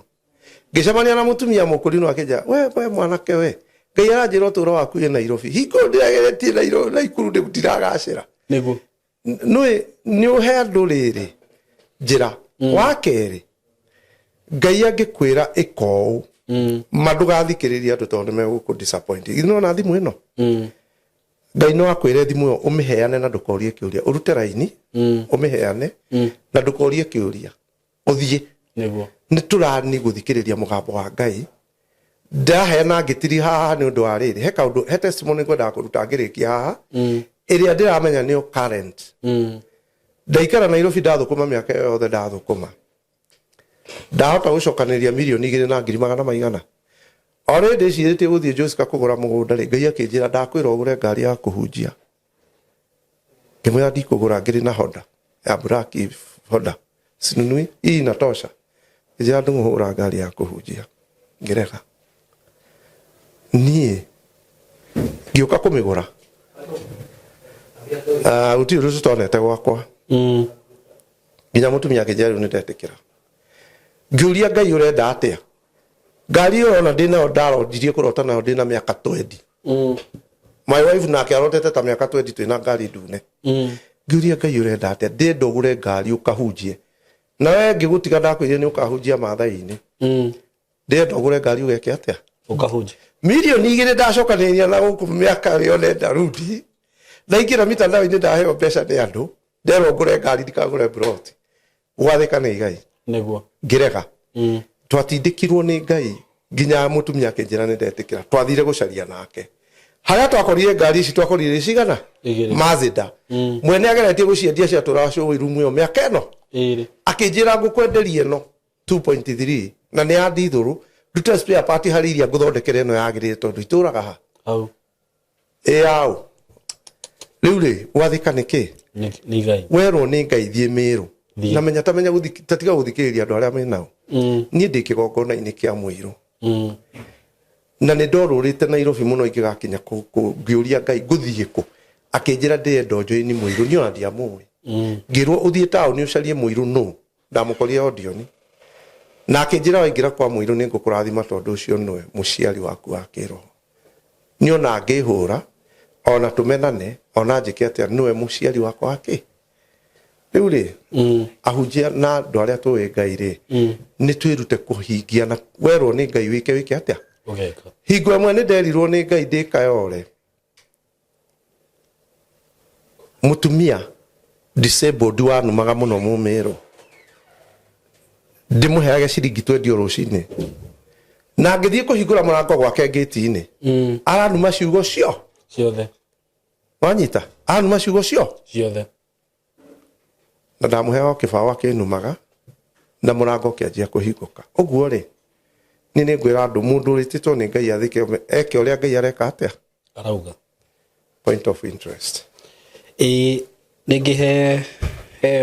ngicemania na mutumia mukuri no akija we mwanake we Ngai aranjira utura waku ina Nairobi hingo ndiageretie Nairobi na ikuru ndi gutiragacira
niguo
ni uhe andu riri njira wa keri Ngai angikwira iko madugathikiriria andu tondu meguku disappoint ino na thimu ino Ngai no akwire thimu yo umiheane na ndukorie kiuria urute raini umiheane na ndukorie kiuria uthie
niguo
ni turani guthikiriria mugambo wa Ngai ndaheana ngitiri haha ni undu wa riri he kaundu he testimony ngwenda kuruta ngirikia haha iria ndiramenya ni current ndaikara Nairobi ndathukuma miaka yothe ndathukuma ndahota gucokaniria milioni 2,200,000 already ciirite guthie Joska kugura mugunda ri Ngai akinjira ndakwira ugure ngari ya kuhunjia kimwe ndikugura ngiri na Honda ya black Honda sinunui hii inatosha ija ndumuhura ngari ya kuhunjia ngireka nie ngioka kumigura uti rusu tonete gwakwa nginya mutumia akinjira ni ndetikira ngiuria Ngai urenda atia ngari ona ndina ndaro ndirie kurota nayo ndina miaka 20 my wife na akiarotete ta miaka 20 twina ngari ndune ngiuria Ngai urenda atia ndi ndogure ngari ukahunjie na we ngigutiga ndakwire ni ukahunjia mathai-ini ndi ndogure ngari ugeke atia
ukahunjia
milioni 2 ndacokaniria na guku miaka yone ndarudi ndaingira mitandao-ini ndaheo mbeca ni andu nderogure ngari ndikagure broti gwathika ni Ngai
niguo
ngireka twatindikirwo ni Ngai nginya mutumia akinjira ni ndetikira twathire gucaria nake haria twakorire ngari ici twakorire cigana Mazda mwene ageretie guciendia cia turacu irumu yo miaka eno akinjira ngukwenderie no 2.3 na ni andithuru ndute spare part hariria nguthondekere no yagirire tondu ituraga ha
au
au riu ri wathika niki
ni Ngai
werwo ni Ngai thie miru na menya tamenya tatiga guthikiriria andu aria menao ni ndi kigongona-ini kia mwiru na ni ndorurite Nairobi muno ingigakinya ngiuria Ngai nguthie ku akinjira ndi ndonjo-ini mwiru ni ona ndiamui ngirwo uthie town ucarie mwiru no ndamukoria audioni na akinjira waingira kwa mwiru ni ngukurathima tondu ucio noe muciari waku wa kiroho ni ona ngihura ona tumenane ona njike atia noe muciari wakwa wake riu ri ahunjia na andu aria tuwi Ngai ri ni twirute kuhingia na werwo ni Ngai wike atia hingo imwe ni nderirwo ni Ngai ndikayore mutumia disabled wanumaga muno mumiro ndimuheage ciringi 20 rucini na ngithie kuhingura murango gwake gate-ini aranuma ciugo ciothe wanyita aranuma ciugo ciothe na ndamuheo kibao akinumaga na murango kianjia kuhinguka uguo ri ni ngwira andu mundu rititwo ni Ngai athike eke uria Ngai areka atia
arauga
point of interest
ningihe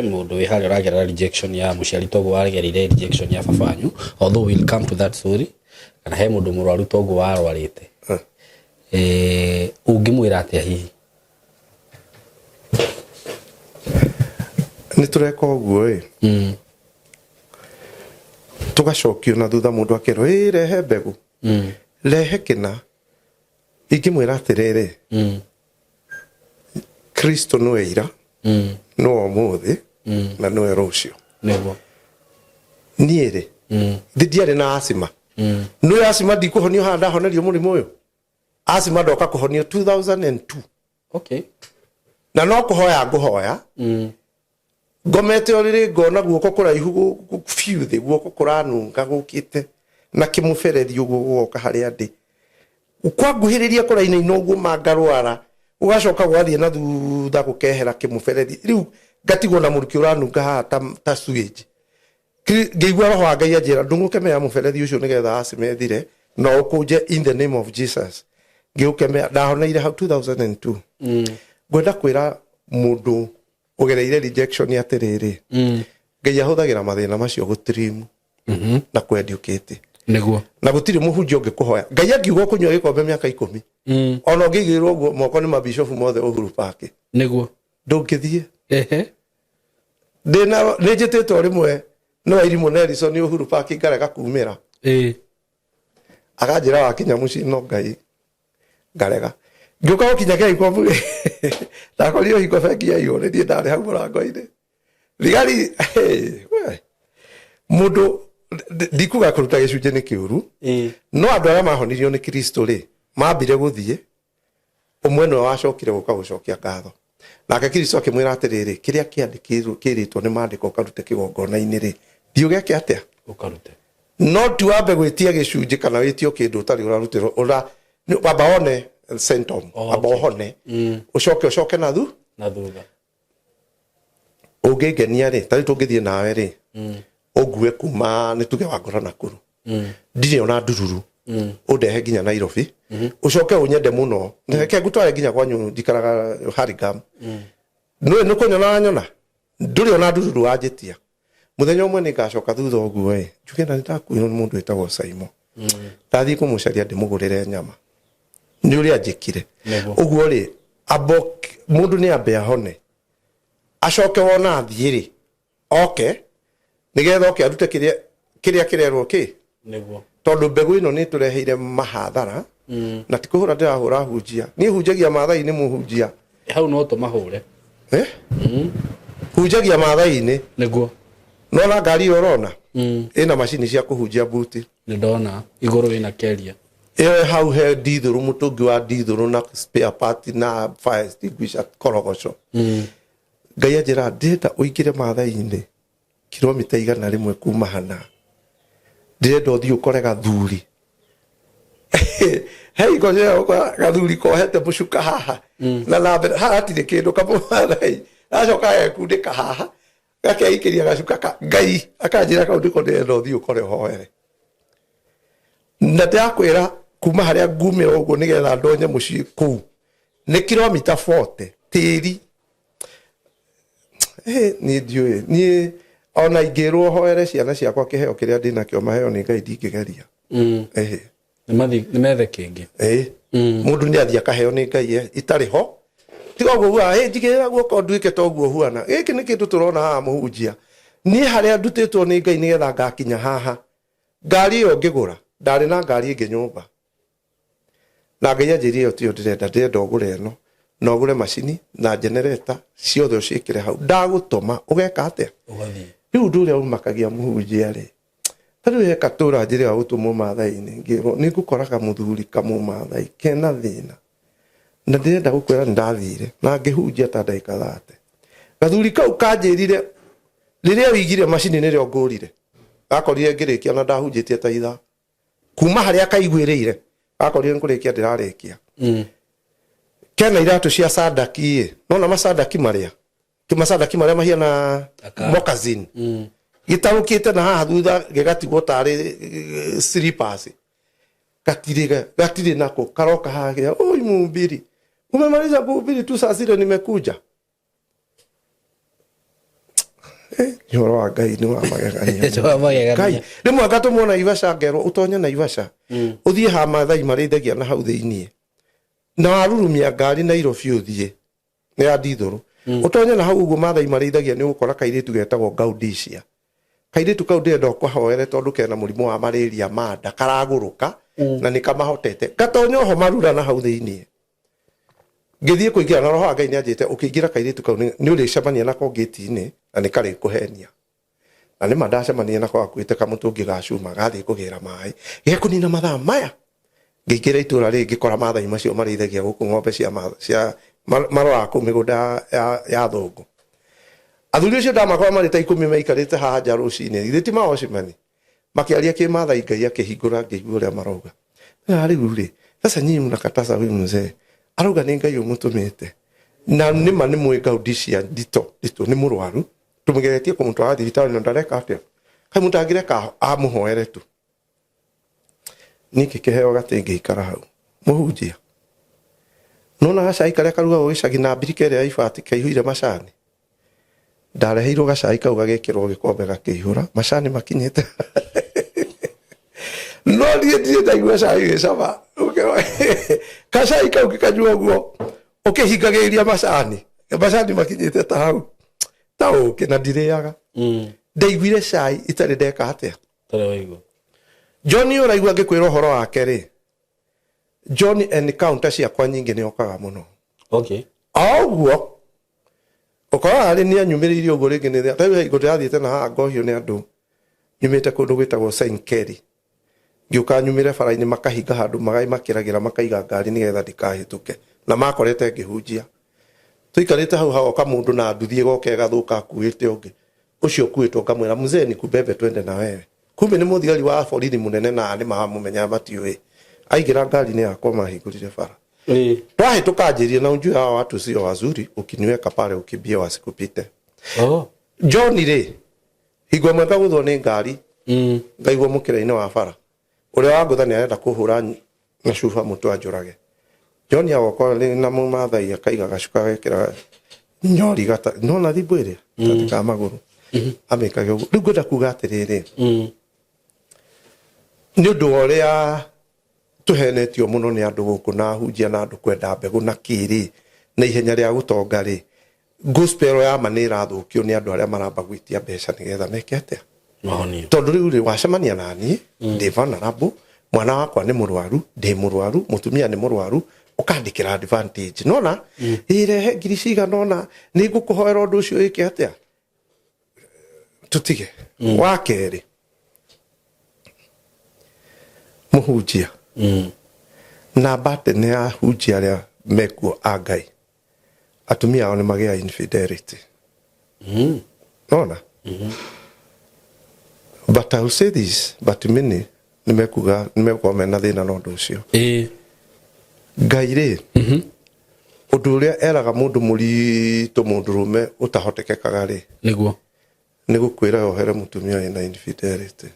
mundu wi haria aragerera rejection ya muciari togo waragerire rejection ya babanyu although we'll come to that story kana he mundu murwaru togo warwarite ungimwira atia hihi
ni tureka uguo tugacokio na thutha mundu akero rehe mbegu rehe kina ingimwira atiriri Kristo no ira no umuthi na no rucio
nego
niere ndiare na asima no asima ndikuhonio handa honerio murimu uyu asima ndoka kuhonio 2002
okay
na no kuhoya nguhoya ngomete oriri ngona guoko kuraihu fiuthi guoko kuranunga gukite na kimuberethi uguo guoka haria ndi ukwanguhiriria kuraina inoguo mangarwara ugacoka gwathie na thutha gukehera kimuberethi riu ngatigwo na muruki uranunga ha ta switch ngeigua roho wa Ngai anjira ndungukemea muberethi ucio nigetha acimethire no ukunje in the name of Jesus ngiukemea ndahoneire hau 2002 gwenda kwira mundu ugereire rejection atiriri Ngai ahuthagira mathina macio gutream na kweducate
niguo
na gutiri muhunjio ngikuhoya Ngai angiuga kunywa gikombe miaka 10 ona ngigirwo guo moko ni mabishofu mothe Uhuru Park
niguo
ndungithie ndina nijititwo rimwe no Irimũ Nelson Uhuru Park ngarega kumira akanjira wakinya muci no Ngai ngarega ngiuka gukinya kia ikombe ndakorio hiko bengi ya iore ndie ndari hau murango-ini rigari mundu ndikuga kuruta gicunje ni kiuru no andu aria mahonirio ni Kristo ri mambire guthie umwe no wacokire guka gucokia ngatho nake Kristo akimwira atiriri kiria kiandikirwo kiritwo ni mandiko karute kigongona-ini ri thiuge ke atia
ukarute
no tu ambe gwitia gicunje kana witio kindu utari urarutiro ura babaone symptom abohone ucoke na thutha ungengenia ri tari tungithie nawe ri ugue kuma ni tuge wangora Nakuru ndire ona ndururu undehe nginya Nairobi ucoke unyende muno ndeke ngutware nginya kwanyu ndikaraga Harigam no kunyona nyona nduri ona ndururu anjitia muthenya umwe ni ngacoka thutha uguo njuge na ndakuino mundu etagwo Saimo ndathi kumucaria ndimugurire nyama ni uri ajikire uguo ri abo mundu ni ambe ahone acoke wona thiiri nigetha oke arute kiria kirerwo
niguo
tondu mbegu ino ni tureheire mahathara na tikuhura ndirahura hunjia ni hunjagia mathai-ini muhunjia
hau no tumahure
hunjagia mathai-ini
niguo
no na ngari urona ina machini cia kuhunjia buti
ni ndona iguru ina keria
hau he ndithuru mutungi wa ndithuru na spare part na fire extinguisher korogoco Ngai anjira ndenda uingire mathai-ini kilomita 100 kuma hana ndenda uthii ukore gathuri hei koja gathuri kohete mucuka haha na nabe hatire kindu kamumathai acoka ekundika haha gakeikiria gacuka Ngai akanjira kaundu ko ndenda uthii ukore hoere na ndakwira kuma haria ngumira uguo nigetha ndonye mucii kuu ni kilomita 40 tiri ni ndiwe ni ona ingirwo hoere ciana ciakwa kiheo kiria ndina kio maheo ni Ngai ndingigeria
ni methe kingi
mundu ni athia kaheo ni Ngai itari ho tiga uguo njigirira guoko nduike to uguo huana giki ni kindu turona haha muhunjia ni haria ndutitwo ni Ngai nigetha ngakinya haha ngari yo ngigura ndari na ngari ingi nyumba na Ngai anjiri yo tio ndirenda ugure eno no ugure macini na generator ciothe ucikire hau ndagutuma ugeka atia
ugathie
riu ndure umakagia muhunjia ri tari we katura njiri wa gutumwo mathai-ini ngiro ni ngukoraga muthuri kamu mathai kena thina na ndirenda gukwira ndathire na ngihunjia ta ndagika 30 gathuri kau kanjirire riria wigire macini ni rio ngurire akorire ngirikia na ndahunjitie ta itha kuma haria kaiguiriire akorire ngurikia ndirarikia kena iratu cia sadaki no na masadaki maria mahiana moccasin gitarukite na haha thutha gigatigwo tari slippers gatire nako karoka hagia oi mhubiri umemaliza kuhubiri tu saa zile nimekuja Yoro wa Ngai ni wa magegania Ngai rimwe agatumwo Naivasha ngero utonye Naivasha uthie ha mathai marithagia na hau thiini na warurumia ngari Nairobi uthie ni ya ndithuru utonye na hau uguo mathai marithagia ni gukora kairitu getagwo Gaudisia kairitu kau ndenda kuhoere tondu kena murimu wa malaria manda karaguruka na nikamahotete gatonyo ho marura na hau thiini ngithie kuingira na roho Ngai ni anjite ukiingira kairitu kau ni uri cemania nako gate-ini na ni kari kuhenia na nĩ mandacemania na kwa kwĩte kamutungi gacuma gathĩ kũgĩra maĩ gekũnina mathaa maya ngĩingĩra itũra rĩngĩ kora mathai macio marĩithagia gũkũ ng'ombe cia maroa kũu mĩgũnda ya thũngũ. Athuri acio ndamakora marĩ ta 10 maikarĩte haha nja rũcinĩ ithe ti maocimani makiaria kĩmathai Ngai akĩhingũra ngĩigua ũrĩa marauga. Rĩu rĩ sasa nyinyi mnakataza huyu mzee arauga nĩ Ngai ũmũtũmĩte na nĩma nĩ mwĩ Gaudisia ndito nĩ mũrwaru tũmũgeretie kũmũtwara thibitarĩ na ndareka atĩa kai mũtangĩreka amũhoere tu. Niki kĩheo gatĩ ngĩikara hau mũhunjia nona gacai karĩa karugagwo gĩcagi na mbirika ĩrĩa ya ibati kaihũire macani ndareheirwo gacai kau gagĩkĩrwo gĩkombe gakĩihũra macani makinyĩte no niĩ ndaigua cai gĩcama gacai kau gĩkanyua ũguo ũkĩhingagĩrĩria macani makinyĩte ta hau ta ũkĩ na ndirĩaga ndaiguire cai itarĩ ndeka atĩa. John ũraigua ngĩkwĩra ũhoro wake rĩ John encounter ciakwa nyingĩ nĩ okaga mũno.
Okay.
Ũguo ũkoraga arĩ nĩ anyumĩrĩirie ũguo rĩngĩ nĩ rĩu igũrũ yathiĩte na haha ngohio nĩ andũ nyumĩte kũndũ gwĩtagwo Saint Kelly ngĩũka nyumĩre bara-inĩ makahinga handũ makĩragĩra makaiga ngari nĩgetha ndikahĩtũke na makorete ngĩhunjia tũikarĩte hau hagoka mũndũ na nduthi ĩgoka ĩgathũka akuĩte ũngĩ ũcio ũkuĩtwo ngamwĩra mzee nikubebe twende na wewe kumbe nĩ mũthigari wa borithi mũnene na nĩ mahamũmenya matiũĩ aingĩra ngari-inĩ yakwa mahingũrire bara. Twahĩtũka njĩrie na unjue hawa watu sio wazuri ukiniweka pale ukimbie wasikupite. John rĩ higwa mweka gũthwo nĩ ngari ngaigua mũkĩra-inĩ wa bara ũrĩa wangũtha nĩ arenda kũhũra na cuba mũtwe anjũrage. John agoka na mũmathai akaiga gacuka gekĩra nyori gata nona thimbu ĩrĩa tatika magũrũ amĩkage ũguo. Rĩu ngwenda kuga atĩrĩrĩ nĩ ũndũ ũrĩa tuhenetio muno ni andu guku na hunjia na andu kwenda mbegu na kiri na ihenya ria gutonga ri gospel ya manira thukio ni andu aria maramba gwitia mbeca nigetha mekete tondu riu ri wacemania nani ndi vulnerable mwana wakwa ni murwaru ndi murwaru mutumia ni murwaru ukandikira advantage nona irehe ngiri ciga nona ni ngukuhoera undu ucio wike atia tutige wakeri muhunjia na bate ne ahunjia aria mekuo agai atumia ao nĩ magĩa infidelity nona but I will say this but many nimekuga mena thĩna na ũndũ ũcio Ngai rĩ ũndũ ũrĩa eraga mũndũ mũritũ mũndũrũme ũtahotekekaga rĩ nĩguo nĩ gũkwĩra ohere mũtumia wĩna infidelity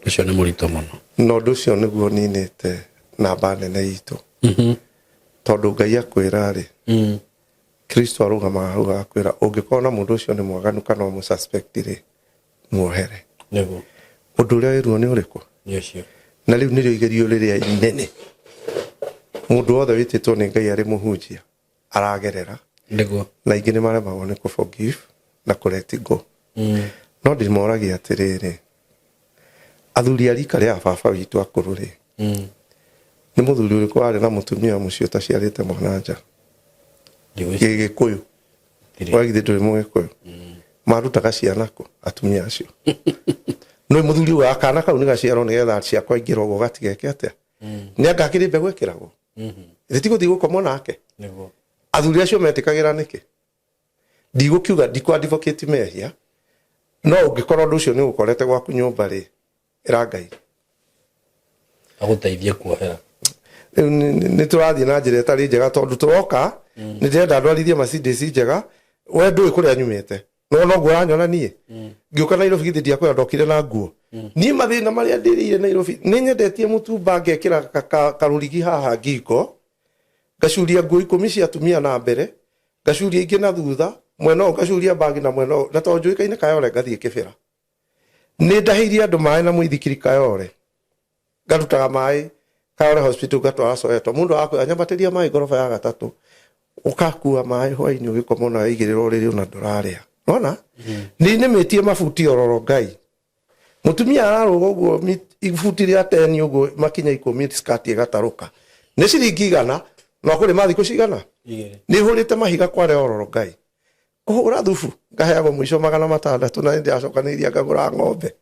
ũcio nĩ mũritũ mũno
no ũndũ ũcio nĩguo ninĩte namba nene itũ tondũ Ngai akwĩra rĩ Kristo arũgamaga hau akwĩra ũngĩkorwo na mũndũ ũcio nĩ mwaganu kana ũmũsuspect rĩ muohere
nĩguo
ũndũ ũrĩa wĩruo nĩ ũrĩkũ
nĩũcio
na rĩu nĩrĩo igerio rĩrĩa inene mũndũ wothe wĩtĩtwo nĩ Ngai arĩ mũhunjia aragerera nĩguo na ingĩ nĩ maremagwo nĩ kũ forgive na kũ let go no ndĩmoragia atĩrĩrĩ athuri arika rĩa baba witũ akũrũ rĩ nĩ mũthuri ũrĩkũ arĩ na mũtumia mũcio ũtaciarĩte mwana nja Gĩgĩkũyũ wagithĩ ndũrĩ Mũgĩkũyũ marutaga ciana kũ atumia acio no mũthuri wa kana kau nĩ gaciarwo nĩgetha ciakwa ingĩra ũguo gatigeke atĩa nĩ angakĩrĩ mbegũ ĩkĩragwo ĩtigũthiĩ gũkomwo nake athuri acio metĩkagĩra nĩkĩ ndigũkiuga ndikũ-advocate mehia no ũngĩkorwo ũndũ ũcio nĩ ũkorete gwaku nyũmba rĩ ĩra Ngai
agũteithie kuohera
nĩ tũrathiĩ na njĩra ĩtarĩ njega tondũ tũroka nĩ ndĩrenda ndwarithie Mercedes njega we ndũĩ kũrĩa nyumĩte no noguo ũranyona niĩ ngĩũka Nairobi githĩ ndiakwĩra ndokire na nguo niĩ mathĩna marĩa ndĩrĩire Nairobi nĩ nyendetie mũtumba ngekĩra karũrigi haha ngingo ngacuria nguo 10 cia atumia na mbere ngacuria ingĩ na thutha mwena ũyũ ngacuria bagi na mwena ũyũ na tondũ njũĩkaine Kayole ngathiĩ kĩbĩra nĩ ndahĩirie andũ maĩ na mũithikiri Kayole ngarutaga maĩ Kayole hospital gatwara Soweto mũndũ wakwa nyambatĩria maĩ ngoroba ya gatatũ ukakua maĩ hwainĩ ũgĩkoma na igĩrĩrwo rĩrĩ ona ndũrarĩa nona nĩ nĩmĩtie mabuti ororo Ngai mutumia ararũga ũguo ibuti rĩa 10 ũguo makinya 10 skati ĩgatarũka nĩ ciringi 100 no kũrĩ mathikũ cigana nĩ hũrĩte mahiga kware ororo Ngai Kuhura thubu ngaheagwo mwisho 600 na ndi acokaniria ngagura ng'ombe.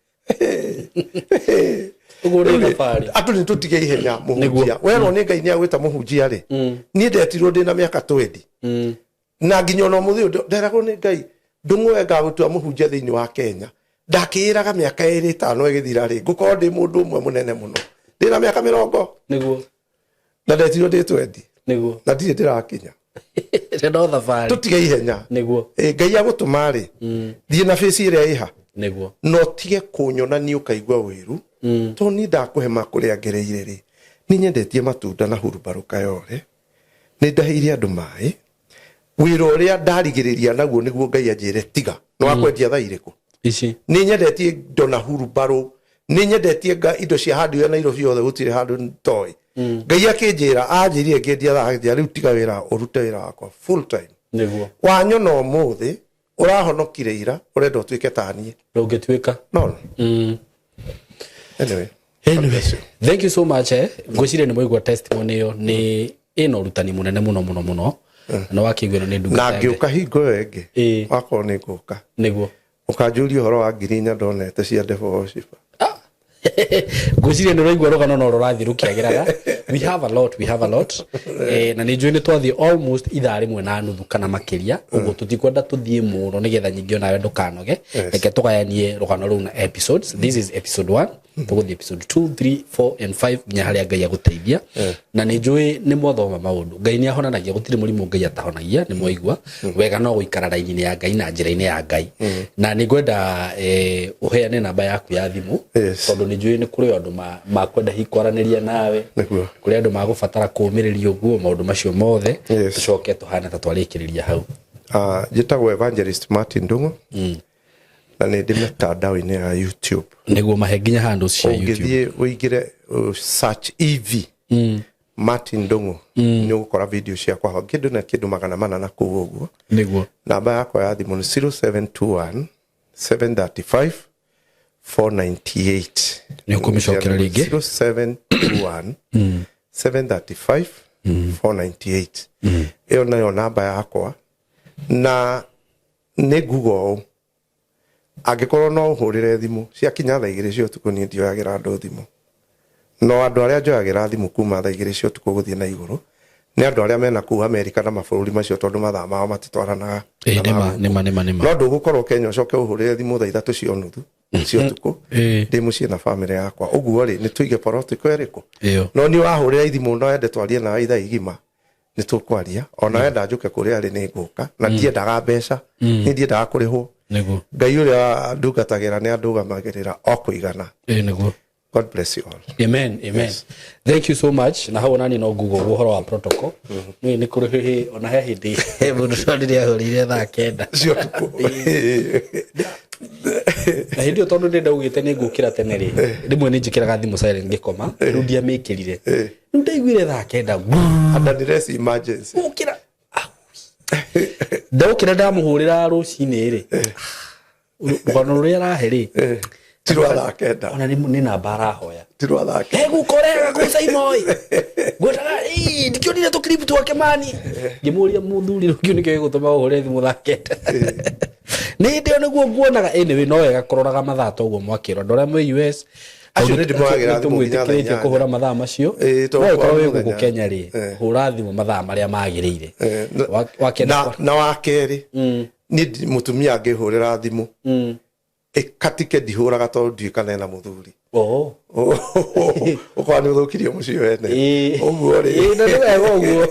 Ugure thabari
atu ni tutige ihenya muhunjia wero ni Ngai ni agwita muhunjia ri ni ndetirwo ndina miaka 20 na nginya no muthio nderagwo ni Ngai ndungwe ngagutua muhunjia thiini wa Kenya ndakiraga miaka 5 igithira ri ngukorwo ndi mundu umwe munene muno ndina miaka 40
niguo
na ndetirwo ndi 20
niguo
na ndire ndirakinya
rendo thabari
tutige ihenya
niguo
Ngai agutuma ri thie na face iria iha
niguo
no tige kunyona ni ukaigwa wiru to ni ndakuhe makuria ngereire ri ni nyendetie matunda na hurubaru kayore ni ndahiire andu mai wiro uria ndarigiriria naguo niguo Ngai anjire tiga no akwendia tha iriku
ici
ni nyendetie dona hurubaru ni nyendetie indo cia handu ya Nairobi othe gutire handu toy Ngai akinjira anjirie ngendia tha riu tiga wira urute wira wakwa full time
niguo
wanyona umuthi urahonokire ira urenda utwike tanie
ndungitwika
no anyway
thank you so much ngwicire ni moigwa testimony yo ni ino rutani munene muno no wakigwira ni ndugu
na ngiuka hingo yengi wako ni nguka
niguo
ukanjuria horo wa ngirinya ndonete cia Devil Worshiper
ngwicire ni roigwa rogano no rorathirukia giraga we have a lot na ni njui ni twathi almost ithaa rimwe na nuthu kana makiria uguo tutikwenda tuthie muno nigetha nyingio nawe ndukanoge reke tugayanie rogano ru na episodes. This is episode 1 tuguthi episode 2 3 4 and 5 nya haria Ngai aguteithia na ni njui ni mwathoma maundu Ngai ni ahonanagia gutire murimu Ngai atahonagia ni mwaigua wega no guikara raini ya Ngai na njira-ini ya Ngai na ni ngwenda uheane namba yaku ya thimu tondu ni njui ni kuri andu makwenda hikwaraniria nawe kuri andu magubatara kumiriria uguo maundu macio mothe tucoke tuhana ta twarikiriria hau
njitagwo Evangelist Martin Ndungu na ni ndimetandao-ini ya YouTube
niguo mahe nginya handles cia YouTube
ungithie uigire search EV Martin Ndungu ni ugukora video ciakwa ho kindu na kindu 400 na kuo uguo
niguo
namba yakwa ya thimu ni 0721 735 498
ni ukumicokera ringi
0721 735 498 iyo nayo namba yakwa na ni Google agikorwo no uhurire thimu cia kinya tha 2 cia utuku ni ndio yagira andu thimu no andu aria njoyagira thimu kuma tha 2 cia utuku guthie na iguru ni andu aria mena ku America na mabũrũri macio tondu mathaa mao matitwaranaga
nima
no ndugukorwo Kenya ucoke uhurire thimu tha 3 cia nuthu cia utuku ndi muciĩ na family yakwa uguo ri ni tuige protocol iriku no ni wahurire thimu no ende twarie na itha igima ni tukwaria ona wenda njuke kuria ri ni nguka na ndiendaga mbeca ni ndiendaga kurihwo
niguo
Ngai uria ndungatagira ni andugamagirira okuigana
niguo
God bless you all.
Amen. Yes. Thank you so much. Na hawo nani no Google uhoro wa protocol. Ni kuri ona he hindi. Mundu twandire ahurire tha 9.
Cio tuku.
Na hindi tondu ndenda ugite ni ngukira tene ri. Rimwe ni njikiraga thimu silent ngikoma. Riu ndia mikirire. Riu ndaiguire tha 9.
Anda direct emergency.
Ukira. Ndokira ndamuhurira rucini ri. Rugano ruria raheri.
Tirwa tha 9.
Ona ni namba arahoya.
Tirwa tha 9.
Hegu korega kusa imoi. Ngotaga ndikionire to clip twake mani. Ngimuria muthuri rukio nikyo gutuma uhore thimu tha 9. Ni ndio niguo nguonaga anyway no wega kuroraga mathaa to uguo mwakiro ndora mu US
acio ndi mwagira thimu
nginya kuhura mathaa macio no kwa wewe guku Kenya ri hura thimu mathaa maria magirire
wakenda na wakeri ni mutumia ngihurira thimu ikatike ndihuraga tondu ndiikane na muthuri ukwani uthukirio mucio wene uguo ri
ndio wega uguo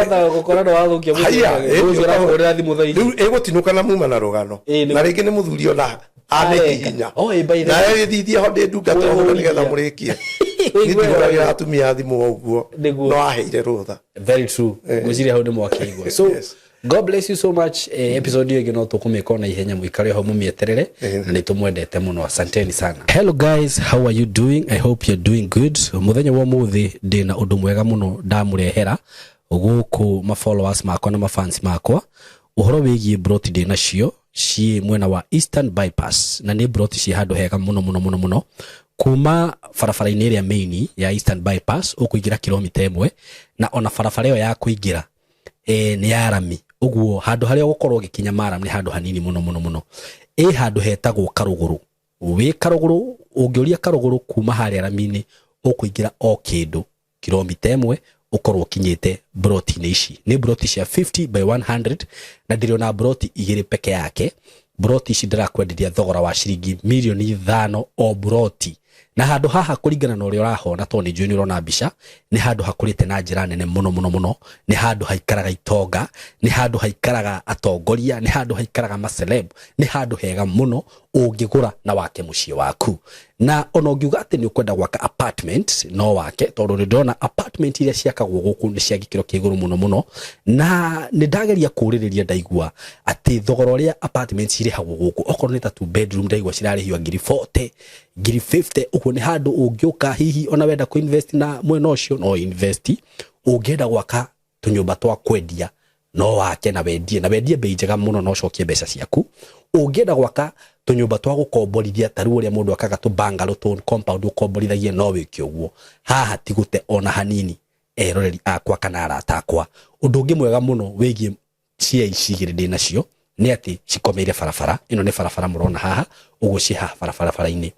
ona gukora ndo wathukia mucio urahurira thimu tha
riu egutinuka na muma na rugano na ringi ni muthuri ona anekinya na egithithia ho ndi ndungata ho nigetha murikie ndiruragira atumia thimu uguo no aheire rutha
very true ngwiciria ho ndi mwakigwa so God bless you so much. Episode hiyo no tukumeka na ihenya muikare ho mumieterere na nitumwendete muno. Asanteni sana. Hello guys, how are you doing? I hope you're doing good. Muthenya wa muthi ndina undu mwega muno ndamurehera guku ma followers makwa na ma fans makwa. Uhoro wigie broti ndina cio ci mwena wa Eastern Bypass na ni broti ci handu hega muno kuma farafara-ini ria main ya Eastern Bypass ukuingira kilomita 1 na ona farafara yo ya kuingira ni ya rami uguo handu haria gukorwo gikinya maram ni handu hanini muno handu hetagwo Karuguru. Wi Karuguru ungiuria Karuguru kuma haria ramini ukuingira o kindu kilomita 1 ukorwo kinyite broti ici ni broti cia 50 by 100 na ndiriona broti igiri peke yake. Broti ici ndirakwenderia thogora wa ciringi milioni 5 o broti, na handu haha kuringana na uria urahona to ni njui urona mbica ni handu hakurite na njira nene muno ni handu haikaraga itonga, ni handu haikaraga atongoria, ni handu haikaraga maceleb, ni handu hega muno ungigura na wake muciĩ waku. Na ona ungiuga ati ni ukwenda gwaka apartment no wake tondu ndona apartment iria ciakagwo guku ni cia gikiro kiguru muno na ni ndageria kuririria ndaigua ati thogora uria apartments irihagwo guku okorwo ni ta 2 bedroom ndaigua cirarihio ngiri 40 ngiri 50 uko ni handu ungiuka hihi ona wenda ku invest na mwena ucio no invest, ungienda gwaka tunyumba twa kwendia no wake na wendie bei njega muno no cokie mbeca ciaku. Ungienda gwaka tunyumba twa gukomborithia taru uria mundu akaga tu bungalow to compound ukomborithagie no wiki uguo haha tigute ona hanini eroreri akwa kana arata akwa. Undu ungi mwega muno wigie cia icigire ndi nacio ni ati cikomeire barabara ino ni barabara murona haha uguo ci haha barabara-ini.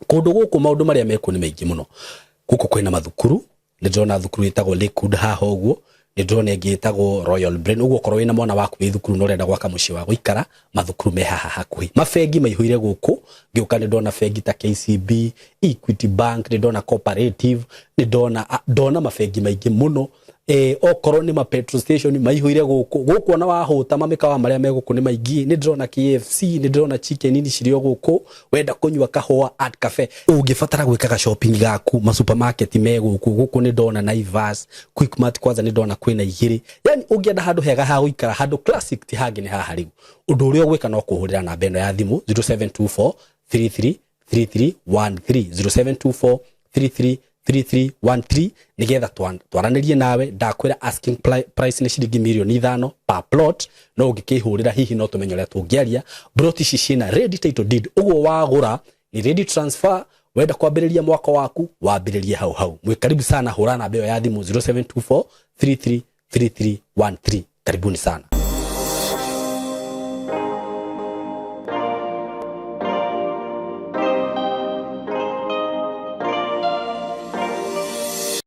Kundu guku maundu maria meku ni maingi muno. Guku kwina mathukuru, ni ndona thukuru itagwo Lakewood haha uguo, ni ndona ingi itagwo Royal Brain. Uguo korwo wina mwana waku wi thukuru no urenda gwaka muciĩ wa guikara, mathukuru me haha hakuhi. Mafengi maihuire guku, ngiuka ni ndona fengi ta KCB, Equity Bank, ni ndona Cooperative, ni ndona mafengi maingi muno. Okorwo ni ma petrol station maihuire guku ona wahuta mamikawa maria me guku ni maingi. Ni ndona KFC, ni ndona chicken ini cirio guku, wenda kunywa kahua at cafe, ungibatara gwikaga shopping gaku ma supermarket me guku ni ndona Naivas, Quickmart kwanza ni ndona kwina igiri. Yani ungienda handu hega ha guikara handu classic ti hangi ni haha riu. Undu uria gwika no kuhurira na beno ya thimu 0724 333313 0724 3313 nigetha twaranirie nawe. Ndakwira asking price ni ciringi milioni 5 per plot, no ungikihurira hihi no tumenye uria tungiaria. Broti ici ciina ready title deed, uguo wagura ni ready transfer. Wenda kwambiriria mwako waku wambiririe hau. Mwe karibu sana, hura na beo ya thimu 0724 333313. Karibuni sana.